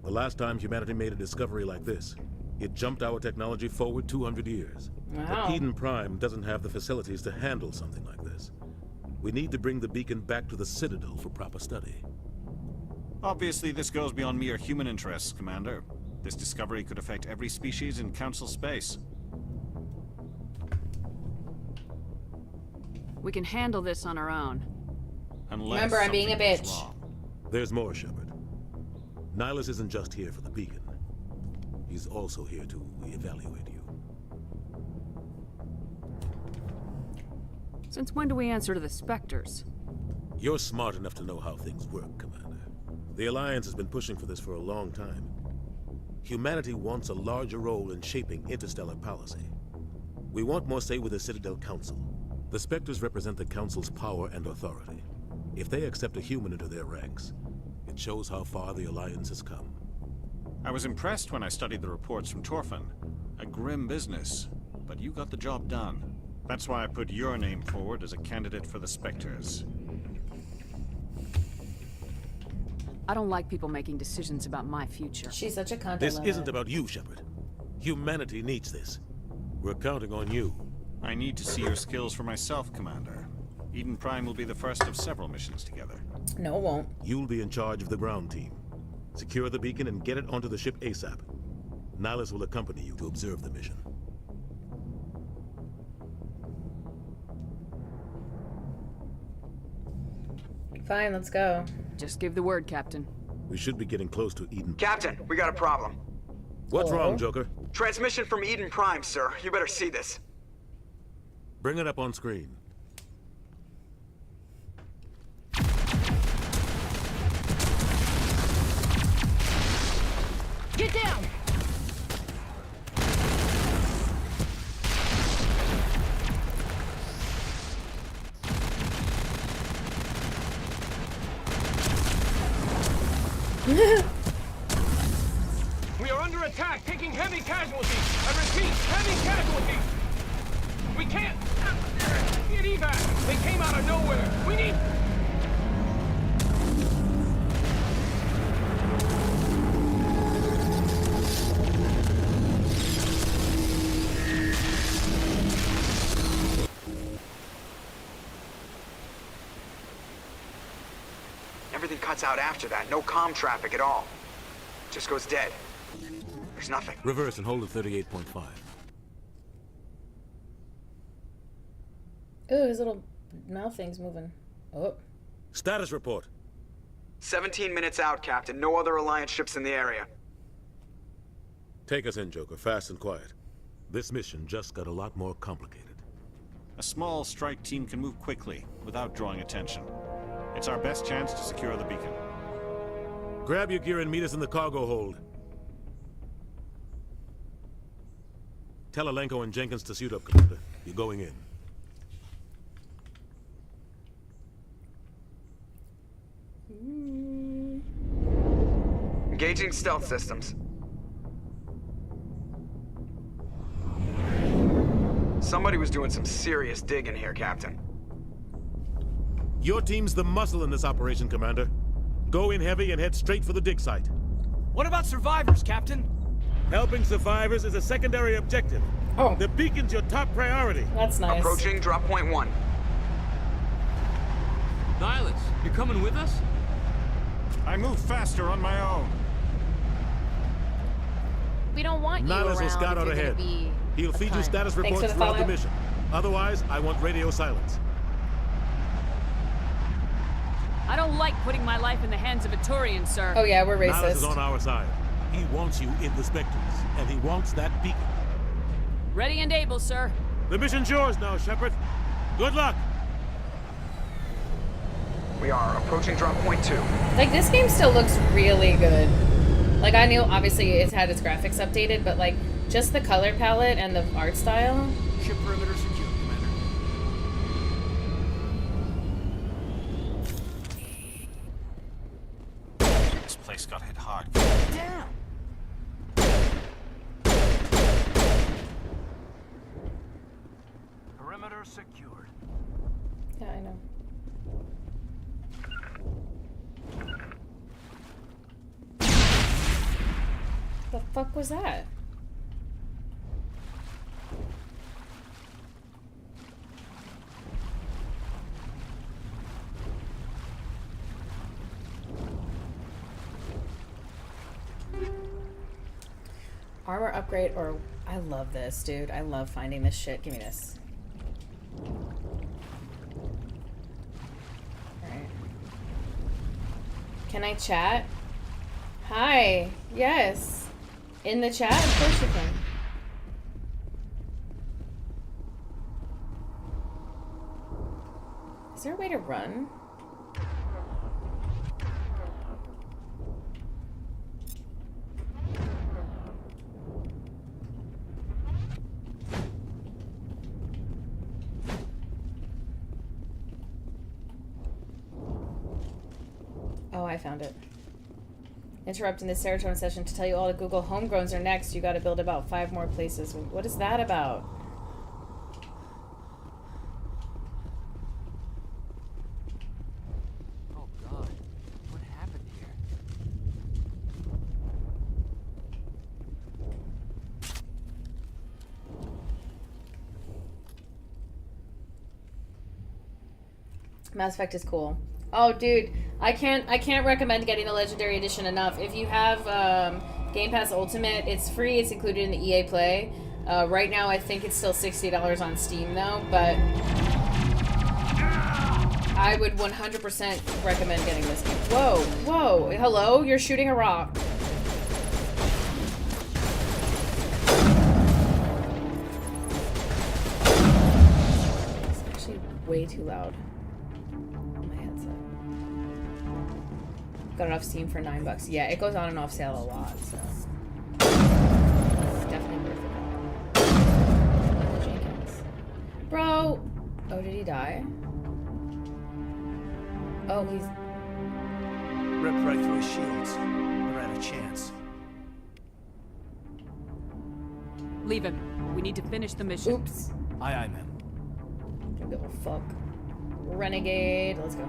The last time humanity made a discovery like this, it jumped our technology forward 200 years. Wow. But Eden Prime doesn't have the facilities to handle something like this. We need to bring the beacon back to the Citadel for proper study. Obviously, this goes beyond mere human interests, Commander. This discovery could affect every species in Council space. We can handle this on our own. Unless Remember, I'm being a something goes bitch. wrong. There's more, Shepard. Nihilus isn't just here for the beacon. He's also here to evaluate you. Since when do we answer to the Spectres? You're smart enough to know how things work, Commander. The Alliance has been pushing for this for a long time. Humanity wants a larger role in shaping interstellar policy. We want more say with the Citadel Council. The Spectres represent the Council's power and authority. If they accept a human into their ranks, it shows how far the Alliance has come. I was impressed when I studied the reports from Torfin. A grim business, but you got the job done. That's why I put your name forward as a candidate for the Spectres. I don't like people making decisions about my future. She's such a cunt. This isn't about you, Shepard. Humanity needs this. We're counting on you. I need to see your skills for myself, Commander. Eden Prime will be the first of several missions together. No, it won't. You'll be in charge of the ground team. Secure the beacon and get it onto the ship ASAP. Nihilus will accompany you to observe the mission. Fine, let's go. Just give the word, Captain. We should be getting close to Eden. Captain, we got a problem. What's wrong, Joker? Transmission from Eden Prime, sir. You better see this. Bring it up on screen. Get down! We are under attack, taking heavy casualties. I repeat, heavy casualties. We can't get evac. They came out of nowhere. We need. Everything cuts out after that. No comm traffic at all. Just goes dead. There's nothing. Reverse and hold at 38.5. Ooh, his little mouth thing's moving. Oh. Status report. 17 minutes out, Captain. No other Alliance ships in the area. Take us in, Joker, fast and quiet. This mission just got a lot more complicated. A small strike team can move quickly, without drawing attention. It's our best chance to secure the beacon. Grab your gear and meet us in the cargo hold. Tell Alenko and Jenkins to suit up, Commander. You're going in. Engaging stealth systems. Somebody was doing some serious digging here, Captain. Your team's the muscle in this operation, Commander. Go in heavy and head straight for the dig site. What about survivors, Captain? Helping survivors is a secondary objective. Oh. The beacon's your top priority. That's nice. Approaching drop point 1. Nihilus, you coming with us? I move faster on my own. We don't want you Nihilus around will scout if out you're gonna ahead. be He'll feed you status Thanks reports for the throughout the follow-up. mission. Otherwise, I want radio silence. I don't like putting my life in the hands of a Turian, sir. Oh yeah, we're Nihilus is racist. on our side. He wants you in the Spectres, and he wants that beacon. Ready and able, sir. The mission's yours now, Shepard. Good luck. We are approaching drop point 2. Like, this game still looks really good. Like, I know obviously it's had its graphics updated, but like just the color palette and the art style. Ship perimeter secure, Commander. This place got hit hard. Down. Perimeter secured. Yeah, I know. The fuck was that? Armor upgrade, or I love this, dude. I love finding this shit. Give me this. Alright. Can I chat? Hi. Yes. In the chat? Of course you can. Is there a way to run? Oh, I found it. Interrupting this serotonin session to tell you all the Google homegrowns are next. You gotta build about 5 more places. What is that about? Oh god, what happened here? Mass Effect is cool. Oh, dude, I can't recommend getting the Legendary Edition enough. If you have Game Pass Ultimate, it's free. It's included in the EA Play. Right now, I think it's still $60 on Steam, though. But I would 100% recommend getting this game. Whoa, whoa, hello? You're shooting a rock. It's actually way too loud. Got it off Steam for $9. Yeah, it goes on and off sale a lot, so it's definitely worth it. Jenkins. Bro! Oh, did he die? Oh, he's... Ripped right through his shields. Never had a chance. Leave him. We need to finish the mission. Oops. Aye, aye, ma'am. Don't give a fuck. Renegade. Let's go.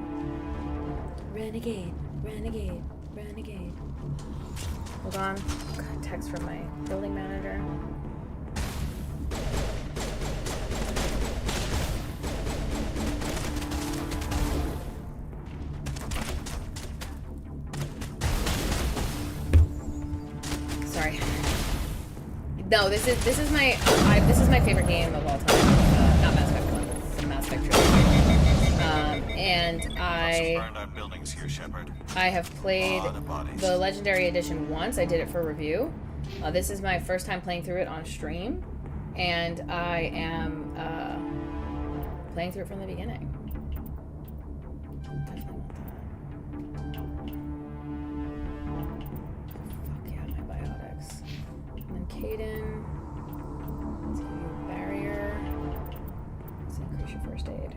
Renegade. Renegade. Renegade. Hold on. God, text from my building manager. Sorry. No, this is my favorite game of all time. Not Mass Effect 1, the Mass Effect trilogy. And I have played the Legendary Edition once. I did it for review. This is my first time playing through it on stream, and I am playing through it from the beginning. Definitely want that. Fuck yeah, my biotics. And then Caden. Let's give you a barrier. Let's increase your first aid.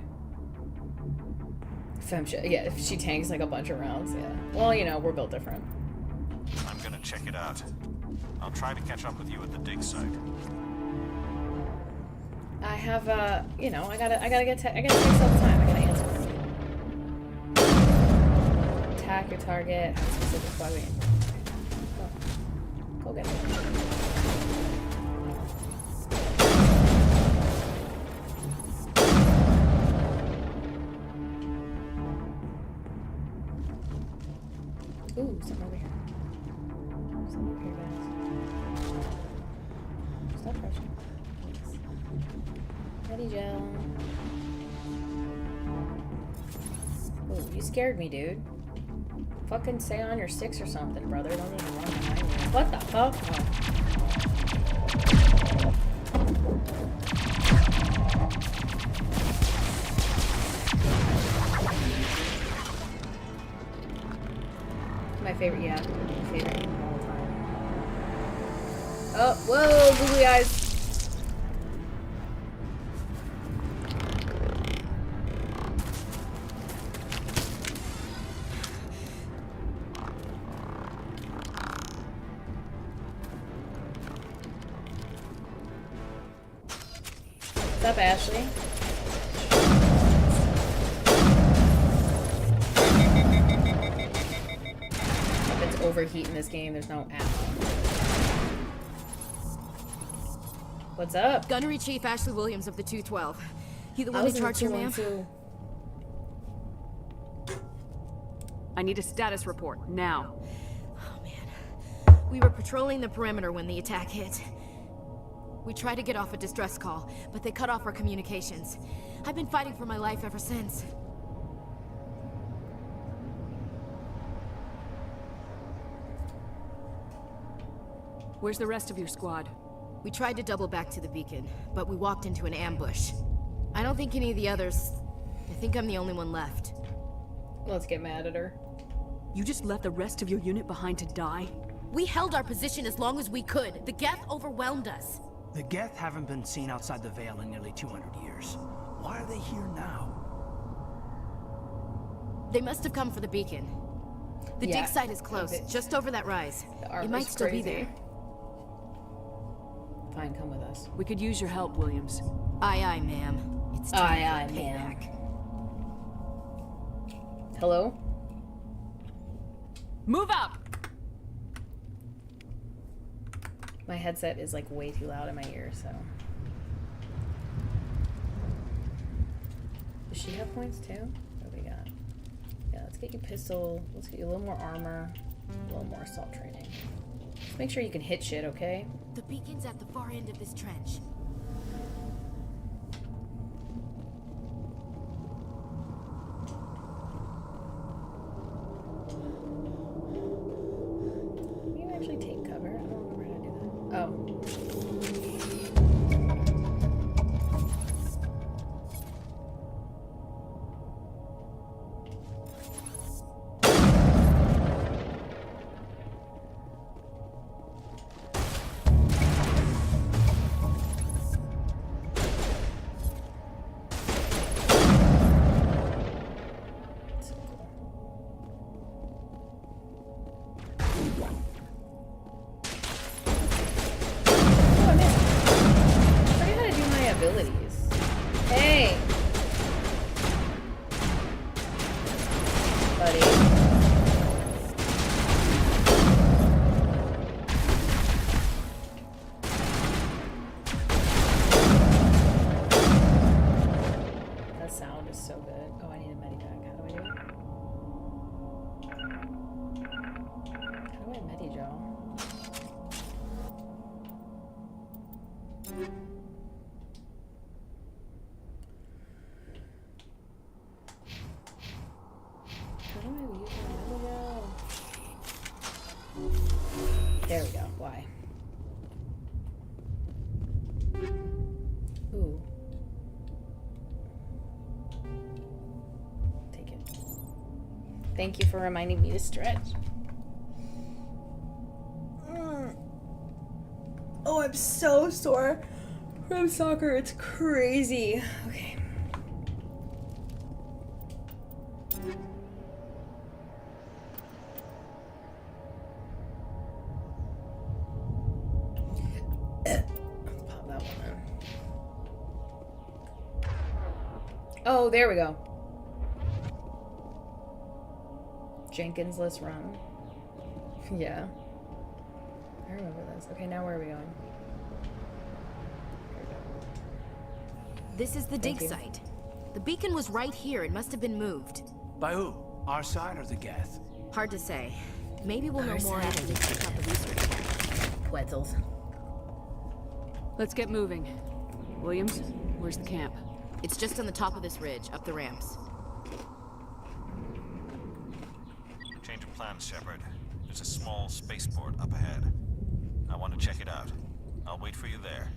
Yeah, if she tanks like a bunch of rounds, yeah. Well, you know, we're built different. I'm gonna check it out. I'll try to catch up with you at the dig site. I have, you know, I gotta get texts all the time. I gotta answer. Attack your target. Have specific bugging. Go get it. Ooh, something over here. Something over here, guys. Stop rushing. Ready, gel. Ooh, you scared me, dude. Fucking stay on your 6 or something, brother. Don't even run behind me. What the fuck? My favorite, yeah. My favorite game of all time. Oh, whoa, googly eyes. What's up, Ashley? If it's overheat in this game, there's no ammo. What's up? Gunnery Chief Ashley Williams of the 212. You the one in charge here, ma'am? I need a status report, now. Oh, man. We were patrolling the perimeter when the attack hit. We tried to get off a distress call, but they cut off our communications. I've been fighting for my life ever since. Where's the rest of your squad? We tried to double back to the beacon, but we walked into an ambush. I don't think any of the others... I think I'm the only one left. Let's get mad at her. You just left the rest of your unit behind to die? We held our position as long as we could. The Geth overwhelmed us. The Geth haven't been seen outside the Veil in nearly 200 years. Why are they here now? They must have come for the beacon. The dig site is close, just over that rise. It might still be there. Fine, come with us. We could use your help, Williams. Aye, aye, ma'am. It's time for payback. Hello? Move up! My headset is like way too loud in my ear, so. Does she have points too? What do we got? Yeah, let's get you pistol. Let's get you a little more armor. A little more assault training. Just make sure you can hit shit, okay? The beacon's at the far end of this trench. Can you actually take cover? I don't remember how to do that. Oh. There we go. Why? Ooh. Take it. Thank you for reminding me to stretch. Oh, I'm so sore from soccer. It's crazy. Okay. Pop that one in. Oh, there we go. Jenkins, let's run. Yeah. I remember this. Okay, now where are we going? This is the dig site. The beacon was right here. It must have been moved. By who? Our side or the Geth? Hard to say. Maybe we'll know more after we check out the research camp. Wetzels. Let's get moving. Williams, where's the camp? It's just on the top of this ridge, up the ramps. Change of plans, Shepard. There's a small spaceport up ahead. I want to check it out. I'll wait for you there.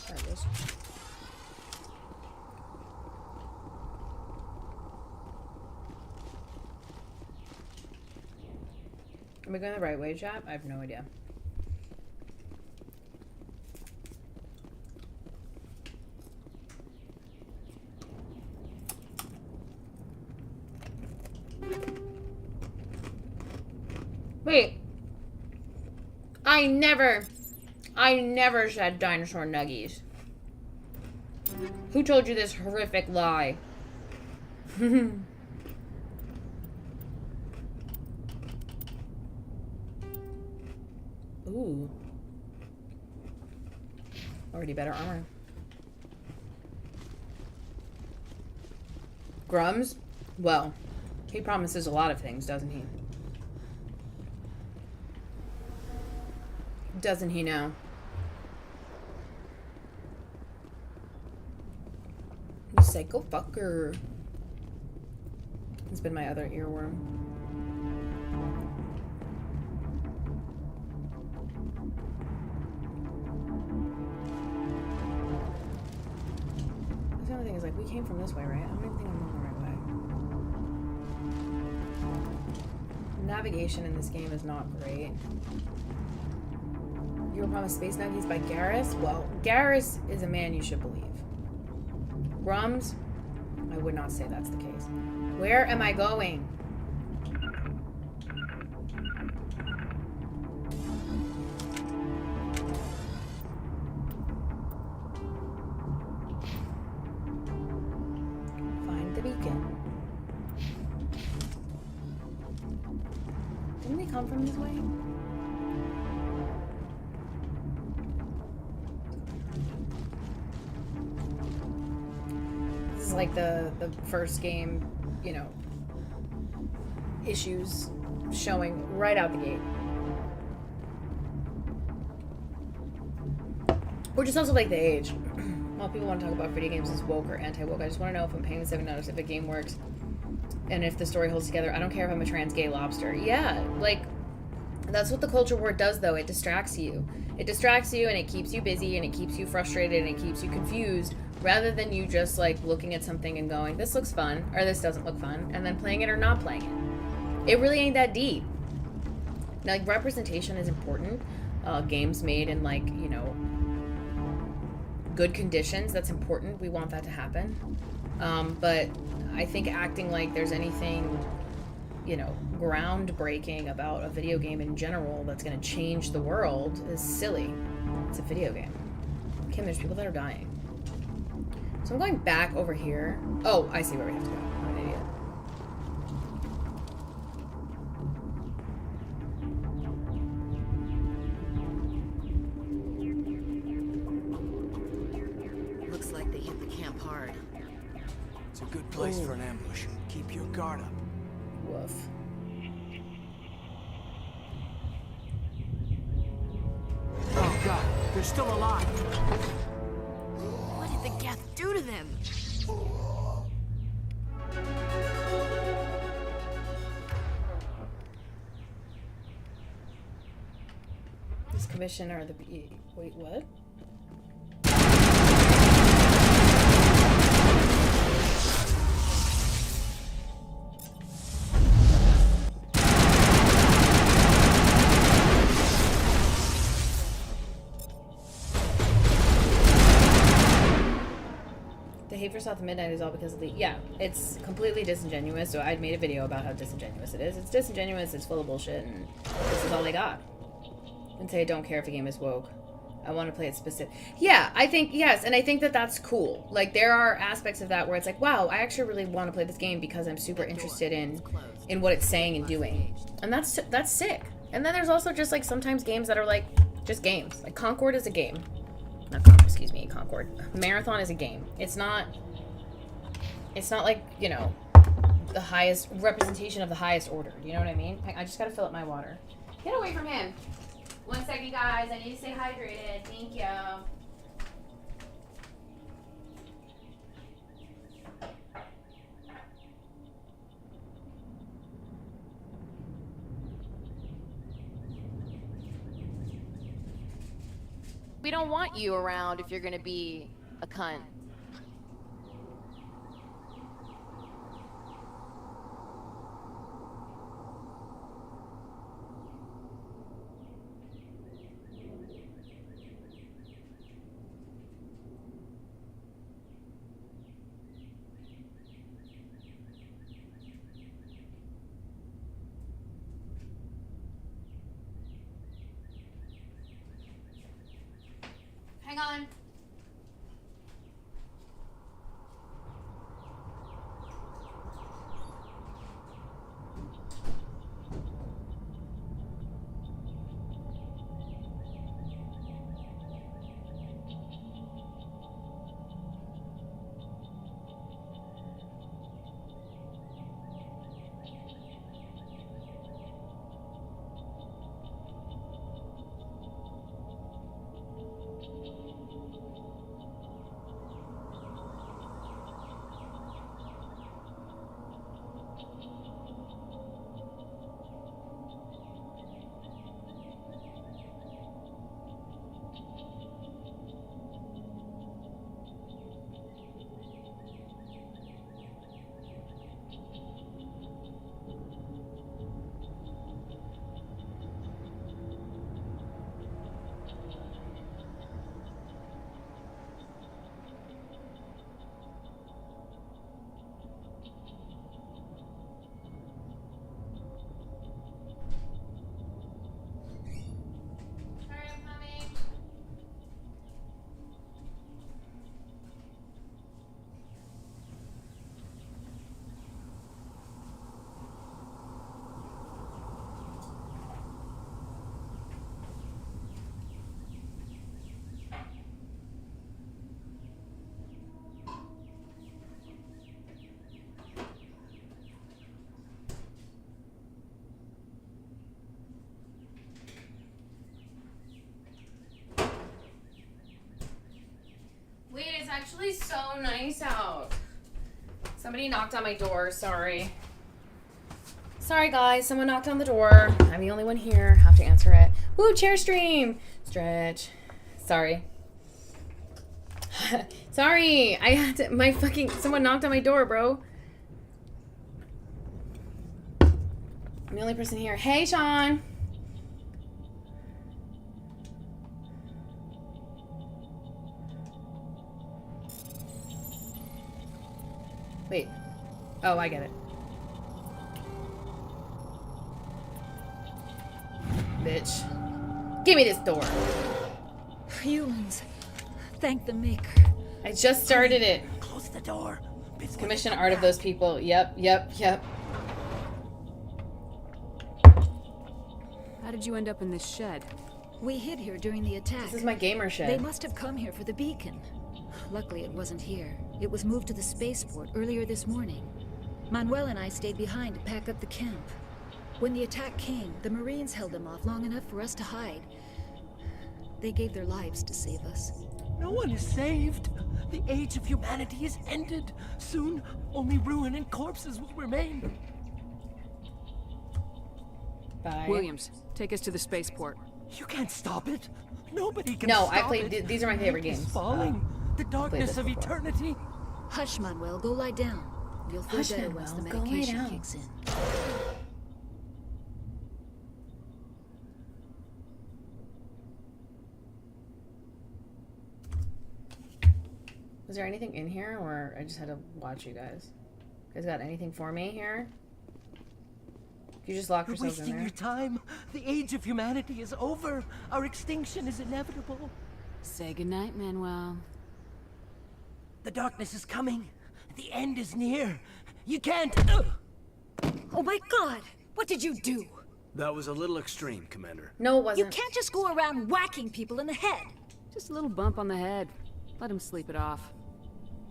There it is. Am I going the right way, chat? I have no idea. Wait. I never said dinosaur nuggies. Who told you this horrific lie? Ooh. Already better armor. Grums? Well, he promises a lot of things, doesn't he? Doesn't he now? Psycho fucker. It's been my other earworm. The only thing is, like, we came from this way, right? I don't even think I'm going the right way. Navigation in this game is not great. You were promised Space Nuggies by Garrus? Well, Garrus is a man you should believe. Grums? I would not say that's the case. Where am I going? Find the beacon. Didn't they come from this way? This is like the first game, you know, issues showing right out the gate. Or just also like the age. Well, people want to talk about video games as woke or anti-woke. I just want to know if I'm paying the $7, if a game works, and if the story holds together. I don't care if I'm a trans gay lobster. Yeah, like, that's what the culture war does, though. It distracts you. It distracts you, and it keeps you busy, and it keeps you frustrated, and it keeps you confused, rather than you just, like, looking at something and going, this looks fun, or this doesn't look fun, and then playing it or not playing it. It really ain't that deep. Now, like, representation is important. Games made in, like, you know, good conditions, that's important. We want that to happen. But I think acting like there's anything, you know, groundbreaking about a video game in general that's going to change the world is silly. It's a video game. Kim, there's people that are dying. So I'm going back over here. Oh, I see where we have to go. I'm an idiot. Looks like they hit the camp hard. It's a good place for an ambush. Keep your guard up. Woof. Oh god, they're still alive. What did the Geth do to them? This commissioner, the wait, what? The hate for South of Midnight is all because of the... Yeah, it's completely disingenuous, so I made a video about how disingenuous it is. It's disingenuous, it's full of bullshit, and this is all they got. And say I don't care if a game is woke. I want to play it specific. Yeah, I think, yes, and I think that that's cool. Like, there are aspects of that where it's like, wow, I actually really want to play this game because I'm super interested in what it's saying and doing. And that's sick. And then there's also just, like, sometimes games that are, like, just games. Like, Concord is a game. Not Concord, excuse me, Concord. Marathon is a game. It's not like, you know, the highest representation of the highest order. You know what I mean? I just gotta fill up my water. Get away from him. 1 second, guys. I need to stay hydrated. Thank you. We don't want you around if you're gonna be a cunt. Hang on. actually so nice out. Somebody knocked on my door, sorry. Sorry guys, someone knocked on the door. I'm the only one here, have to answer it. Woo, chair stream! Stretch. Sorry. Sorry, I had to, someone knocked on my door, bro. I'm the only person here. Hey, Sean! Wait. Oh, I get it. Bitch. Give me this door. Humans. Thank the Maker. I just started it. Close the door. Commission art of those people. Yep. How did you end up in this shed? We hid here during the attack. This is my gamer shed. They must have come here for the beacon. Luckily, it wasn't here. It was moved to the spaceport earlier this morning. Manuel and I stayed behind to pack up the camp. When the attack came, the Marines held them off long enough for us to hide. They gave their lives to save us. No one is saved. The age of humanity is ended. Soon, only ruin and corpses will remain. Bye. Williams, take us to the spaceport. You can't stop it. Nobody can No, stop I played. it. These are my favorite Night is games. Falling. The darkness of eternity. Hush, Manuel. Go lie down. You'll feel Hush, better once the Manuel. Go lie medication down. kicks in. Was there anything in here, or I just had to watch you guys? You guys got anything for me here? You just locked You're yourselves in wasting there? your time. The age of humanity is over. Our extinction is inevitable. Say goodnight, Manuel. The darkness is coming. The end is near. You can't... Oh my God! What did you do? That was a little extreme, Commander. No, it You wasn't. can't just go around whacking people in the head. Just a little bump on the head. Let him sleep it off.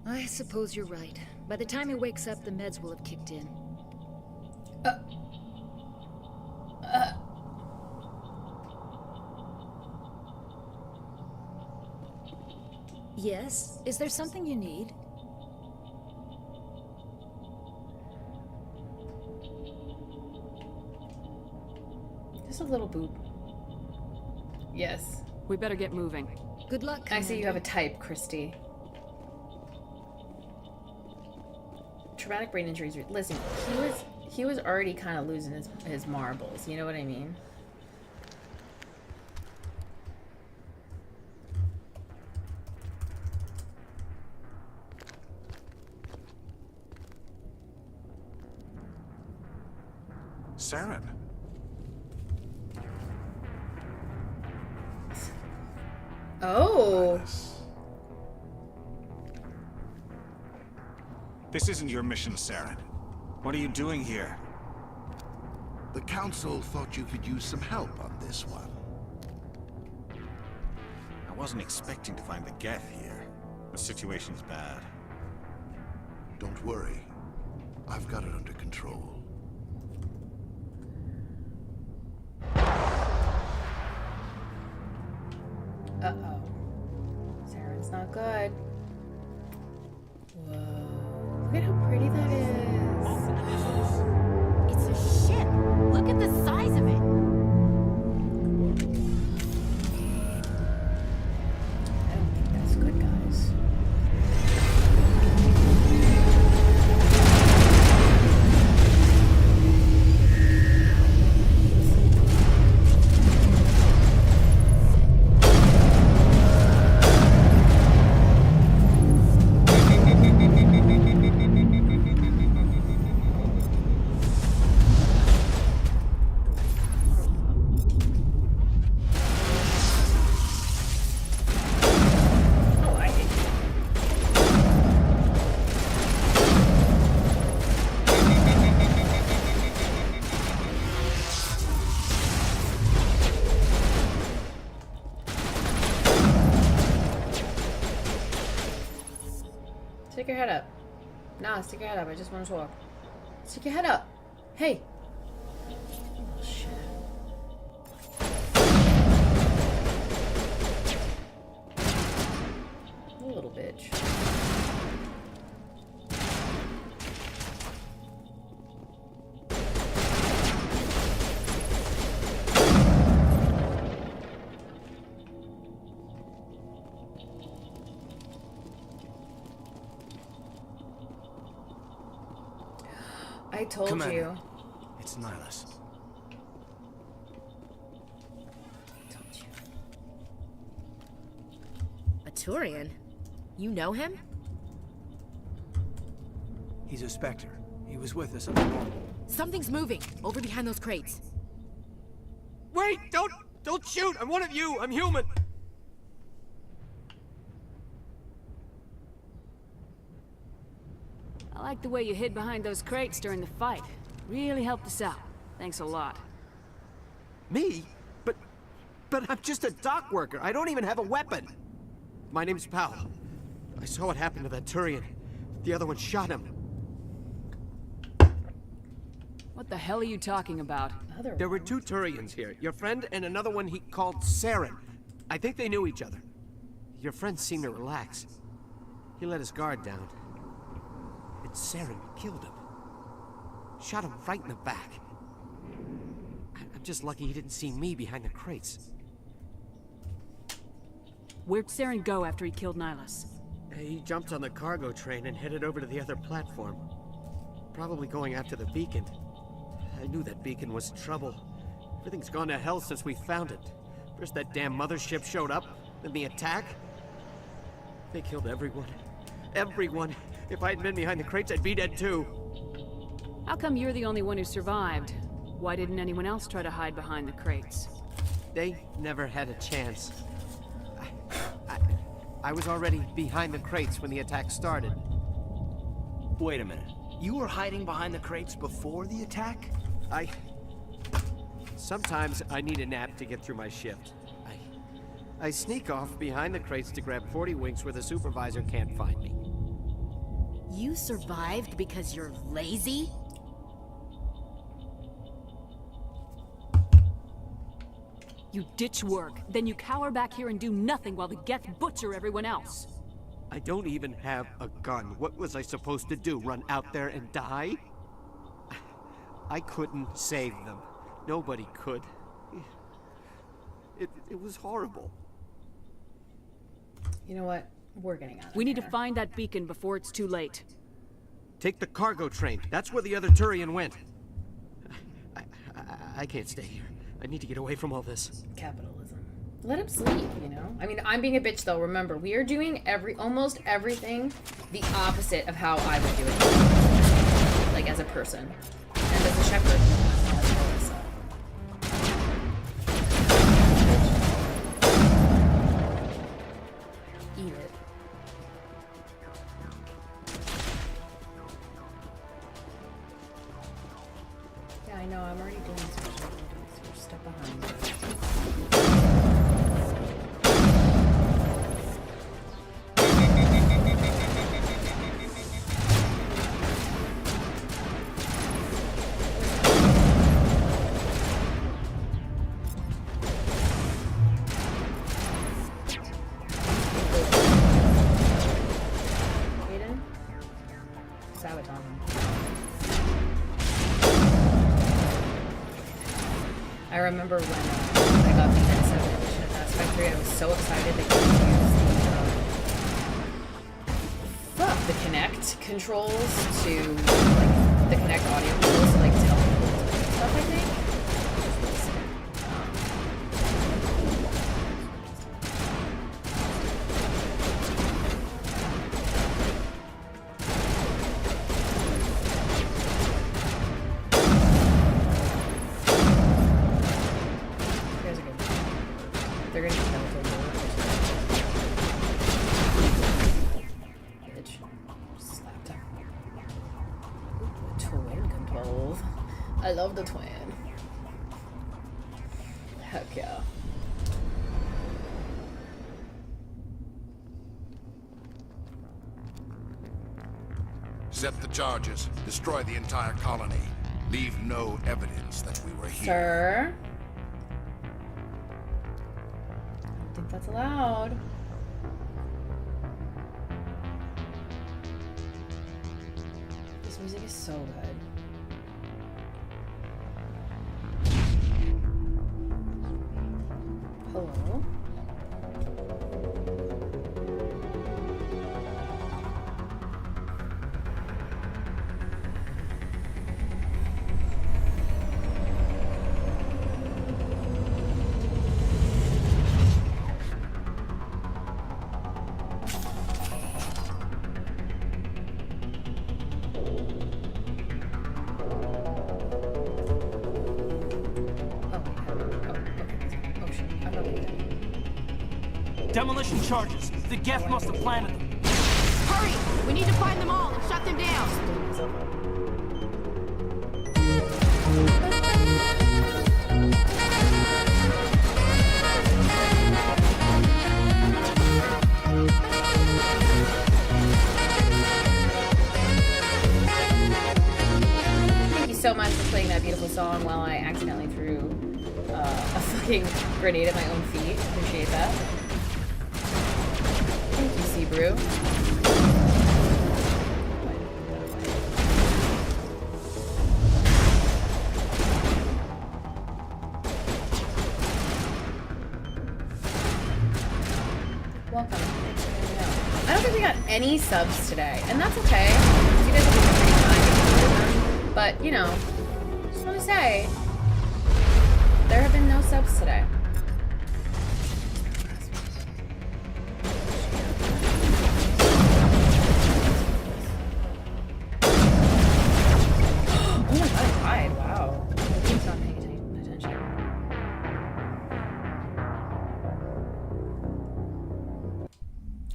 I suppose you're right. By the time he wakes up, the meds will have kicked in. Yes? Is there something you need? Just a little boop. Yes. We better get moving. Good luck, I see you have a Commander. type, Christy. Traumatic brain injuries. Listen, he was already kind of losing his marbles. You know what I mean? Saren. Oh. This isn't your mission, Saren. What are you doing here? The Council thought you could use some help on this one. I wasn't expecting to find the Geth here. The situation's bad. Don't worry. I've got it under control. Uh-oh. Saren's not good. Whoa. Look at how pretty that is. It's a ship. Look at the size of it. I don't think that's good, guys. Stick your head up. Nah, stick your head up. I just want to talk. Stick your head up. Hey. Oh, shit. You little bitch. I told Commander, you. It's Nihilus. A Turian? You know him? He's a Spectre. He was with us up the wall. Something's moving over behind those crates. Wait! Don't shoot! I'm one of you! I'm human! I like the way you hid behind those crates during the fight. Really helped us out. Thanks a lot. Me? But I'm just a dock worker. I don't even have a weapon. My name's Powell. I saw what happened to that Turian. The other one shot him. What the hell are you talking about? There were two Turians here. Your friend and another one he called Saren. I think they knew each other. Your friend seemed to relax. He let his guard down. And Saren killed him. Shot him right in the back. I'm just lucky he didn't see me behind the crates. Where'd Saren go after he killed Nihilus? He jumped on the cargo train and headed over to the other platform. Probably going after the beacon. I knew that beacon was trouble. Everything's gone to hell since we found it. First that damn mothership showed up, then the attack. They killed everyone. Everyone. If I had been behind the crates, I'd be dead too. How come you're the only one who survived? Why didn't anyone else try to hide behind the crates? They never had a chance. I was already behind the crates when the attack started. Wait a minute. You were hiding behind the crates before the attack? Sometimes I need a nap to get through my shift. I sneak off behind the crates to grab 40 winks where the supervisor can't find me. You survived because you're lazy? You ditch work, then you cower back here and do nothing while the Geth butcher everyone else. I don't even have a gun. What was I supposed to do? Run out there and die? I couldn't save them. Nobody could. It was horrible. You know what? We're getting out of We need here. to find that beacon before it's too late. Take the cargo train. That's where the other Turian went. I can't stay here. I need to get away from all this. Capitalism. Let him sleep, you know? I mean, I'm being a bitch though. Remember, we are doing almost everything the opposite of how I would do it. Like as a person. And as a shepherd. Eat it. Yeah, I know. I'm already doing some shit. I'm doing some stuff behind it. I remember when I got the N7 edition of Mass Effect 3, I was so excited that you could use the Kinect controls to, like, the Kinect audio controls to, like, tell people stuff, I think. They're gonna get Delta bitch. Slapped her. Twin controls. I love the twin. Heck yeah. Set the charges. Destroy the entire colony. Leave no evidence that we were here. Sir? I think that's allowed. This music is so good. Hello? Demolition charges. The Geth must have planted them. Hurry! We need to find them all and shut them down. Thank you so much for playing that beautiful song while I accidentally threw a fucking grenade at my own feet. Appreciate that. Thank you, Seabrew. Welcome. I don't think we got any subs today, and that's okay. You guys will be pretty kind. But, you know, just want to say, there have been no subs today. Oh my god, I died. Wow. He's not paying attention.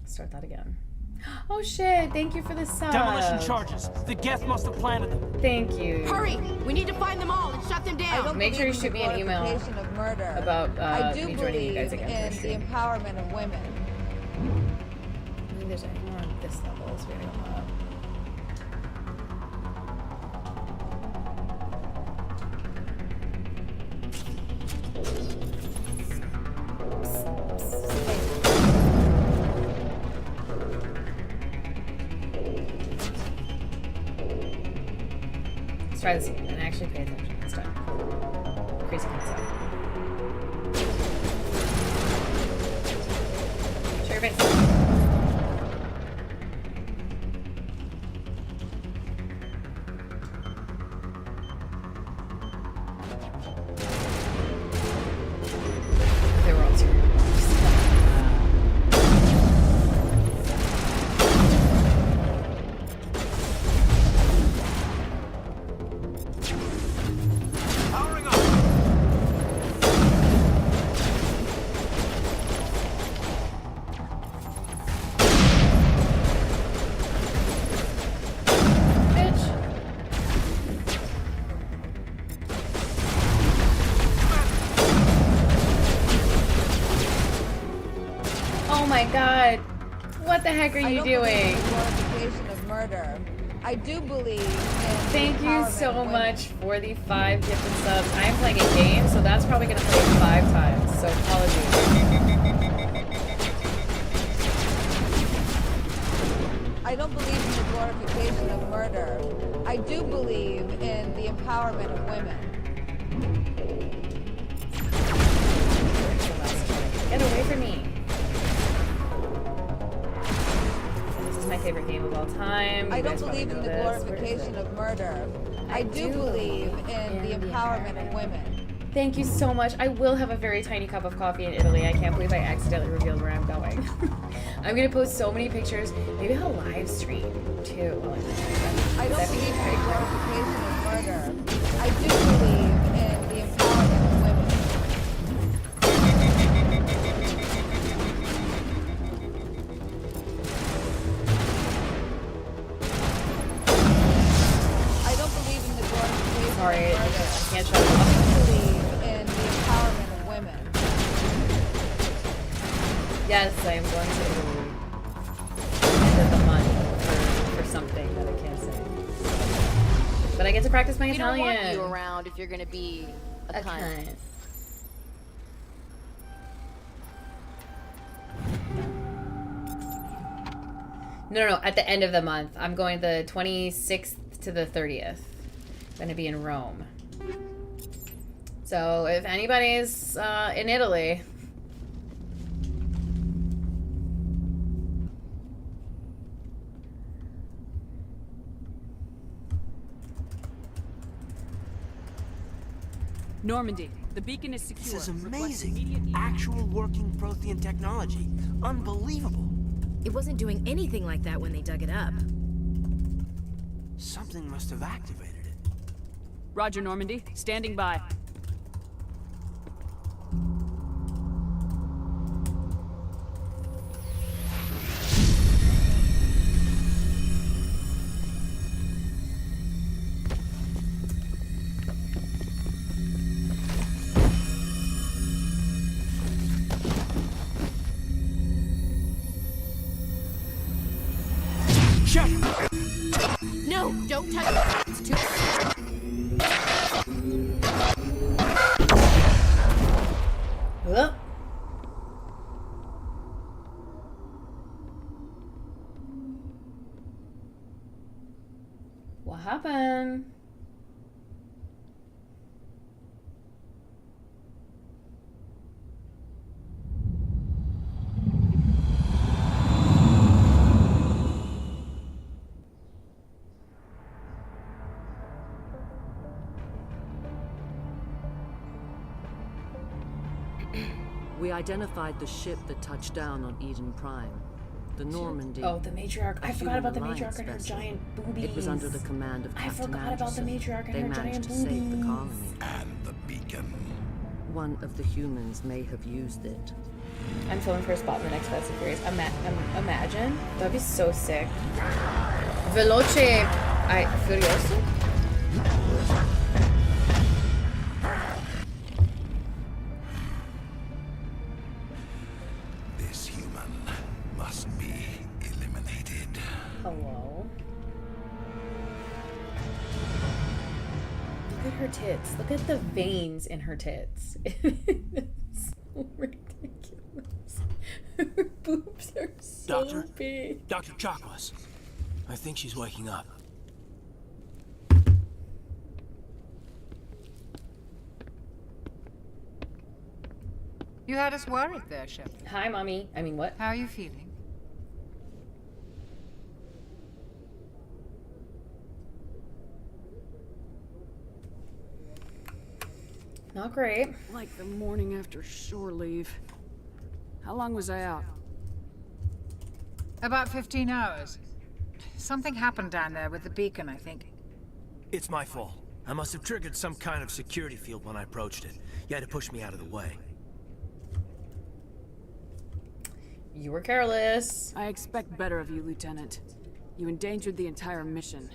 Start that again. Oh shit, thank you for the sub. Demolition charges. The Geth must have planted them. Thank you. Hurry! We need to find them all and shut them down. Make sure you shoot me an email of murder. about I do me joining you guys believe again. in the empowerment of women. I think there's any more on this level, so we're gonna go up. Let's try this again and actually pay attention this time. Crazy concept. Show your face. They were all too. Oh my god. What the heck are you doing? Glorification of murder. I do believe in Thank you empowerment so of women. much for the 5 gifted subs. I am playing a game, so that's probably going to play 5 times. So apologies. I don't believe in the glorification of murder. I do believe in the empowerment of women. Get away from me. This is my favorite game of all time. I You don't guys probably believe in know the this. Where is glorification it? of murder. I do believe in the empowerment of women. Thank you so much. I will have a very tiny cup of coffee in Italy. I can't believe I accidentally revealed where I'm going. I'm gonna post so many pictures. Maybe I'll live stream too. I don't believe in the glorification of murder. I do believe in the empowerment of women. I don't believe in the glorification Sorry, of I murder. can't shut I it off. do believe in the empowerment of women. Yes, I am going to Italy. End of the month for something that I can't say. But I get to practice my We don't Italian. want you around if you're gonna be a cunt. No, at the end of the month. I'm going the 26th to the 30th. I'm going to be in Rome. So if anybody's in Italy... Normandy, the beacon is secure. This is amazing. Actual working Prothean technology. Unbelievable. It wasn't doing anything like that when they dug it up. Something must have activated it. Roger, Normandy. Standing by. We identified the ship that touched down on Eden Prime. The Normandy. Oh, the matriarch. I forgot about the matriarch and her vessel. giant boobies. It was under the command of Captain forgot about the Anderson. matriarch and They her managed giant to save the boobies. colony. And the beacon. One of the humans may have used it. I'm filming for a spot in the next Fast and Furious. Imagine. That'd be so sick. Veloce. Furioso? This human must be eliminated. Hello? Look at her tits. Look at the veins in her tits. It's so ridiculous. Her boobs are so Doctor? big. Dr. Chakwas. I think she's waking up. You had us worried there, Shepard. Hi, Mommy. I mean, what? How are you feeling? Not great. Like the morning after shore leave. How long was I out? About 15 hours. Something happened down there with the beacon, I think. It's my fault. I must have triggered some kind of security field when I approached it. You had to push me out of the way. You were careless. I expect better of you, Lieutenant. You endangered the entire mission.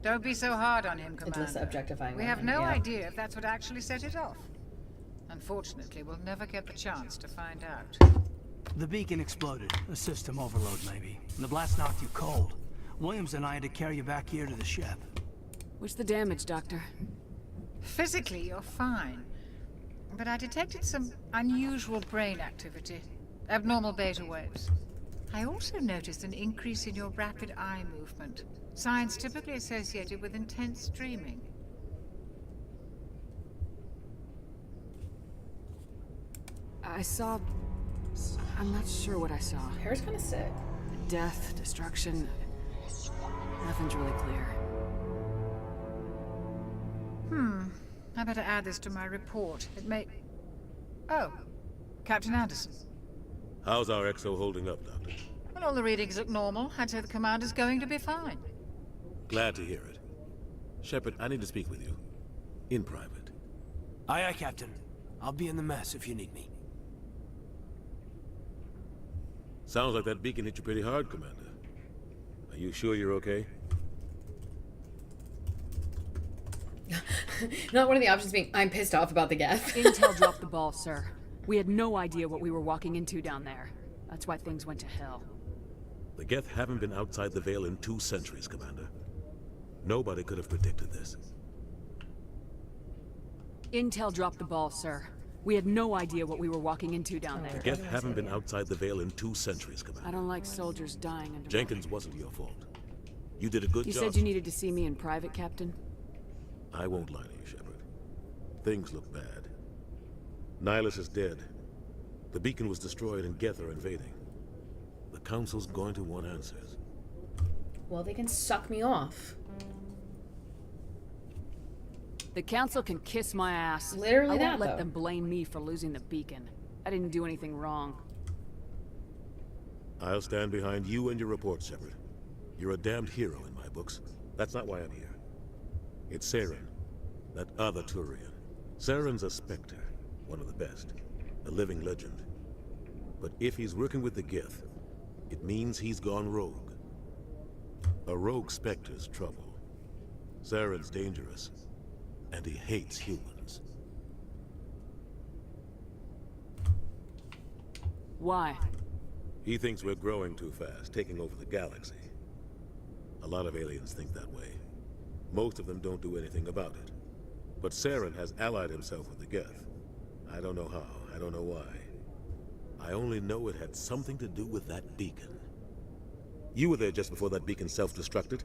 Don't be so hard on him, Commander. It's less objectifying. We than have him, no yeah. idea if that's what actually set it off. Unfortunately, we'll never get the chance to find out. The beacon exploded. A system overload, maybe. The blast knocked you cold. Williams and I had to carry you back here to the ship. What's the damage, Doctor? Physically, you're fine. But I detected some unusual brain activity. Abnormal beta waves. I also noticed an increase in your rapid eye movement. Signs typically associated with intense dreaming. I saw... I'm not sure what I saw. Hair's kind of sick. Death, destruction... Nothing's really clear. I better add this to my report. It may... Oh, Captain Anderson. How's our XO holding up, Doctor? Well, all the readings look normal. I'd say the commander's going to be fine. Glad to hear it. Shepard, I need to speak with you. In private. Aye, aye, Captain. I'll be in the mess if you need me. Sounds like that beacon hit you pretty hard, Commander. Are you sure you're okay? Not one of the options being, I'm pissed off about the Geth. Intel dropped the ball, sir. We had no idea what we were walking into down there. That's why things went to hell. The Geth haven't been outside the Veil in 2 centuries, Commander. Nobody could have predicted this. Intel dropped the ball, sir. We had no idea what we were walking into down there. The Geth haven't been outside the Veil in 2 centuries, Commander. I don't like soldiers dying under... Jenkins wasn't your fault. You did a good You job. said you needed to see me in private, Captain? I won't lie to you, Shepard. Things look bad. Nihilus is dead. The beacon was destroyed and Geth are invading. The Council's going to want answers. Well, they can suck me off. The Council can kiss my ass. Literally I that, won't let though. them blame me for losing the beacon. I didn't do anything wrong. I'll stand behind you and your report, Shepard. You're a damned hero in my books. That's not why I'm here. It's Saren, that other Turian. Saren's a Spectre, one of the best. A living legend. But if he's working with the Geth, it means he's gone rogue. A rogue Spectre's trouble. Saren's dangerous, and he hates humans. Why? He thinks we're growing too fast, taking over the galaxy. A lot of aliens think that way. Most of them don't do anything about it. But Saren has allied himself with the Geth. I don't know how, I don't know why. I only know it had something to do with that beacon. You were there just before that beacon self-destructed.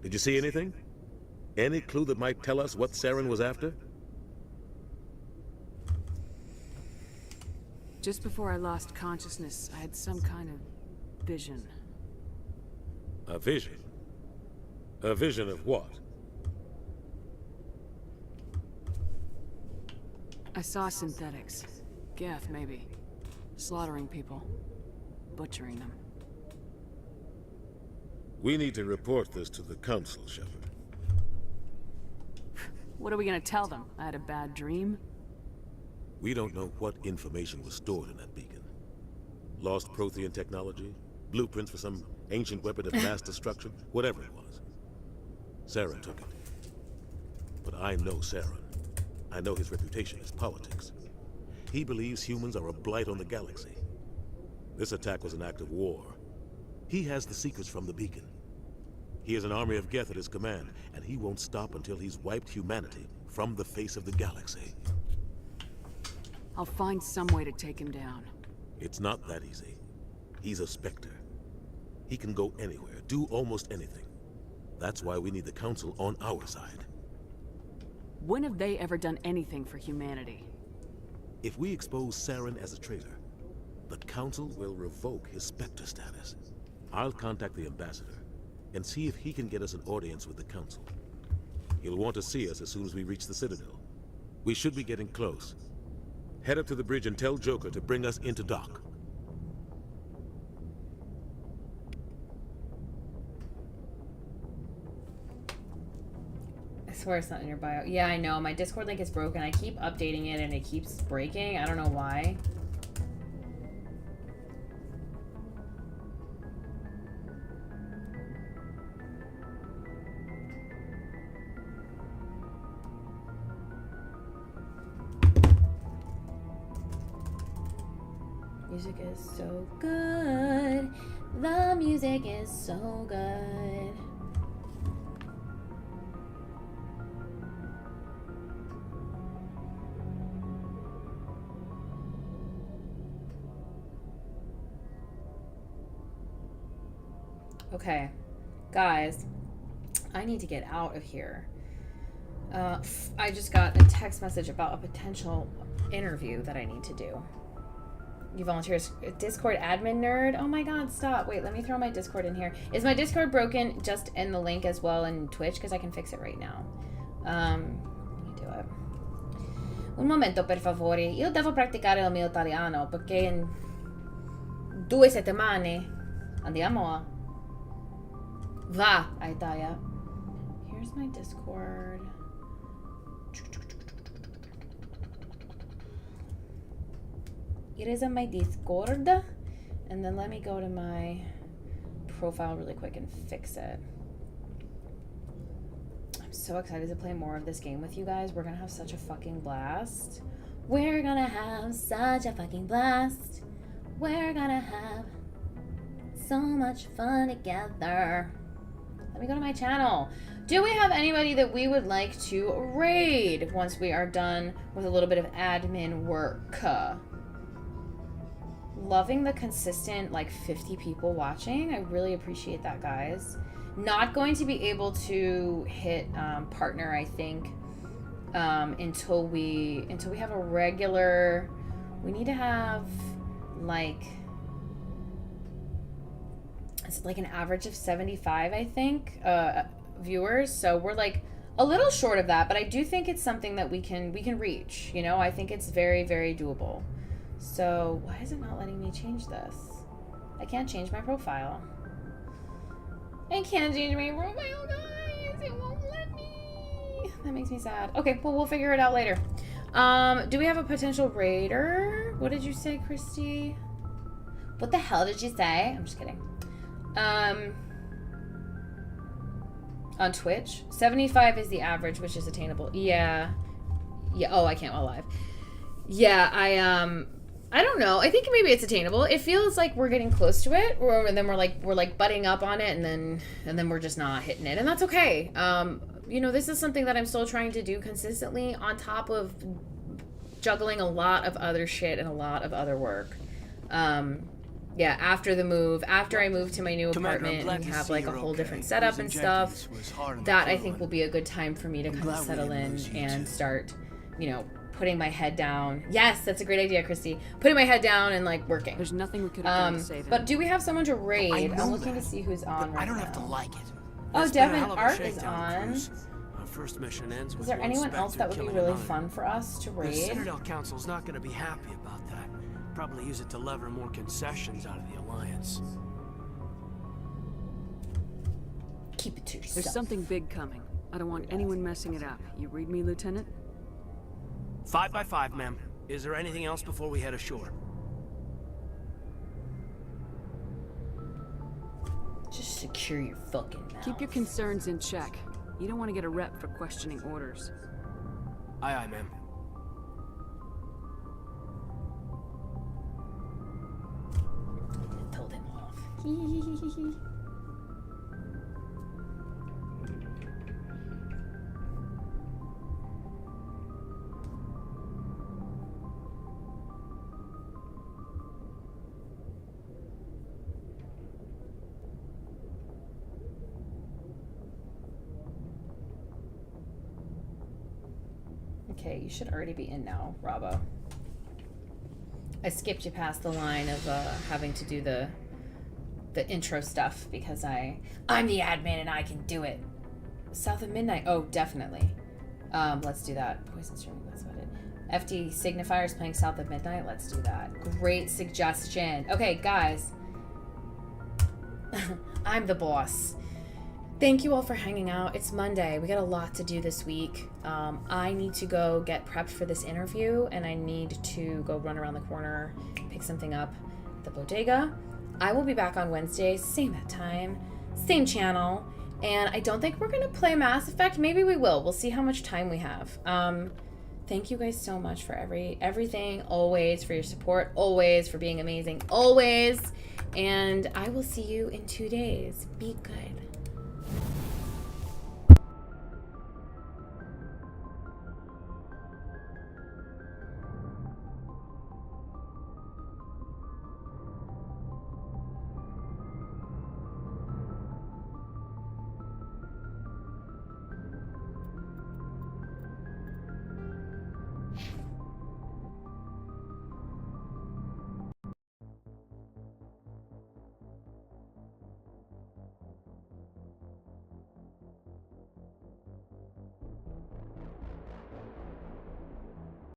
Did you see anything? Any clue that might tell us what Saren was after? Just before I lost consciousness, I had some kind of vision. A vision? A vision of what? I saw synthetics. Geth, maybe. Slaughtering people. Butchering them. We need to report this to the Council, Shepard. What are we gonna tell them? I had a bad dream? We don't know what information was stored in that beacon. Lost Prothean technology? Blueprints for some ancient weapon of mass destruction? Whatever it was. Saren took it. But I know Saren. I know his reputation is politics. He believes humans are a blight on the galaxy. This attack was an act of war. He has the secrets from the beacon. He has an army of Geth at his command, and he won't stop until he's wiped humanity from the face of the galaxy. I'll find some way to take him down. It's not that easy. He's a Spectre. He can go anywhere, do almost anything. That's why we need the Council on our side. When have they ever done anything for humanity? If we expose Saren as a traitor, the Council will revoke his Spectre status. I'll contact the Ambassador and see if he can get us an audience with the Council. He'll want to see us as soon as we reach the Citadel. We should be getting close. Head up to the bridge and tell Joker to bring us into dock. I swear it's not in your bio. Yeah, I know. My Discord link is broken. I keep updating it and it keeps breaking. I don't know why. Music is so good. The music is so good. Okay, guys, I need to get out of here. I just got a text message about a potential interview that I need to do. You volunteers, Discord admin nerd. Oh my god, stop. Wait, let me throw my Discord in here. Is my Discord broken? Just in the link as well in Twitch, because I can fix it right now. Let me do it. Un momento, per favore. Io devo praticare il mio italiano, perché in 2 settimane andiamo a... Va a Italia. Here's my Discord. It is on my Discord. And then let me go to my profile really quick and fix it. I'm so excited to play more of this game with you guys. We're gonna have such a fucking blast. We're gonna have such a fucking blast. We're gonna have so much fun together. Let me go to my channel. Do we have anybody that we would like to raid once we are done with a little bit of admin work? Loving the consistent, like, 50 people watching. I really appreciate that, guys. Not going to be able to hit partner, I think, until we have a regular... We need to have, like... It's like an average of 75, I think, viewers. So we're like a little short of that, but I do think it's something that we can reach. You know, I think it's very, very doable. So why is it not letting me change this? I can't change my profile. I can't change my profile, guys. It won't let me. That makes me sad. Okay, well, we'll figure it out later. Do we have a potential raider? What did you say, Christy? What the hell did you say? I'm just kidding. On Twitch, 75 is the average, which is attainable. Yeah. Oh, I can't while live. Yeah, I don't know. I think maybe it's attainable. It feels like we're getting close to it, or then we're like butting up on it, and then we're just not hitting it, and that's okay. You know, this is something that I'm still trying to do consistently on top of juggling a lot of other shit and a lot of other work. Yeah, after the move, after I move to my new apartment and we have like a whole different setup and stuff, that I think will be a good time for me to kind of settle in and start, you know, putting my head down. Yes, that's a great idea, Christy. Putting my head down and like working. There's nothing we could have done to save him. But do we have someone to raid? I'm looking to see who's on right now. I don't have to like it. Oh, Devin Art is on. Our first mission ends with is there anyone else that would be really fun for us to raid? The Citadel Council's not going to be happy about that. Probably use it to lever more concessions out of the Alliance. Keep it to yourself. There's something big coming. I don't want anyone messing it up. You read me, Lieutenant? 5 by 5, ma'am. Is there anything else before we head ashore? Just secure your fucking mouth. Keep your concerns in check. You don't want to get a rep for questioning orders. Aye, aye, ma'am. Told him off. Okay, you should already be in now, Robbo. I skipped you past the line of having to do the intro stuff because I'm the admin and I can do it. South of Midnight. Oh, definitely. Let's do that. Poison Streaming, that's what it. FD Signifiers playing South of Midnight. Let's do that. Great suggestion. Okay, guys. I'm the boss. Thank you all for hanging out. It's Monday. We got a lot to do this week. I need to go get prepped for this interview, and I need to go run around the corner, pick something up at the bodega. I will be back on Wednesday, same time, same channel, and I don't think we're going to play Mass Effect. Maybe we will. We'll see how much time we have. Thank you guys so much for everything, always, for your support, always, for being amazing, always, and I will see you in 2 days. Be good.